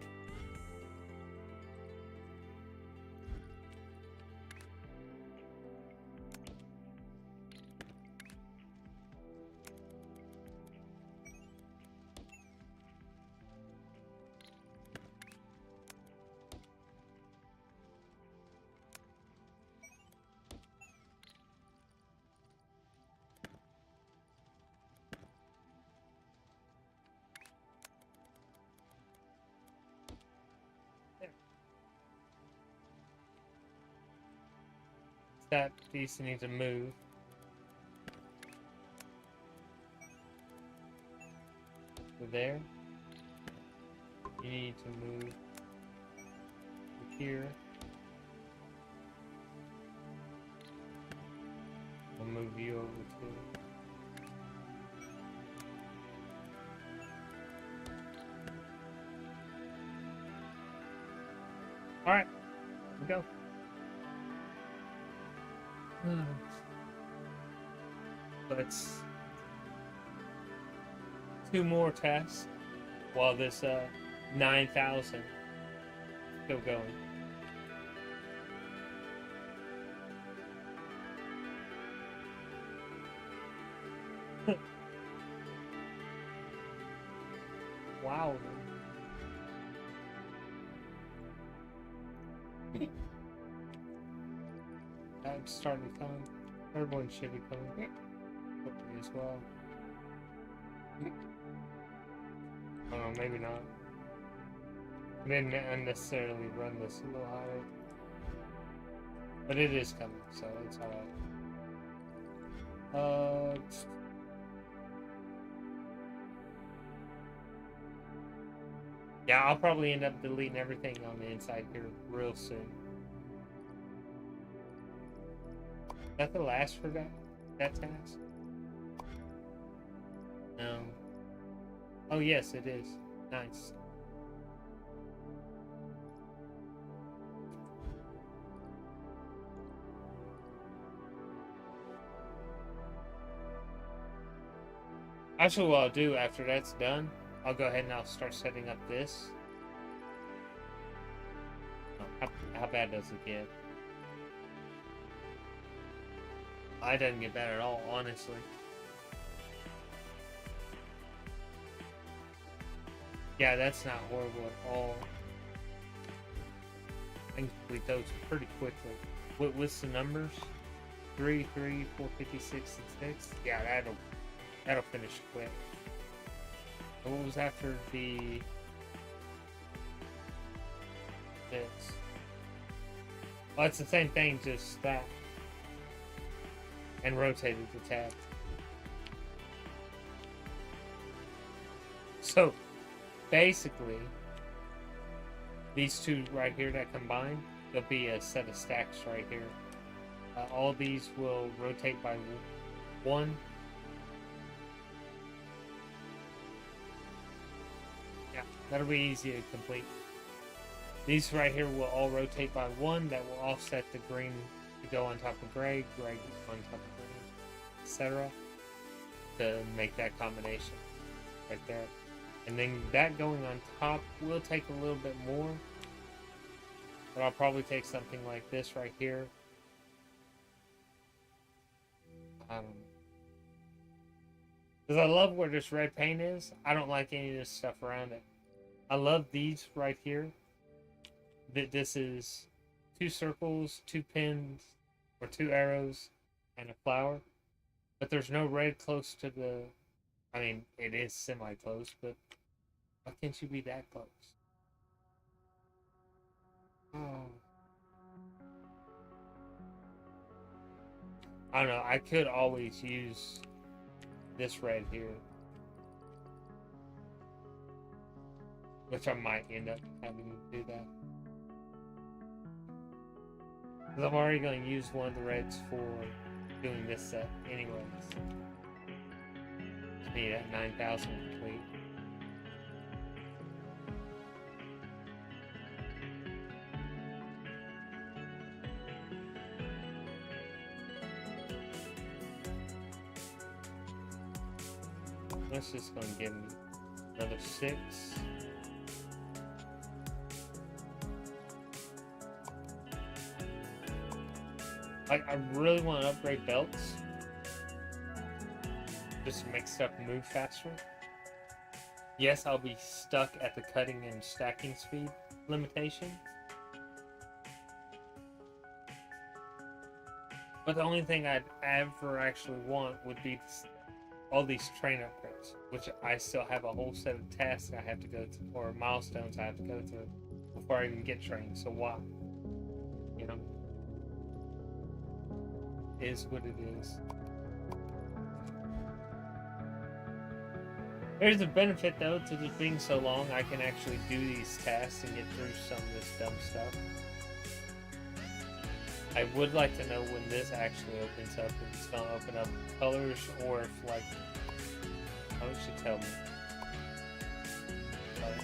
That piece needs to move. So there. You need to move to here. I'll move you over to. Alright, here we go. Let's 2 more tests while this 9,000 still going. Wow. I'm starting to come. Everyone should be coming quickly as well. I don't know, maybe not. I didn't unnecessarily run this a little higher. But it is coming, so it's alright. Yeah, I'll probably end up deleting everything on the inside here real soon. Is that the last for that task? No. Oh yes, it is. Nice. Actually, what I'll do after that's done, I'll go ahead and I'll start setting up this. Oh, how bad does it get? It doesn't get bad at all, honestly. Yeah, that's not horrible at all. I can complete those pretty quickly. What's the numbers? 3, 3, 4, 56, and 6. Yeah, that'll finish quick. What was after the this? Well, it's the same thing, just that. And rotated the tab. So, basically, these two right here that combine, there'll be a set of stacks right here. All these will rotate by one. Yeah, that'll be easy to complete. These right here will all rotate by one. That will offset the green to go on top of gray, gray on top of green, etc. to make that combination right there. And then that going on top will take a little bit more. But I'll probably take something like this right here. Because I love where this red paint is. I don't like any of this stuff around it. I love these right here. That this is 2 circles, 2 pins, or 2 arrows, and a flower. But there's no red close to the... I mean, it is semi-close, but why can't you be that close? Oh. I don't know. I could always use this red here. Which I might end up having to do that. Because I'm already going to use one of the reds for doing this set anyways. Just need that 9,000 complete. That's just going to give me another 6. Like, I really want to upgrade belts. Just to make stuff move faster. Yes, I'll be stuck at the cutting and stacking speed limitation. But the only thing I'd ever actually want would be all these train upgrades, which I still have a whole set of tasks I have to go through, or milestones I have to go through before I even get trained. So why? You know? Is what it is. There's a benefit though to just being so long. I can actually do these tasks and get through some of this dumb stuff. I would like to know when this actually opens up. If it's gonna open up colors, or if like, oh, it should tell me. Sorry.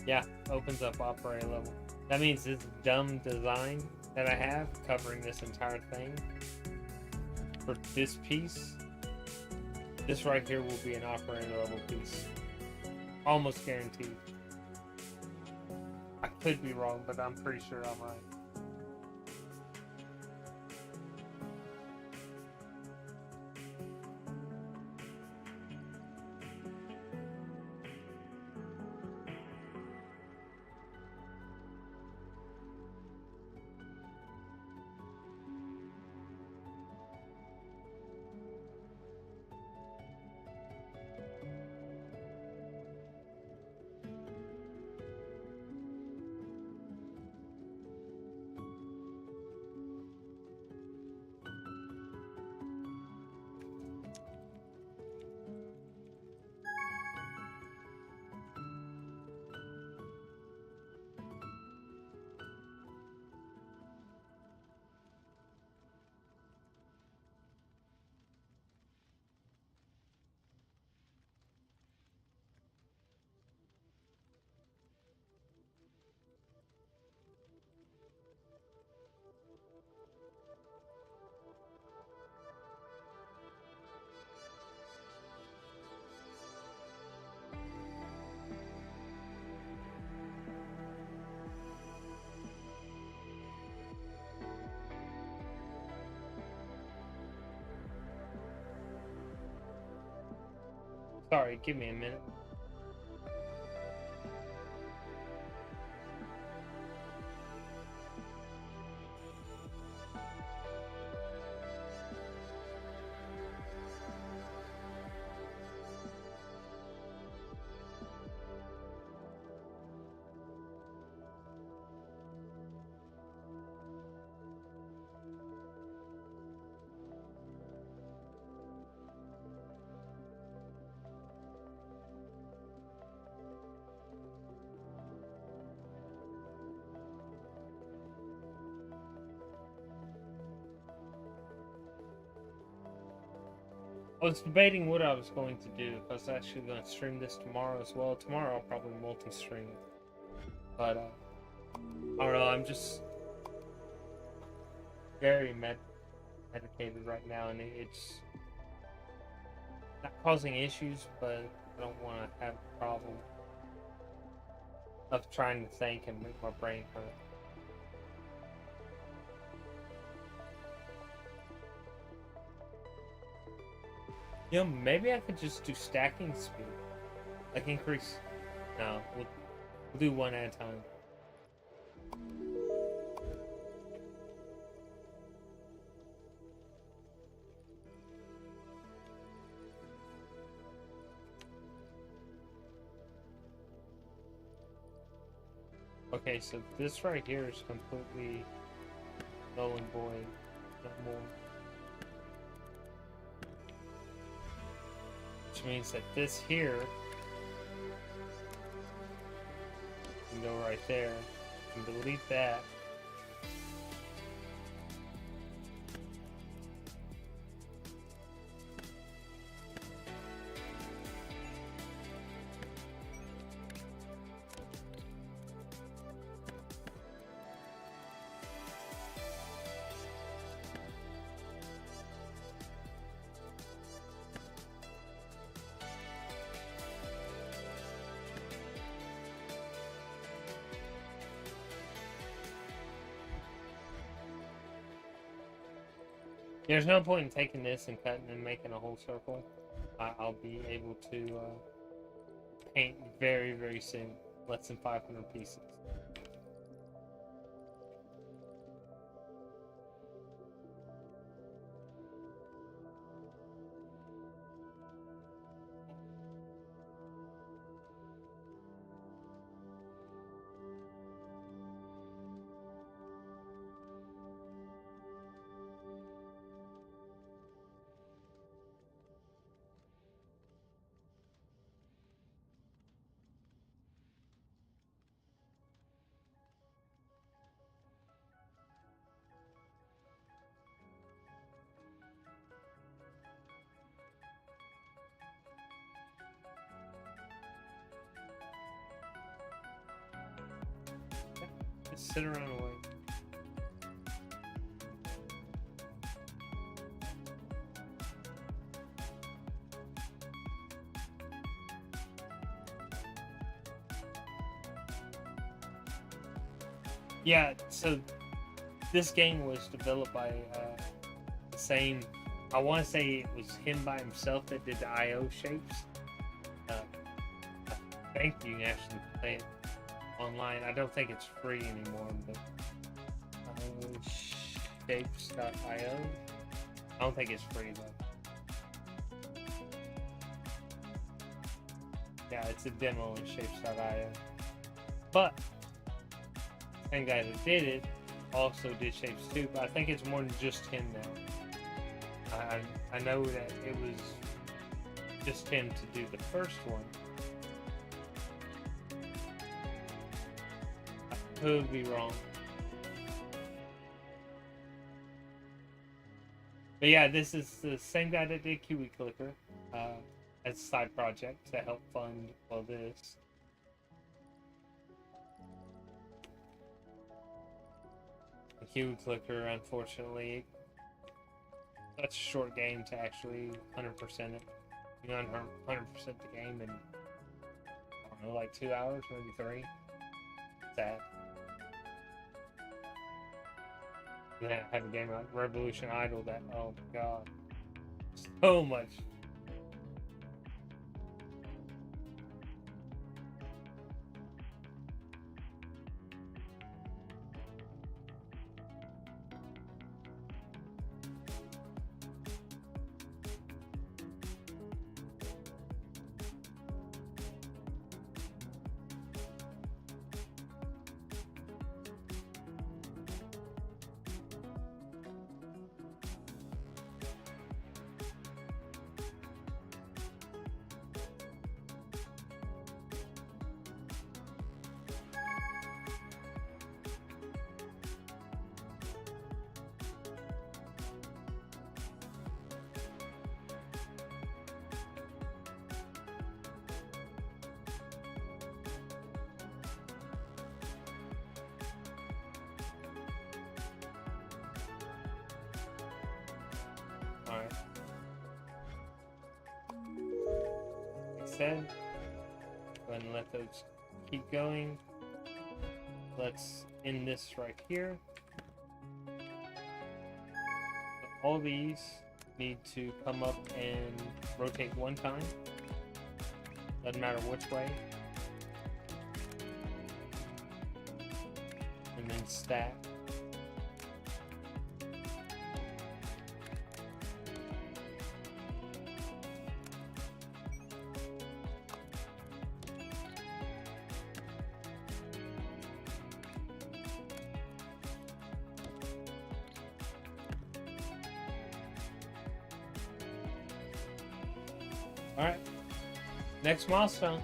Yeah, opens up operator level. That means this dumb design that I have covering this entire thing for this piece, this right here will be an operator level piece. Almost guaranteed. I could be wrong, but I'm pretty sure I'm right. Sorry, give me a minute. I was debating what I was going to do if I was actually going to stream this tomorrow as well. Tomorrow I'll probably multi-stream it. But, I don't know, I'm just very medicated right now, and it's not causing issues, but I don't want to have a problem of trying to think and make my brain hurt. You know, maybe I could just do stacking speed. Like increase. No, we'll do one at a time. Okay, so this right here is completely null and void. No more. Which means that this here can go right there. And delete that. There's no point in taking this and cutting and making a whole circle. I'll be able to paint very, very soon. Less than 500 pieces. Just sit around and wait. Yeah, so this game was developed by the same. I want to say it was him by himself that did the IO shapes. I think you can actually play it online. I don't think it's free anymore, but shapes.io. I don't think it's free though. Yeah, it's a demo in shapes.io. But same guy that did it also did shapes too, but I think it's more than just him now. I know that it was just him to do the first one. I could be wrong. But yeah, this is the same guy that did Kiwi Clicker as a side project to help fund all this. The Kiwi Clicker, unfortunately, such a short game to actually 100% it. You know, 100% the game in, I don't know, like 2 hours, maybe 3. Sad. And then I have a game like Revolution Idol that, oh my god, so much. said. Go ahead and let those keep going. Let's end this right here. All these need to come up and rotate one time. Doesn't matter which way. And then stack. Alright, next milestone.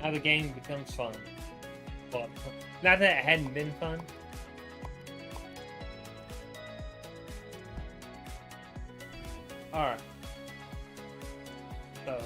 Now the game becomes fun. Well, not that it hadn't been fun. Alright. So.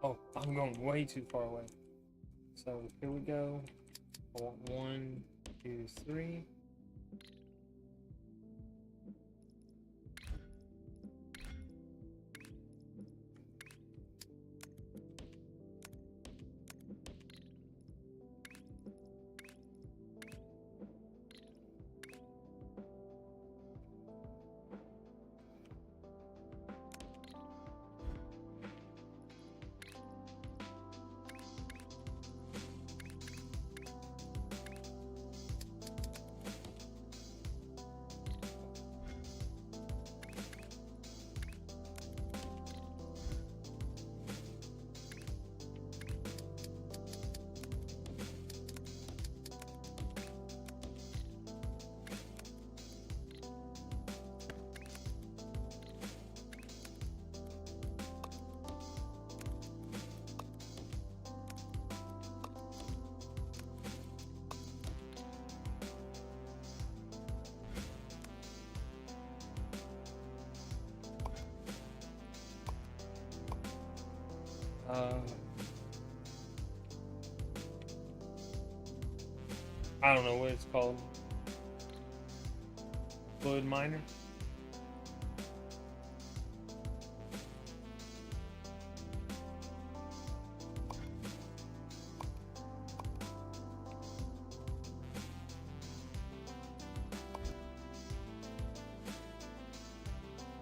Oh, I'm going way too far away. So here we go. I want 1, 2, 3. I don't know what it's called. Fluid miner.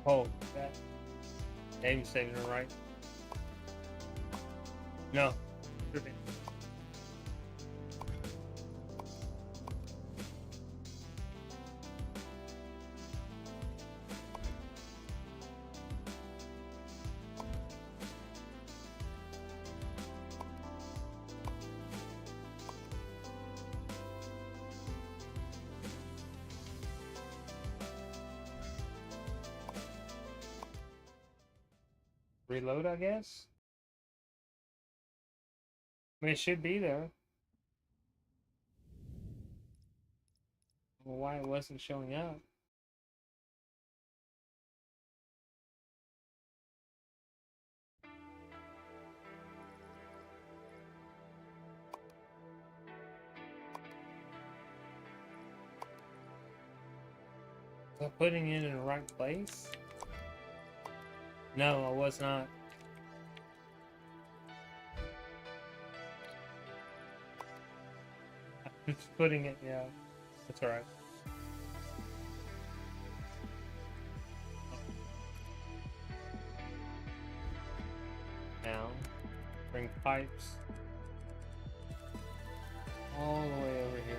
Oh, that name saving it right. No, tripping. Reload, I guess. I mean, it should be there. Well, why it wasn't showing up? Was I putting it in the right place? No, I was not. I'm just putting it, yeah. That's alright. Now, bring pipes all the way over here.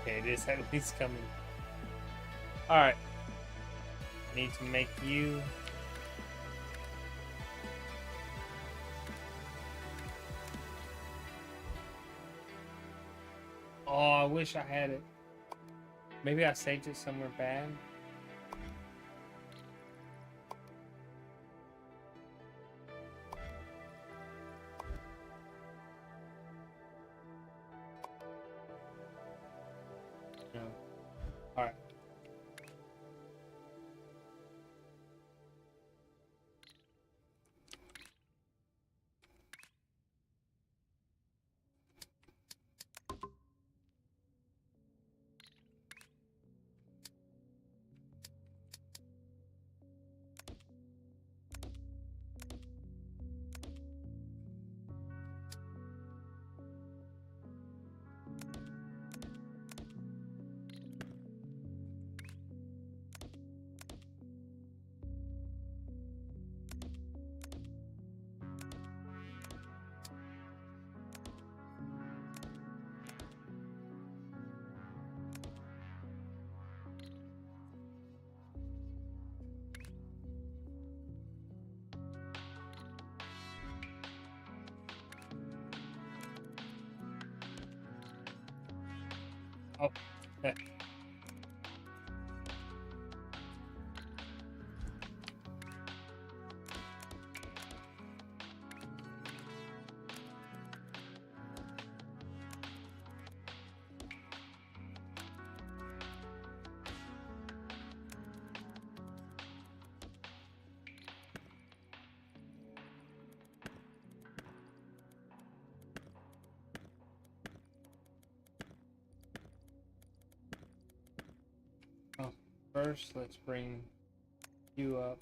Okay, it is at least coming. Alright. Need to make you. Oh, I wish I had it. Maybe I saved it somewhere bad. No. Alright. Oh, okay. Oh, first, let's bring you up.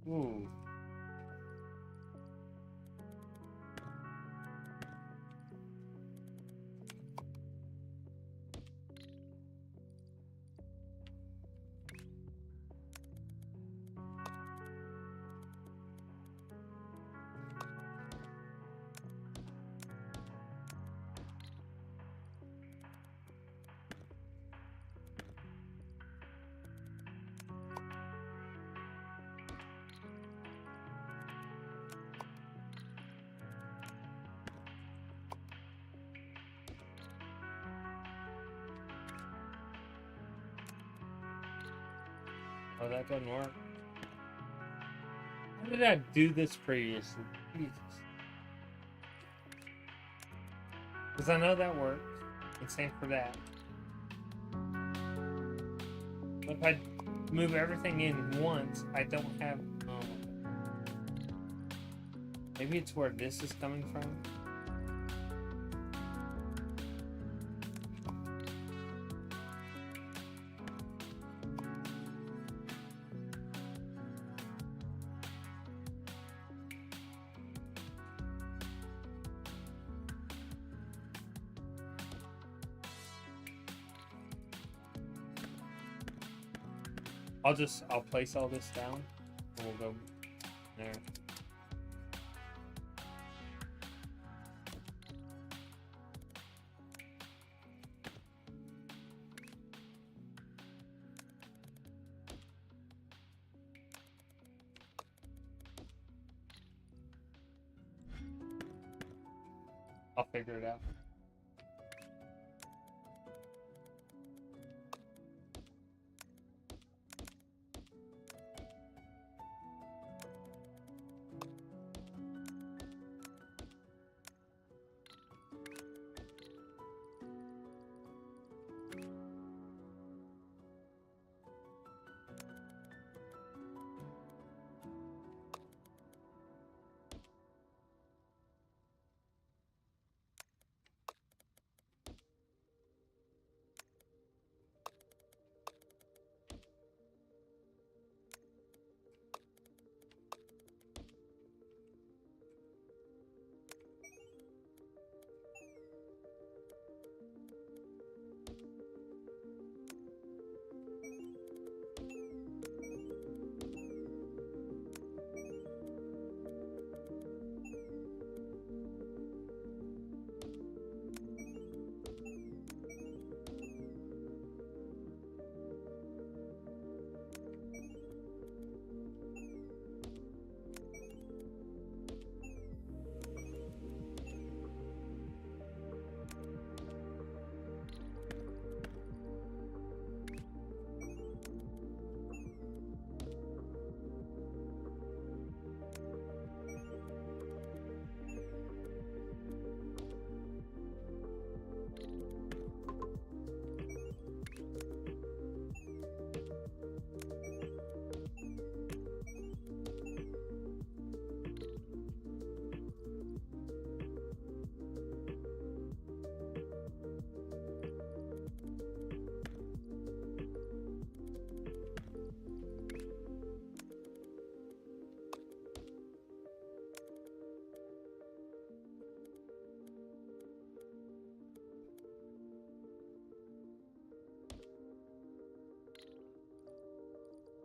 Ooh. Oh, that doesn't work. How did I do this previously? Jesus. Because I know that works. And same for that. But if I move everything in once, I don't have... maybe it's where this is coming from? I'll place all this down and we'll go there. I'll figure it out.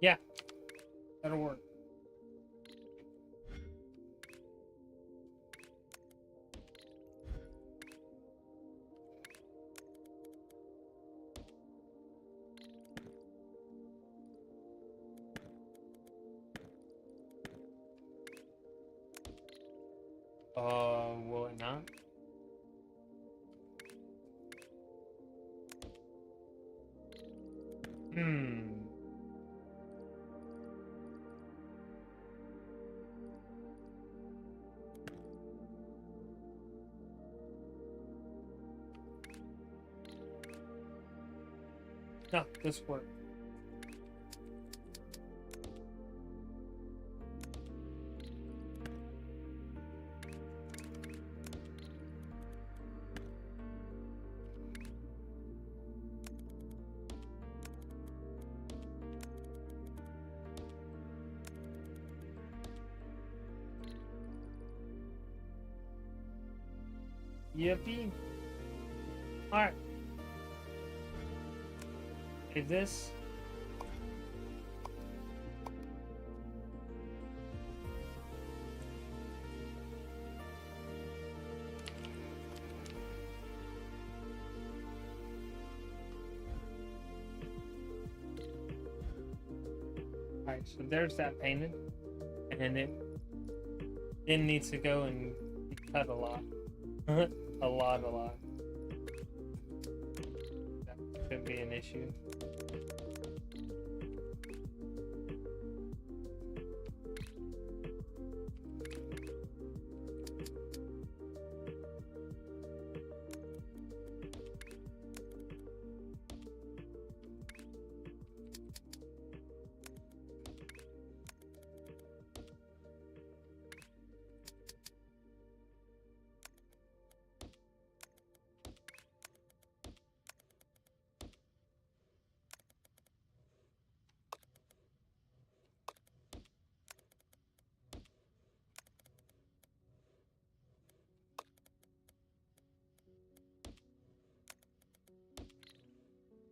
Yeah, that'll work. Will it not? No, this worked. Yippee. Alright. Save this. Alright, so there's that painted. And it needs to go and be cut a lot. a lot. That could be an issue.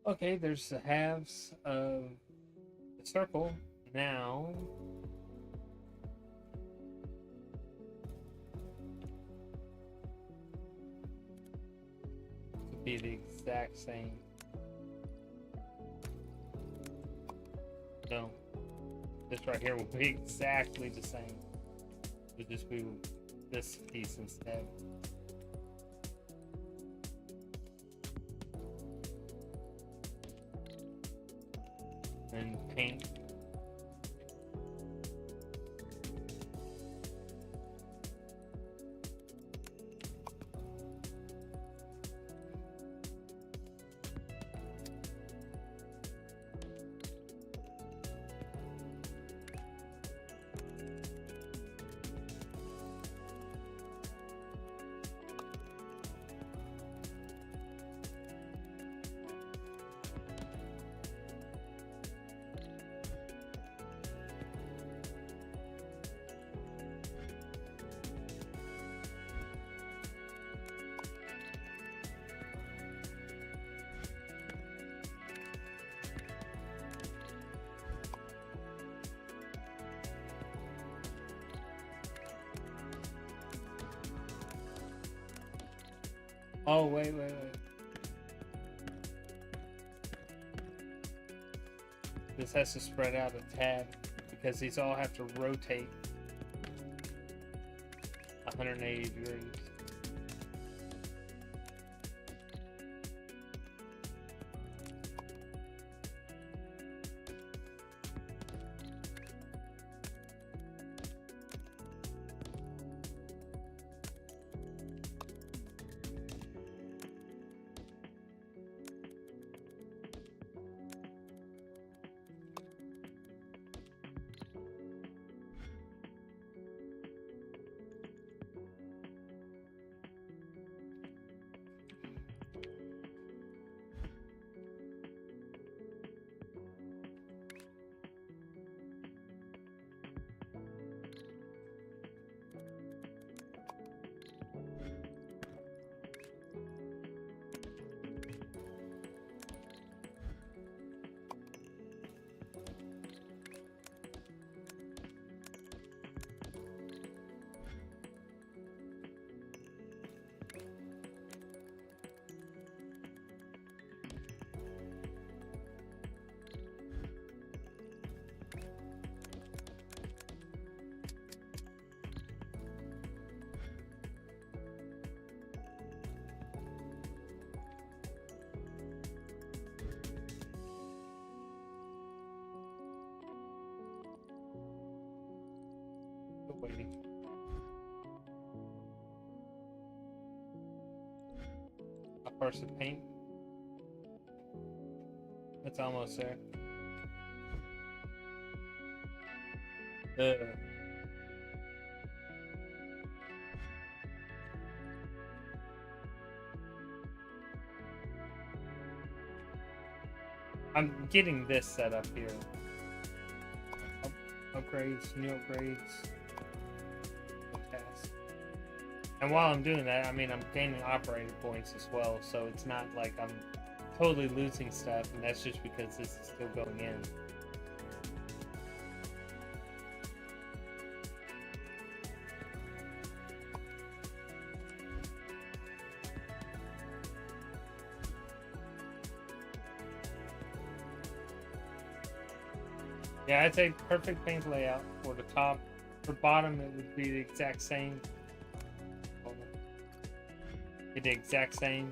Okay, there's the halves of the circle. Now, to be the exact same. No, this right here will be exactly the same. It'll just be this piece instead. And paint. Oh, wait. This has to spread out a tad because these all have to rotate 180 degrees. waiting. I'll first the paint. It's almost there. I'm getting this set up here. Upgrades, new upgrades. Task. And while I'm doing that, I mean, I'm gaining operator points as well, so it's not like I'm totally losing stuff, and that's just because this is still going in. Yeah, I'd say perfect paint layout for the top. For bottom, it would be the exact same. Be the exact same.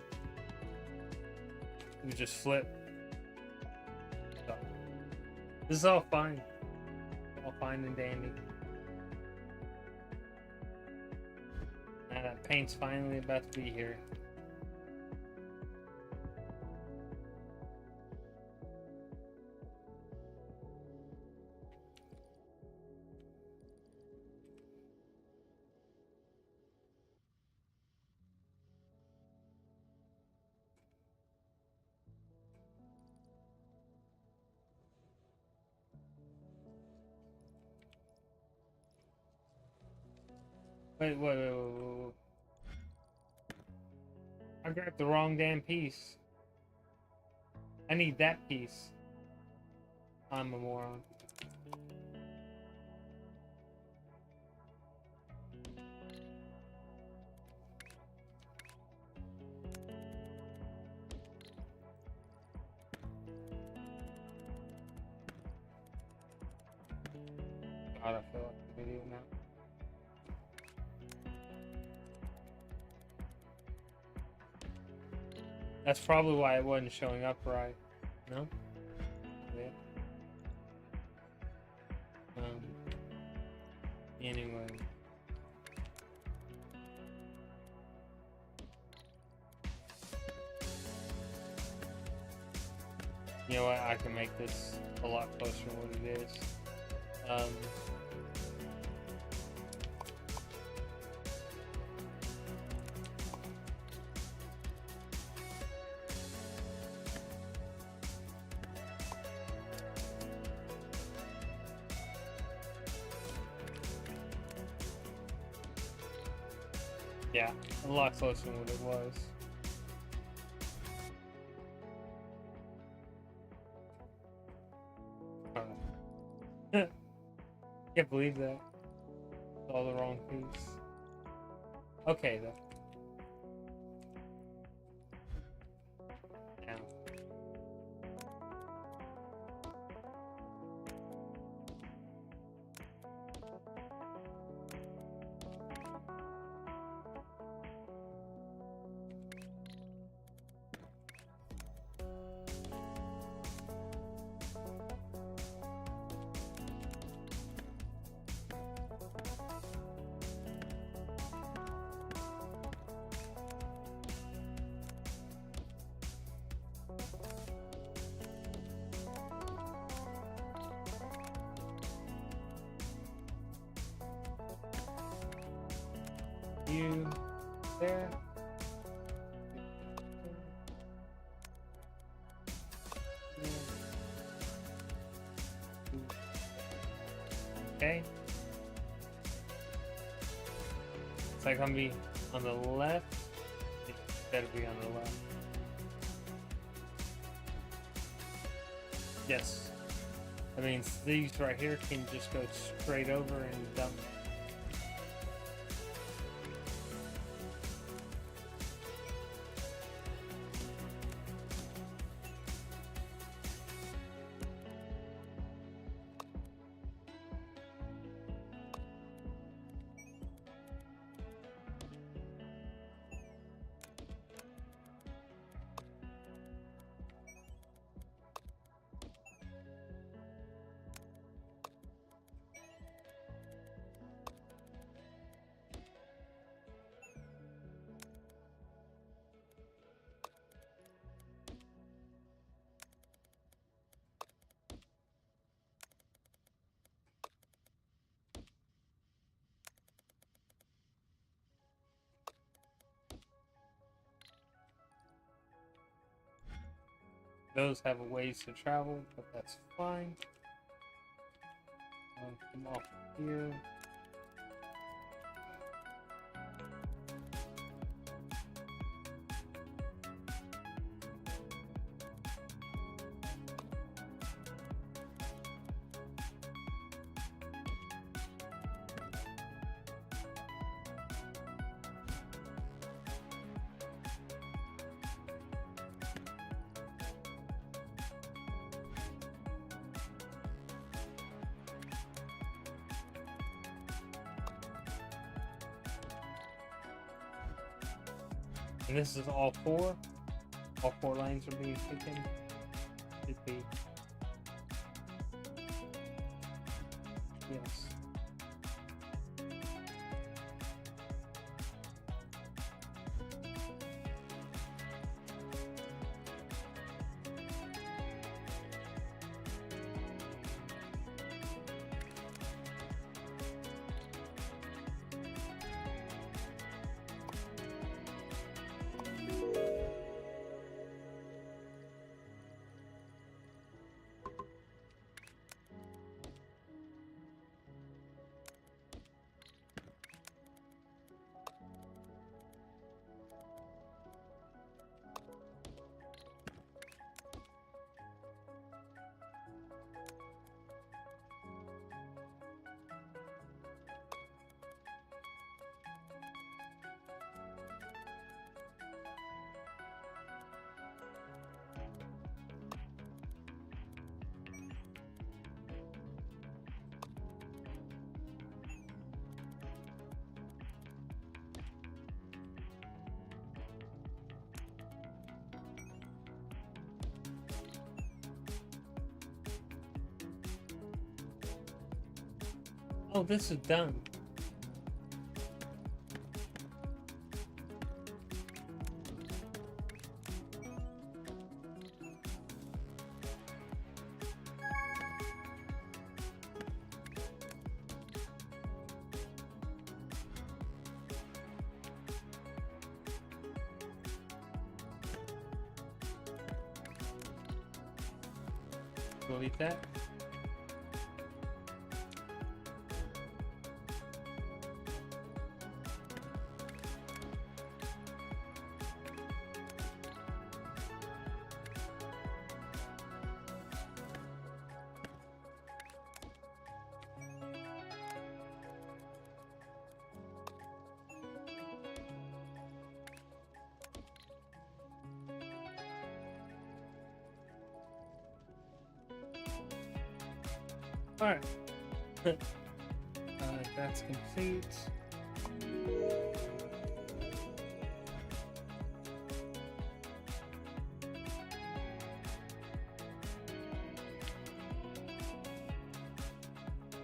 You just flip. So, this is all fine. All fine and dandy. And that paint's finally about to be here. Wait. I grabbed the wrong damn piece. I need that piece. I'm a moron. God, I feel like an idiot now. That's probably why it wasn't showing up right. No? Yeah. Anyway. You know what? I can make this a lot closer than what it is. Yeah, a lot closer than what it was. Can't believe that. It's all the wrong piece. Okay, though. Now. You there? Okay. It's like I'm gonna be on the left. It better be on the left. Yes. That means these right here can just go straight over and dump. Those have a ways to travel, but that's fine. Come off here. And this is all four. All four lanes are being taken. Should be. Yes. Oh, this is done. Delete that. Alright. That's complete.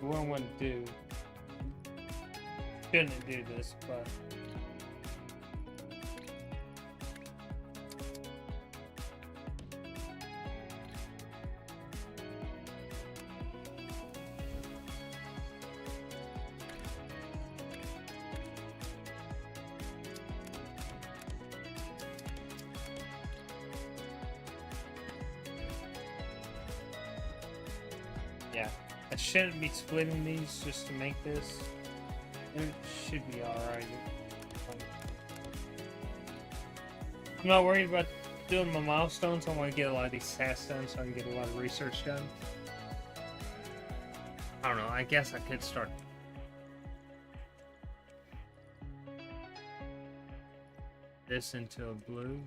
What I want to do, shouldn't do this, but yeah, I shouldn't be splitting these just to make this. It should be alright. I'm not worried about doing my milestones. I want to get a lot of these tasks done so I can get a lot of research done. I don't know, I guess I could start this into a blue.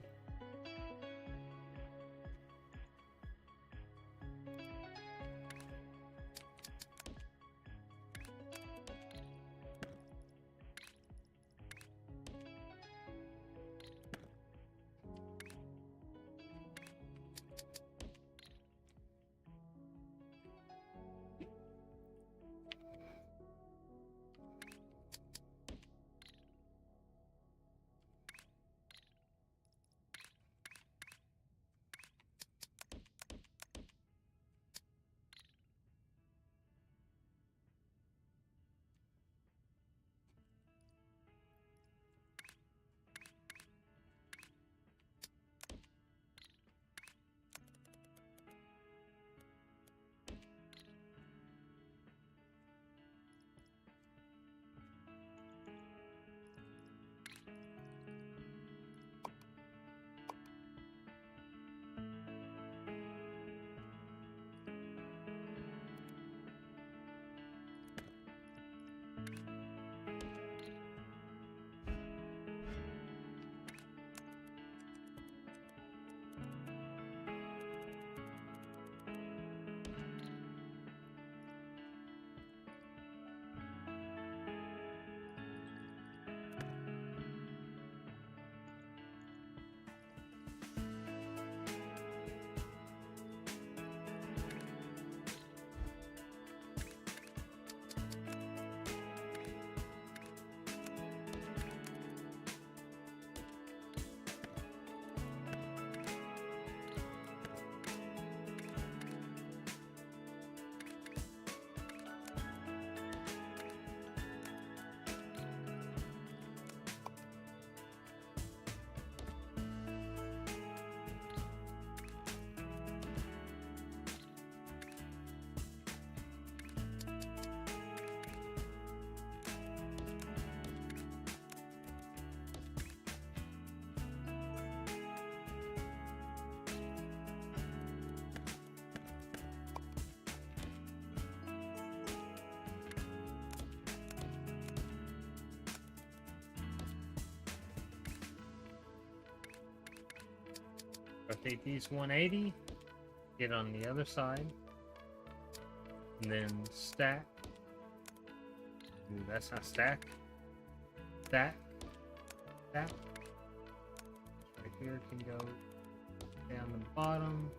Rotate these 180. Get on the other side. And then stack. Ooh, that's not stack. Stack. Stack. Right here can go down the bottom.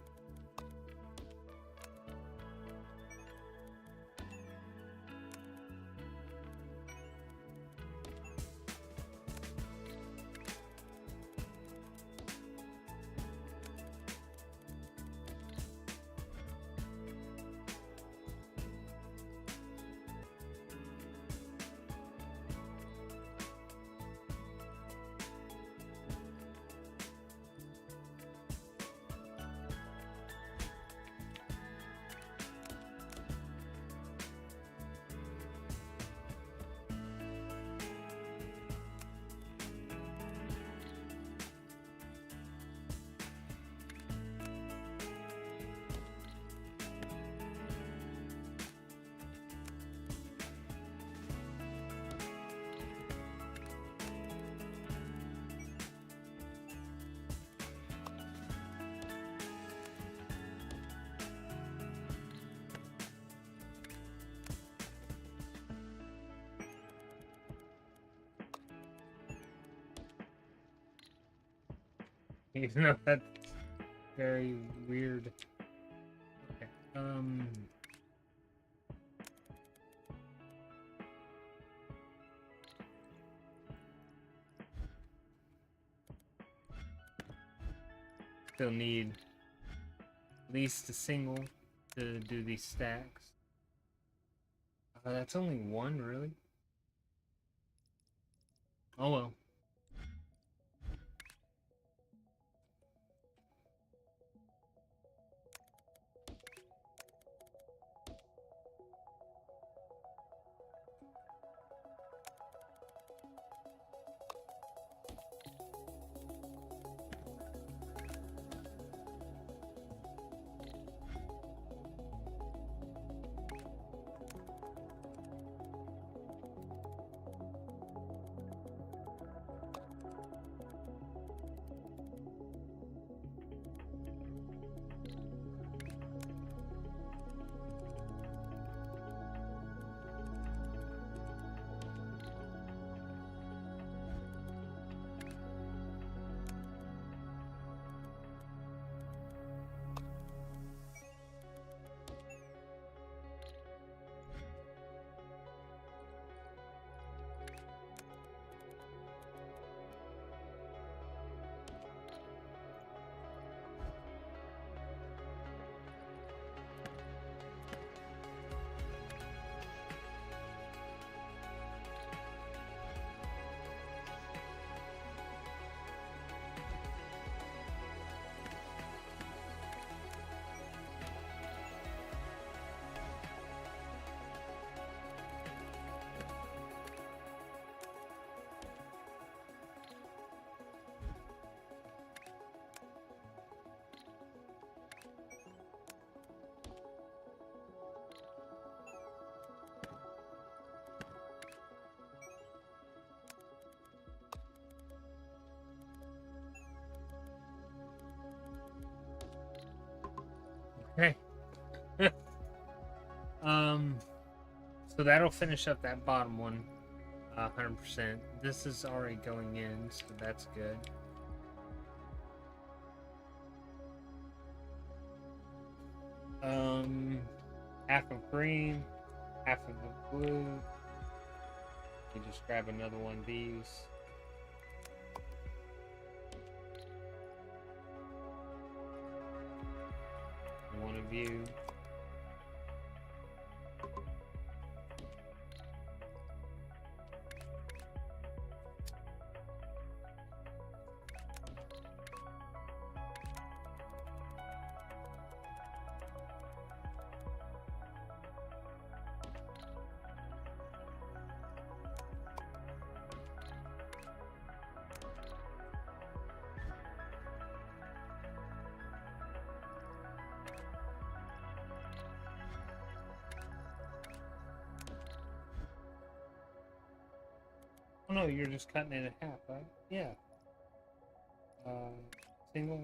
Even though that's very weird. Okay. Still need at least a single to do these stacks. That's only one, really? Oh well. Okay. So that'll finish up that bottom one, 100%. This is already going in, so that's good. Half of green, half of the blue. You just grab another one of these. One of you. Oh no, you're just cutting it in half, right? Yeah. Single.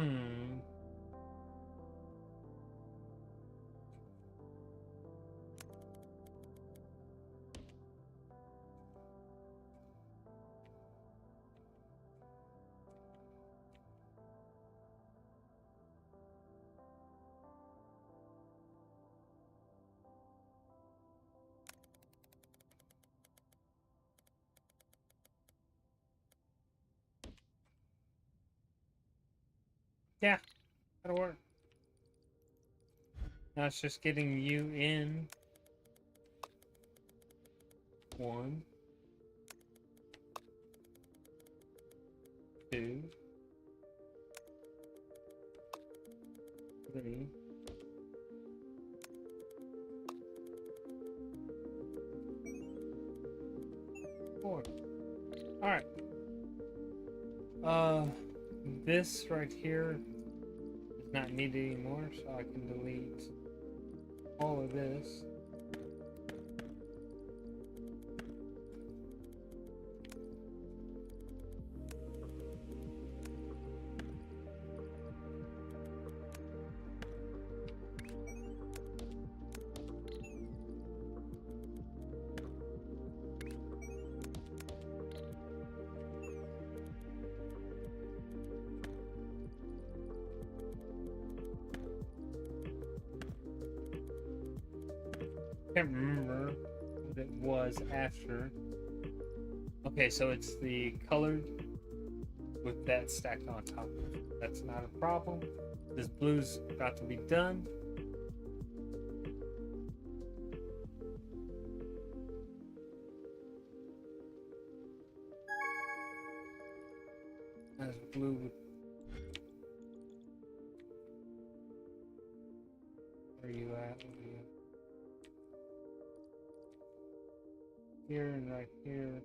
Hmm. Yeah, that'll work. Now it's just getting you in. 1, 2, 3. 4. All right. This right here is not needed anymore, so I can delete all of this. Can't remember what it was after. Okay, so it's the colored with that stacked on top. That's not a problem. This blue's got to be done. That's blue with... Where are you at? Here and right here.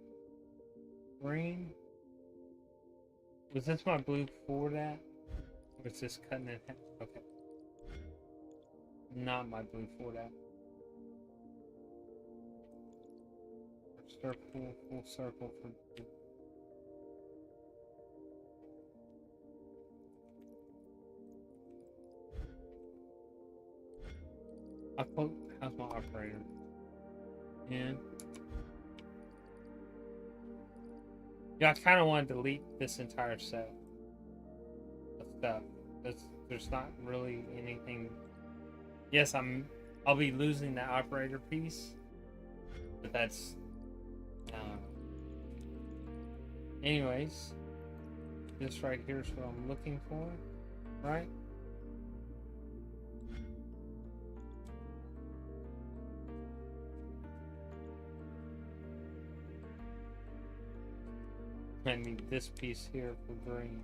Green. Was this my blue for that? Or is this cutting it? Okay. Not my blue for that. Circle, full circle for blue. How's my operator? And yeah, I kind of want to delete this entire set of stuff. There's not really anything. Yes, I'll be losing that operator piece, but that's anyways. This right here is what I'm looking for, right? I need this piece here for green.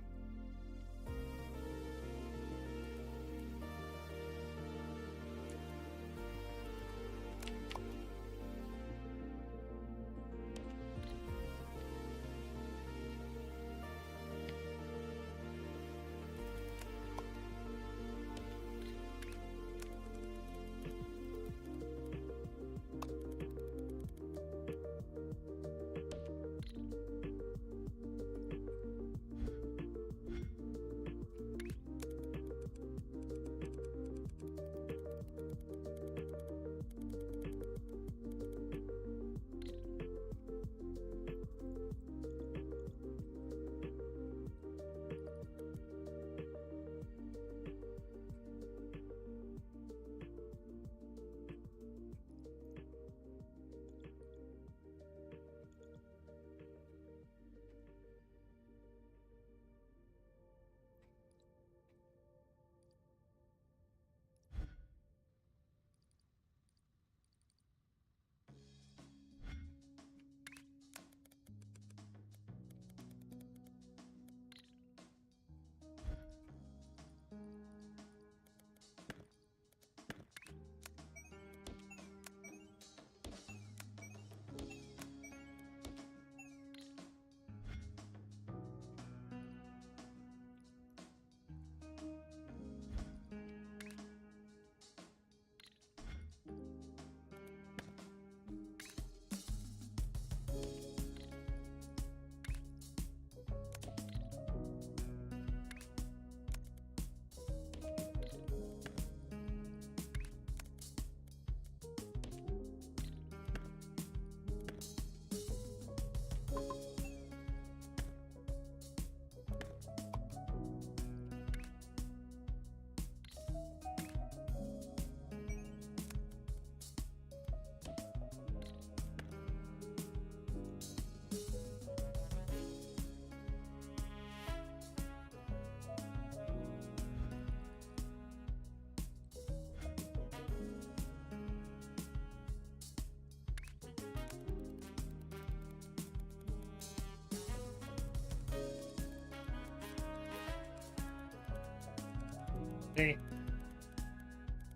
See?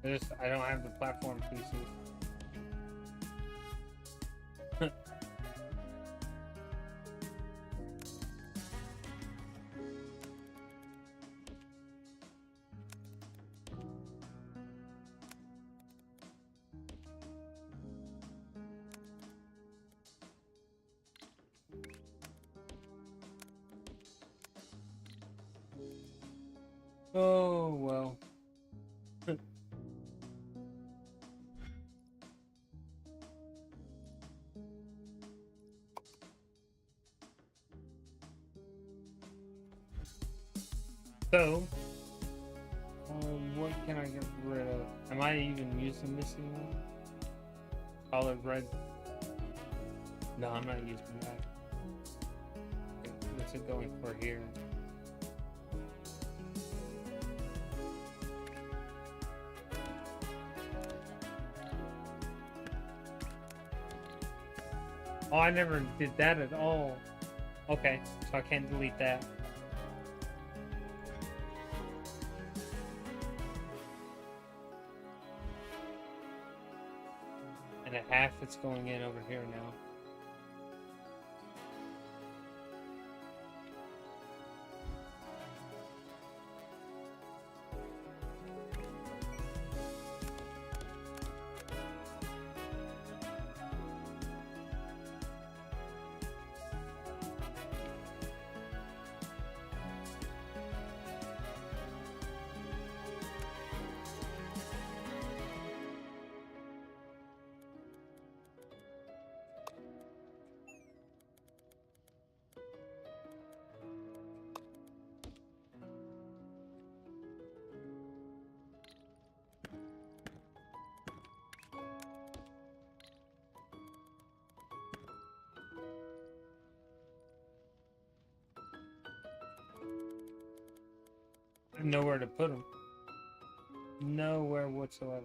I don't have the platform pieces. Oh, well. So, what can I get rid of? Am I even using this anymore? Colored red? No, I'm not using that. What's it going for here? Oh, I never did that at all. Okay, so I can't delete that. And a half it's going in over here now. Nowhere to put them. Nowhere whatsoever.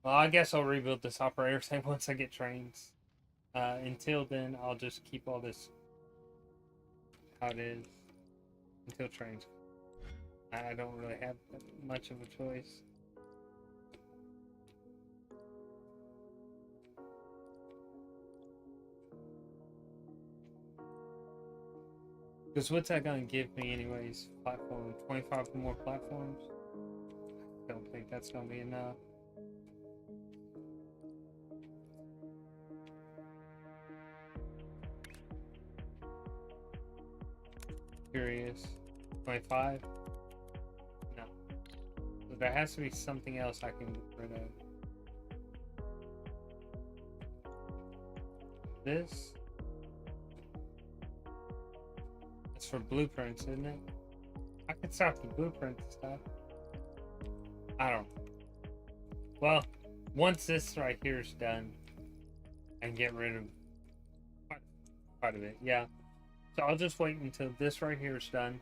Well, I guess I'll rebuild this operator thing once I get trains. Until then, I'll just keep all this how it is. Until trains. I don't really have much of a choice. Because what's that going to give me anyways? Platform, 25 more platforms? I don't think that's going to be enough. Curious. 25? No. So there has to be something else I can get rid of. This? It's for blueprints, isn't it? I could start the blueprint stuff. I don't know. Well, once this right here is done, and get rid of quite a bit, yeah. So I'll just wait until this right here is done.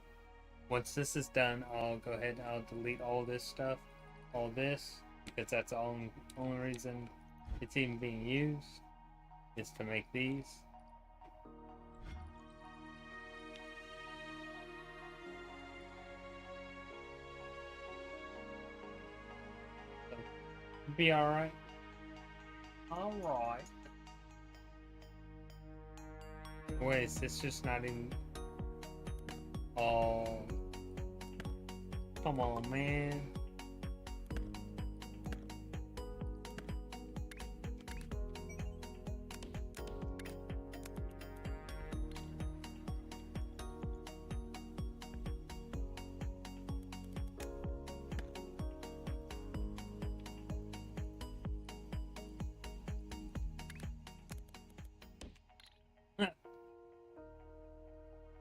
Once this is done, I'll go ahead and I'll delete all this stuff, all this, because that's the only reason it's even being used, is to make these. So, be alright. Alright. Wait, is this just not even... Oh... Come on, man.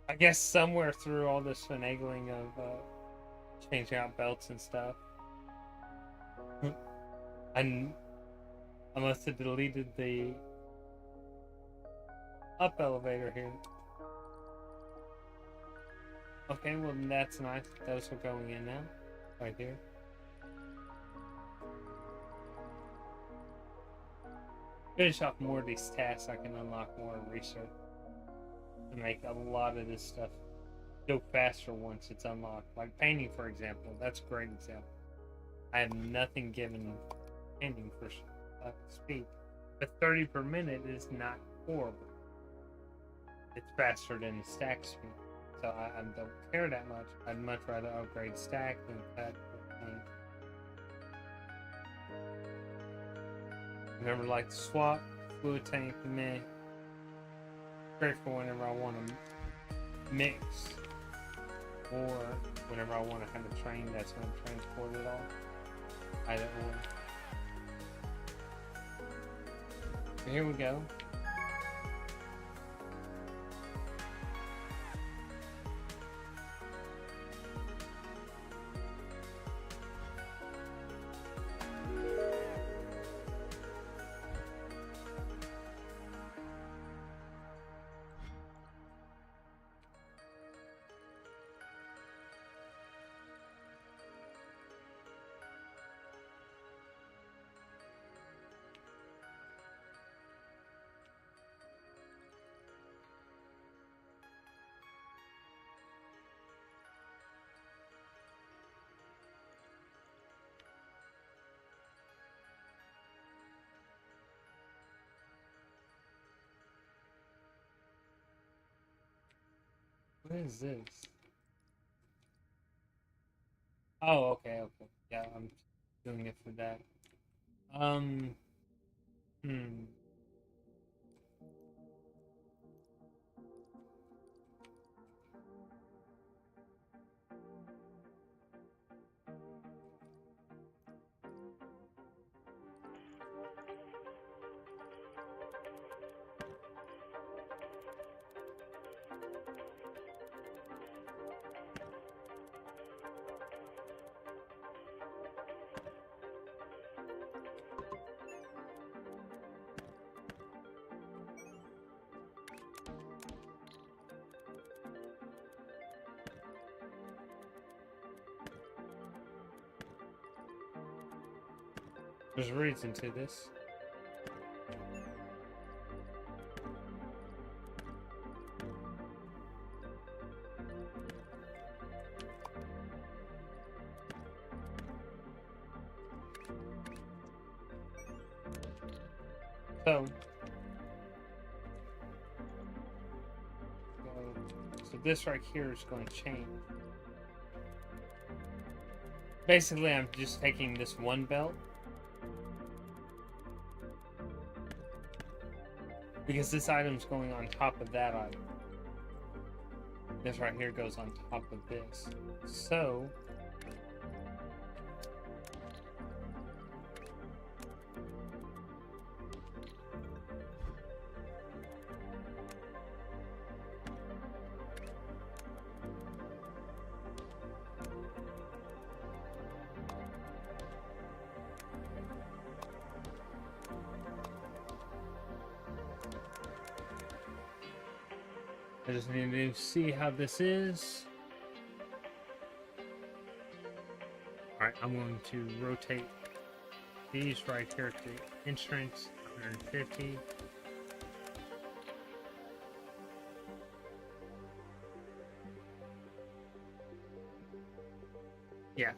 I guess somewhere through all this finagling of changing out belts and stuff, I must have deleted the up elevator here. Okay, well that's nice. Those are going in now, right here. Finish off more of these tasks, I can unlock more research and make a lot of this stuff go faster once it's unlocked. Like painting, for example. That's a great example. I have nothing given painting for speed, but 30 per minute is not horrible. It's faster than the stack speed, so I don't care that much. I'd much rather upgrade stack than cut or paint. Remember, like the swap, fluid tank, meh. Great for whenever I want to mix, or whenever I want to have a train that's going to transport it all. Either or. Here we go. What is this? Oh, okay, okay. Yeah, I'm doing it for that. Hmm. There's a reason to this. So this right here is going to change. Basically, I'm just taking this one belt, because this item's going on top of that item. This right here goes on top of this. So I just need to see how this is. Alright, I'm going to rotate these right here to entrance 150. Yeah.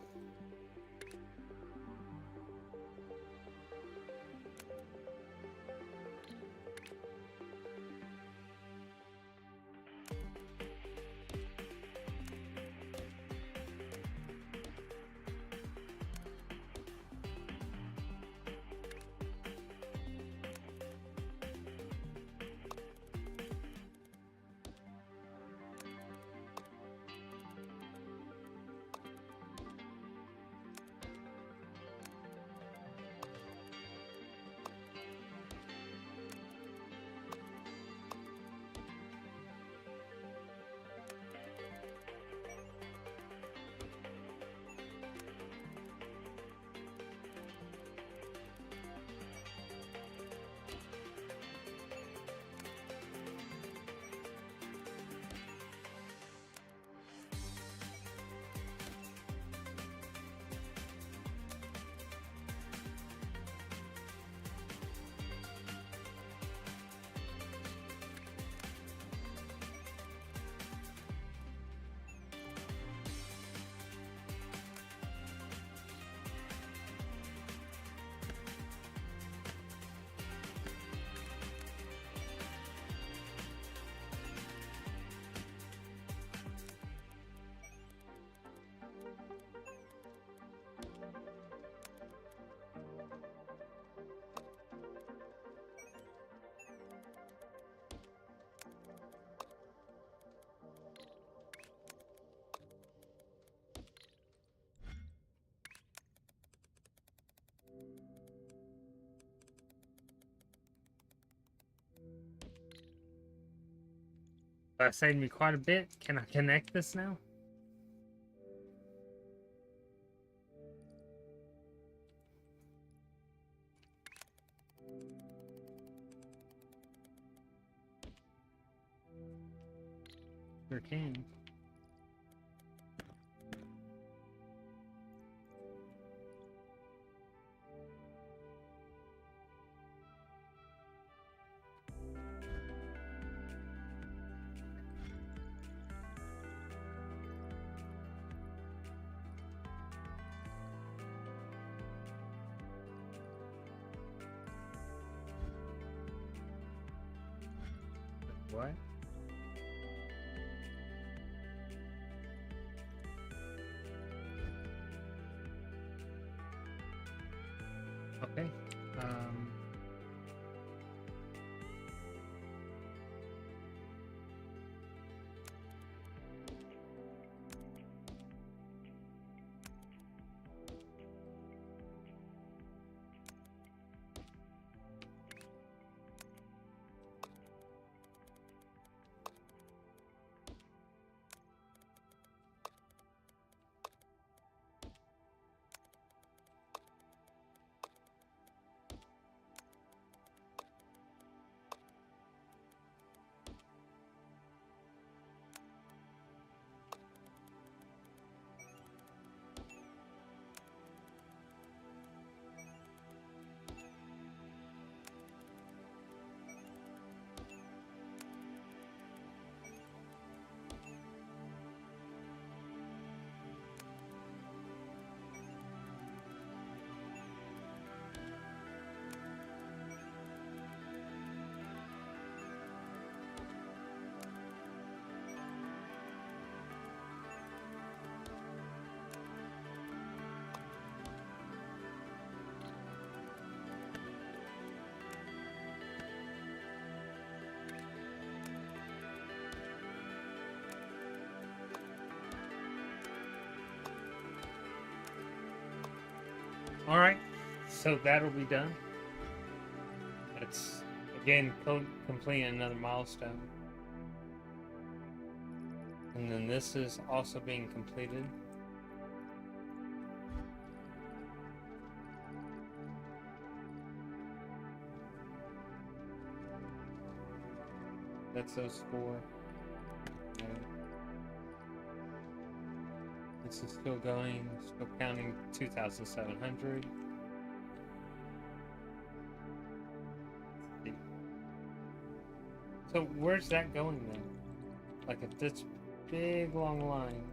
That saved me quite a bit. Can I connect this now? Sure can. What? Okay. All right. So that'll be done. That's again completing another milestone. And then this is also being completed. That's those four. And this is still going, still counting 2,700. So where's that going then? Like if this big long line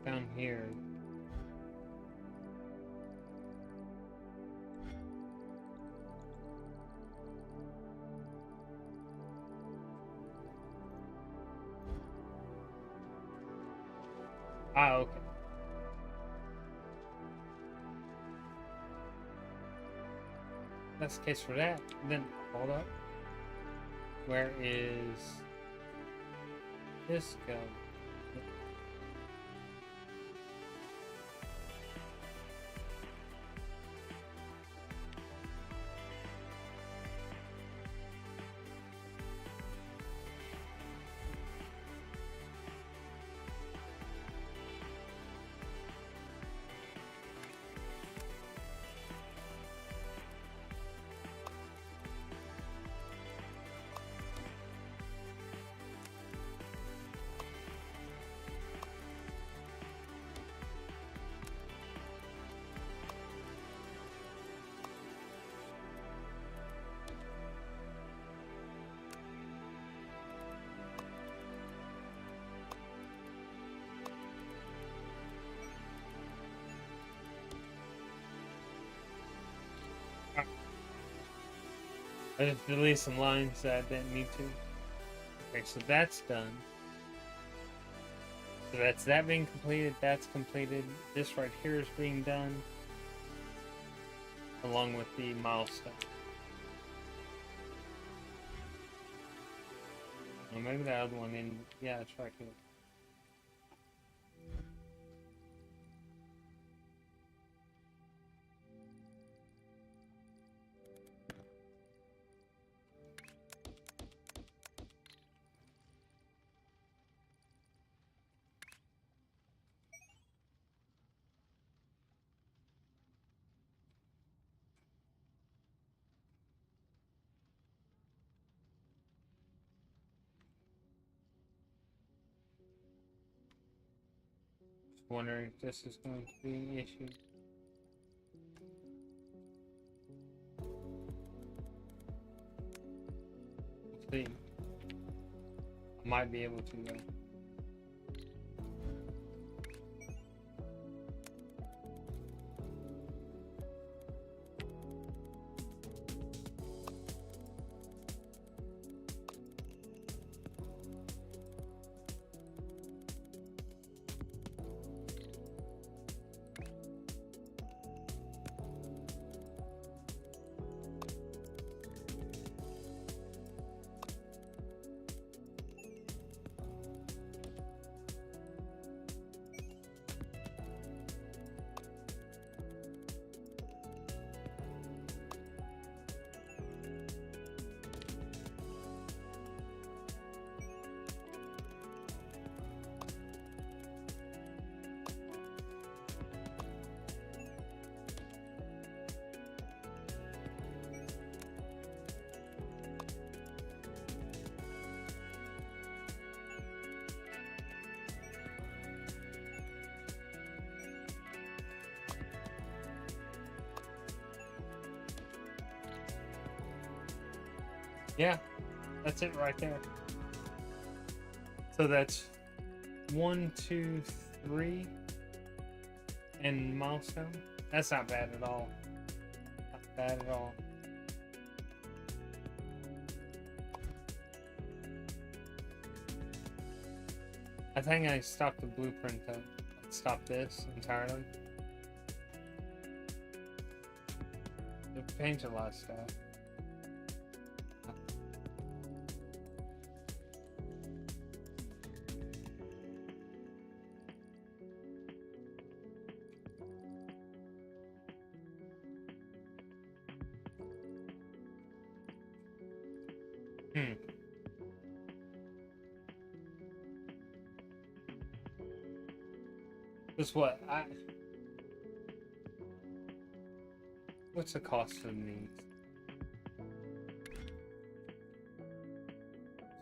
down here. Ah, okay. That's the case for that. Then hold up. Where is this go? I just deleted some lines that I didn't need to. Okay, so that's done. So that's that being completed, that's completed. This right here is being done. Along with the milestone. Well, maybe that other one in, yeah, it's right here. Wondering if this is going to be an issue. We'll see. I might be able to though. Yeah, that's it right there. So that's 1, 2, 3, and milestone. That's not bad at all. Not bad at all. I think I stopped the blueprint though. Stop this entirely. It changed a lot of stuff. That's what what's the cost of these?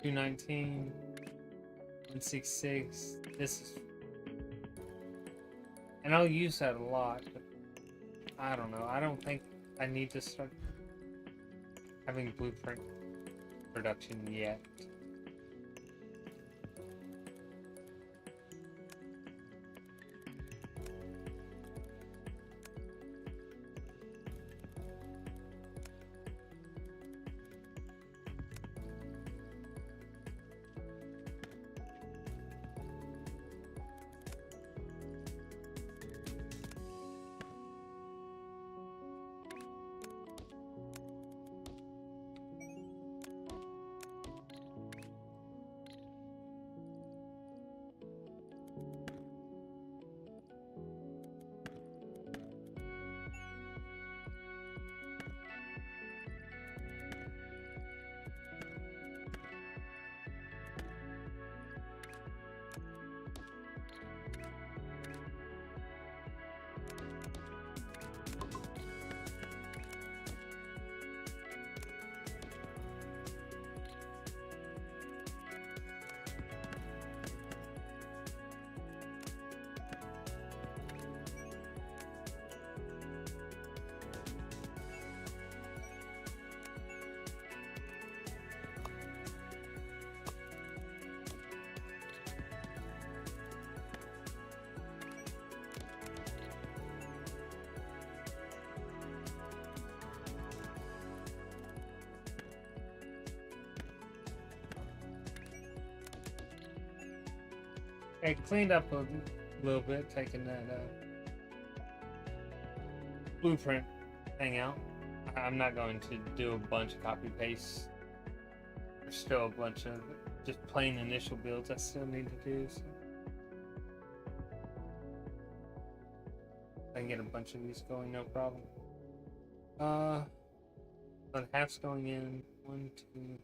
219, 166. This is, and I'll use that a lot, but I don't know. I don't think I need to start having blueprint production yet. I cleaned up a little bit, taking that blueprint thing out. I'm not going to do a bunch of copy paste. There's still a bunch of just plain initial builds I still need to do. So I can get a bunch of these going, no problem. But half's going in. 1, 2.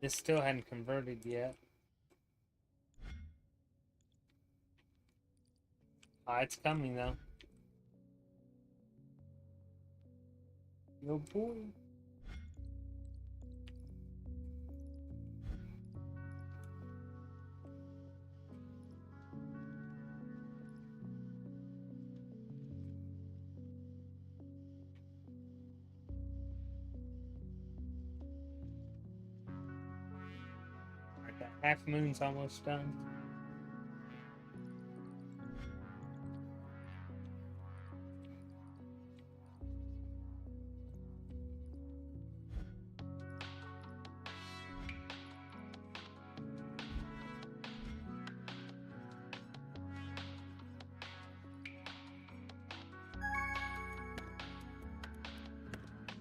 This still hadn't converted yet. It's coming though. Yo boy. half moon's almost done.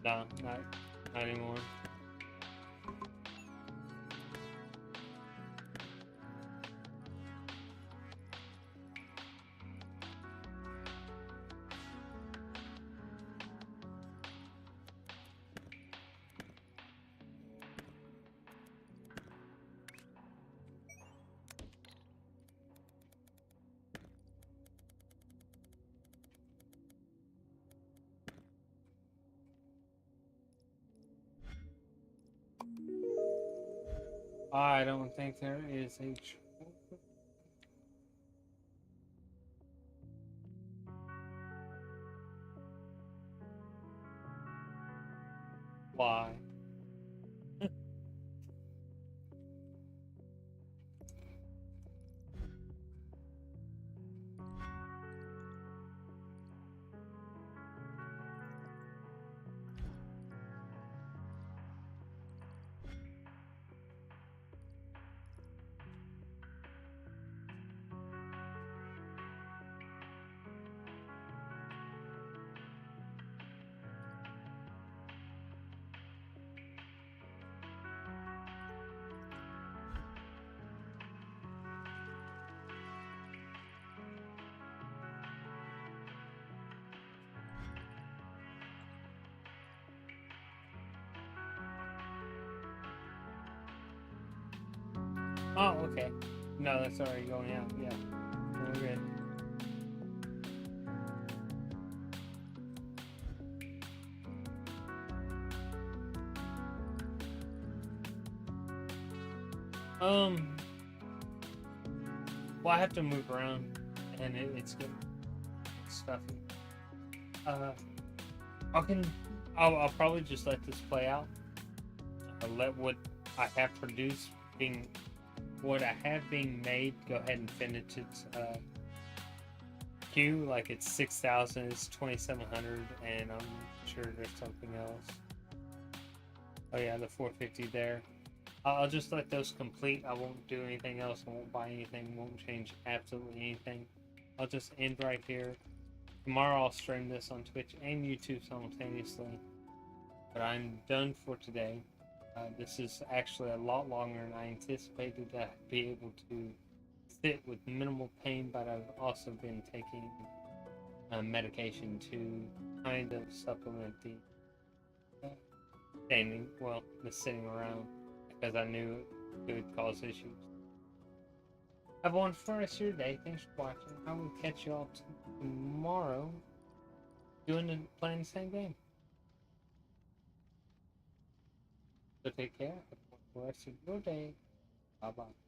No, not anymore. I don't think there is a why. Oh, okay. No, that's already going out. Yeah, we're good. Well, I have to move around, and it's good. It's stuffy. I'll probably just let this play out. I'll let what I have produced what I have being made go ahead and finish its queue. Like it's 6,000, it's 2,700, and I'm sure there's something else. Oh yeah, the 450 there. I'll just let those complete. I won't do anything else. I won't buy anything. Won't change absolutely anything. I'll just end right here. Tomorrow I'll stream this on Twitch and YouTube simultaneously. But I'm done for today. This is actually a lot longer than I anticipated to be able to sit with minimal pain, but I've also been taking medication to kind of supplement the the sitting around, because I knew it would cause issues. Have a wonderful rest of your day. Thanks for watching. I will catch you all tomorrow playing the same game. So take care. Have a wonderful rest of your day. Bye bye.